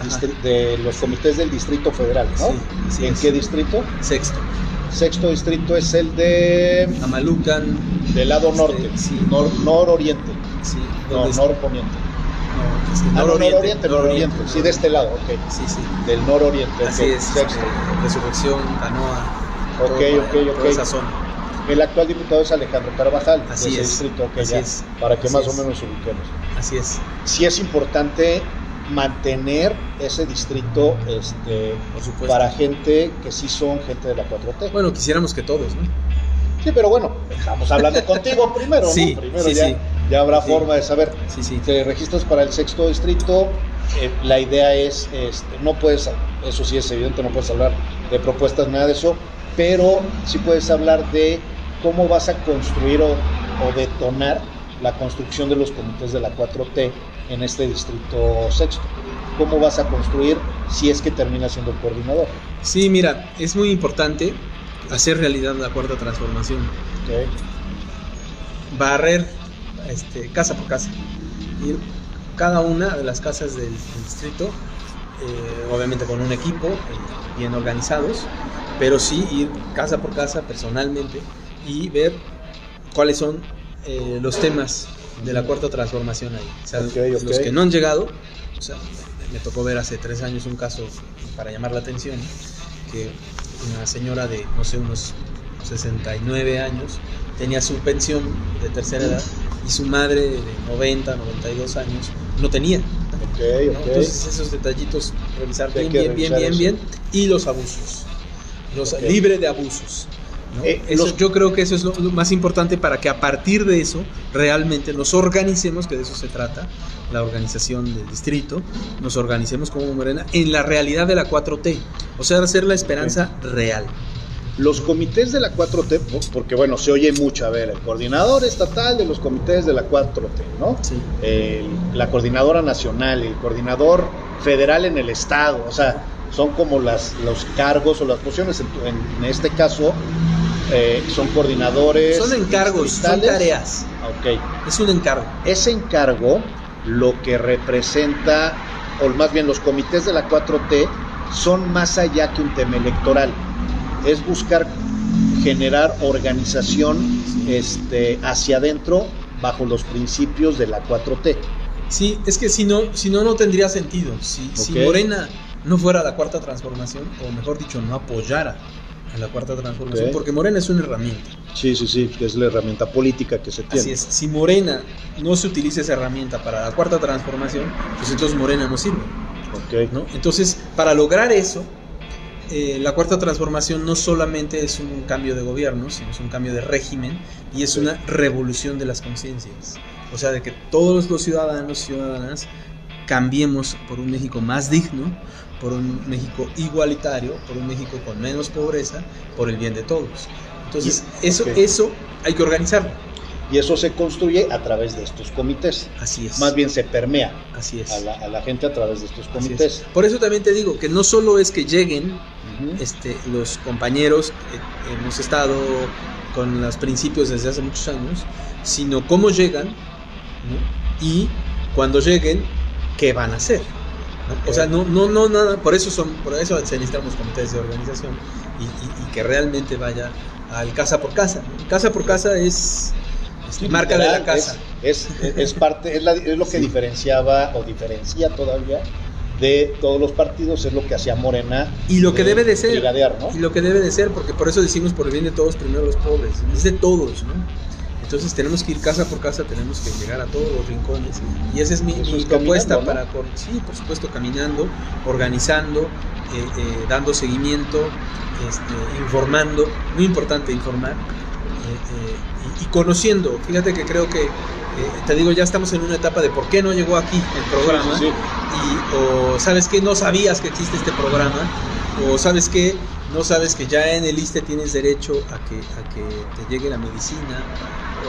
los comités del Distrito Federal, ¿no? Sí, ¿En qué distrito? Sexto. Sexto distrito es el de... Amalucan. Del lado norte, sí. Nororiente. Sí. Norponiente. No, nororiente. Sí, de este lado, ok. Sí. Del nororiente. Así es. Sexto. Resurrección, Canoa. Ok. Toda esa zona. El actual diputado es Alejandro Carvajal. Así de ese es. Distrito, okay, Así ya, es. para que Así más es. o menos ubiquemos. Así es. Sí es importante mantener ese distrito por supuesto, para gente que sí son gente de la 4T. Bueno, quisiéramos que todos, ¿no? Sí, pero bueno, estamos hablando contigo primero, sí, ¿no? Primero sí, ya habrá forma de saber. Sí. Te registras para el sexto distrito. La idea es, no puedes, eso sí es evidente, no puedes hablar de propuestas, nada de eso, pero sí puedes hablar de cómo vas a construir o detonar la construcción de los comités de la 4T en este distrito sexto. ¿Cómo vas a construir si es que terminas siendo el coordinador? Sí, mira, es muy importante hacer realidad la cuarta transformación. Okay. Barrer casa por casa. Ir cada una de las casas del distrito, obviamente con un equipo bien organizados, pero sí ir casa por casa personalmente y ver cuáles son los temas de la cuarta transformación ahí. O sea, los que no han llegado, o sea, me tocó ver hace 3 años un caso para llamar la atención, que una señora de, no sé, unos 69 años tenía su pensión de tercera edad y su madre de 90, 92 años no tenía. Okay. Entonces esos detallitos revisar bien y los abusos, libre de abusos, ¿no? Yo creo que eso es lo más importante para que a partir de eso realmente nos organicemos, que de eso se trata la organización del distrito, nos organicemos como Morena en la realidad de la 4T, o sea, hacer la esperanza real. Los comités de la 4T, porque bueno, se oye mucho, a ver, el coordinador estatal de los comités de la 4T, ¿no? Sí. La coordinadora nacional, el coordinador federal en el estado, o sea, son como los cargos o las posiciones, en este caso, son coordinadores. Son encargos, son tareas. Ok. Es un encargo. Ese encargo, lo que representa, o más bien los comités de la 4T, son más allá que un tema electoral. Es buscar generar organización hacia adentro bajo los principios de la 4T. Sí, es que si no tendría sentido. Si Morena no fuera la cuarta transformación, o mejor dicho, no apoyara a la cuarta transformación, porque Morena es una herramienta. Sí, que es la herramienta política que se tiene. Así es, si Morena no se utiliza esa herramienta para la cuarta transformación, pues entonces Morena no sirve. Okay. ¿No? Entonces, para lograr eso, la cuarta transformación no solamente es un cambio de gobierno, sino es un cambio de régimen y es una revolución de las conciencias. O sea, de que todos los ciudadanos y ciudadanas cambiemos por un México más digno, por un México igualitario, por un México con menos pobreza, por el bien de todos. Entonces, eso hay que organizarlo. Y eso se construye a través de estos comités. Así es. Más bien se permea. Así es. A la gente a través de estos comités. Por eso también te digo que no solo es que lleguen los compañeros que hemos estado con los principios desde hace muchos años, sino cómo llegan, ¿no? Y cuando lleguen, ¿qué van a hacer? ¿No? O sea, no nada, por eso se necesitan los comités de organización y que realmente vaya al casa por casa. Casa por casa es marca de la casa. Es parte, es lo que diferenciaba o diferencia todavía de todos los partidos, es lo que hacía Morena. Y lo que debe de ser. ¿No? Y lo que debe de ser, porque por eso decimos por el bien de todos, primero los pobres. Es de todos, ¿no? Entonces tenemos que ir casa por casa, tenemos que llegar a todos los rincones. Y esa es mi propuesta, ¿no? Sí, por supuesto, caminando, organizando, dando seguimiento, informando. Muy importante informar. Y conociendo. Fíjate que creo que, te digo, ya estamos en una etapa de por qué no llegó aquí el programa. Sí. O sabes que no sabías que existe este programa, o sabes que no sabes que ya en el ISSSTE tienes derecho a que te llegue la medicina.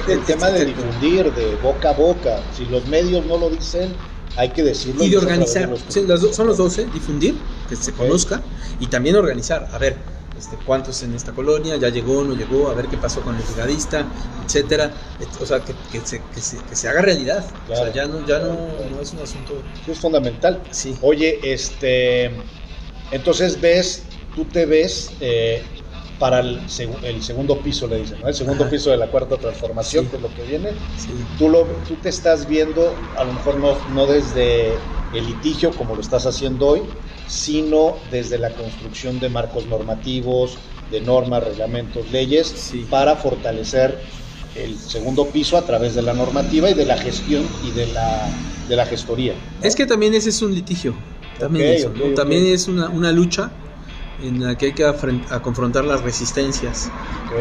El tema de difundir, de boca a boca. Si los medios no lo dicen, hay que decirlo. Y de organizar. Son los dos, difundir, que se conozca, y también organizar. A ver, cuántos en esta colonia, ya llegó, no llegó, a ver qué pasó con el brigadista, etcétera. O sea, que se haga realidad. Claro. O sea, ya no es un asunto. Eso es fundamental. Sí. Oye, entonces tú te ves para el segundo piso, le dicen, ¿no? El segundo piso de la cuarta transformación, sí, que es lo que viene. Sí. Tú te estás viendo, a lo mejor no desde el litigio como lo estás haciendo hoy, sino desde la construcción de marcos normativos, de normas, reglamentos, leyes, sí, para fortalecer el segundo piso a través de la normativa y de la gestión y de la gestoría, ¿no? Es que también ese es un litigio, también también es una lucha en la que hay que confrontar las resistencias,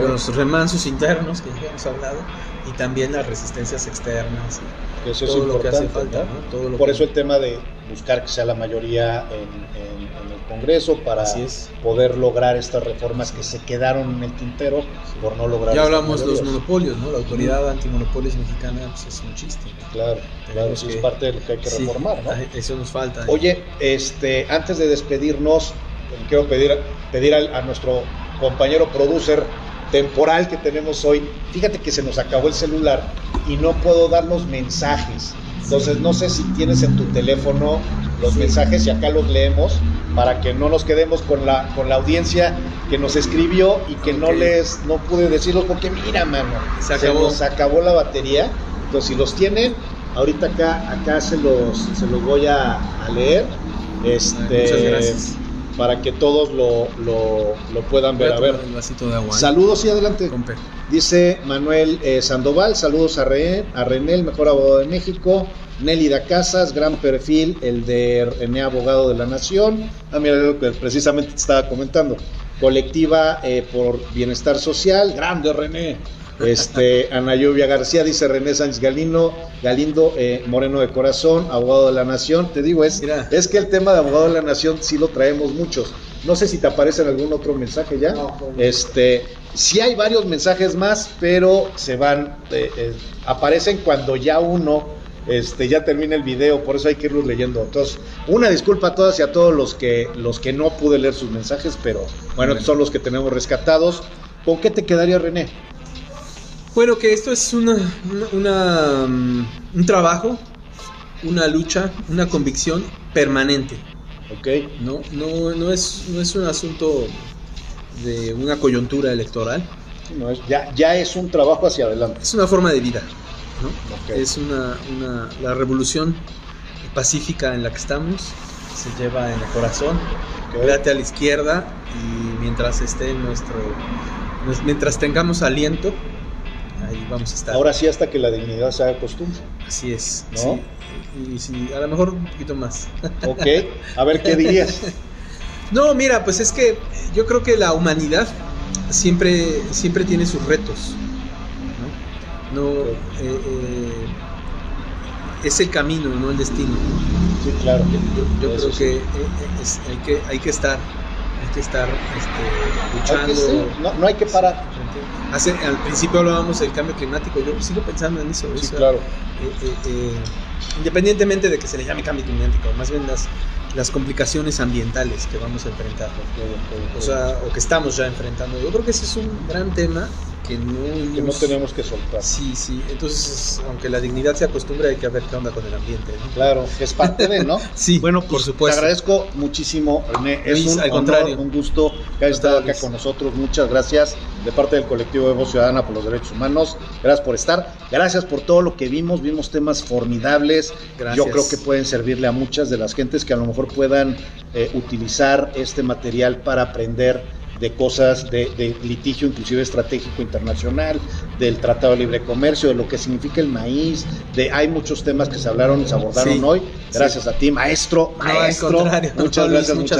los remansos internos que ya hemos hablado, y también las resistencias externas, que eso todo es lo que hace importante, falta, ¿no? Todo lo Por que... eso el tema de buscar que sea la mayoría en el Congreso para poder lograr estas reformas que se quedaron en el tintero por no lograr. Ya hablamos de los monopolios, ¿no? La autoridad antimonopolios mexicana, pues es un chiste, ¿no? Claro, eso es parte de lo que hay que reformar, ¿no? Eso nos falta. Oye, antes de despedirnos, quiero pedir a nuestro compañero producer temporal que tenemos hoy. Fíjate que se nos acabó el celular y no puedo dar los mensajes. Entonces no sé si tienes en tu teléfono los mensajes y acá los leemos para que no nos quedemos con la audiencia que nos escribió y que no pude decirlos porque mira, mano, se nos acabó la batería. Entonces si los tienen, ahorita acá se los voy a leer. Muchas gracias. Para que todos lo puedan ver. A ver, un vasito de agua, ¿eh? Saludos y adelante. Dice Manuel Sandoval, saludos a René, el mejor abogado de México. Nélida Casas, gran perfil, el de René, abogado de la Nación. Mira lo que precisamente te estaba comentando. Colectiva por Bienestar Social, grande René. Ana Lluvia García, dice René Sánchez Galindo, moreno de corazón, abogado de la Nación. Te digo, es que el tema de abogado de la Nación sí lo traemos muchos. No sé si te aparece en algún otro mensaje ya. No, sí hay varios mensajes más, pero se van, aparecen cuando ya uno ya termina el video, por eso hay que irlos leyendo. Entonces, una disculpa a todas y a todos los que no pude leer sus mensajes, pero bueno, son los que tenemos rescatados. ¿Con qué te quedaría, René? Bueno, que esto es un trabajo, una lucha, una convicción permanente. Okay. No es un asunto de una coyuntura electoral. No, ya es un trabajo hacia adelante. Es una forma de vida, ¿no? Okay. Es la revolución pacífica en la que estamos, se lleva en el corazón. Véate a la izquierda y mientras tengamos aliento, ahí vamos a estar. Ahora sí, hasta que la dignidad se haga costumbre. Así es, ¿no? Sí. Y sí, a lo mejor un poquito más. Ok, a ver, ¿qué dirías? No, mira, pues es que yo creo que la humanidad siempre tiene sus retos, ¿no? Es el camino, no el destino, ¿no? Sí, claro. Yo creo que hay que estar luchando. No hay que parar. Al principio hablábamos del cambio climático, yo sigo pensando en eso. Sí, claro. Independientemente de que se le llame cambio climático, más bien las complicaciones ambientales que vamos a enfrentar, o que estamos ya enfrentando. Yo creo que ese es un gran tema que no tenemos que soltar. Sí, entonces aunque la dignidad se acostumbre, hay que ver qué onda con el ambiente, ¿no? Claro, es parte de, ¿no? Sí, bueno, pues, por supuesto. Te agradezco muchísimo, René, es un honor, un gusto que hayas estado acá con nosotros. Muchas gracias de parte del colectivo de Voz Ciudadana por los Derechos Humanos. Gracias por estar, gracias por todo lo que vimos temas formidables. Gracias. Yo creo que pueden servirle a muchas de las gentes que a lo mejor puedan utilizar este material para aprender de cosas de litigio inclusive estratégico internacional, del Tratado de Libre Comercio, de lo que significa el maíz, hay muchos temas que se abordaron hoy. Gracias a ti, maestro. Muchas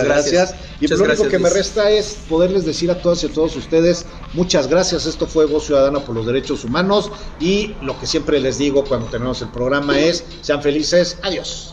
gracias. Y lo único que me resta es poderles decir a todas y a todos ustedes, muchas gracias. Esto fue Voz Ciudadana por los Derechos Humanos, y lo que siempre les digo cuando tenemos el programa es, sean felices. Adiós.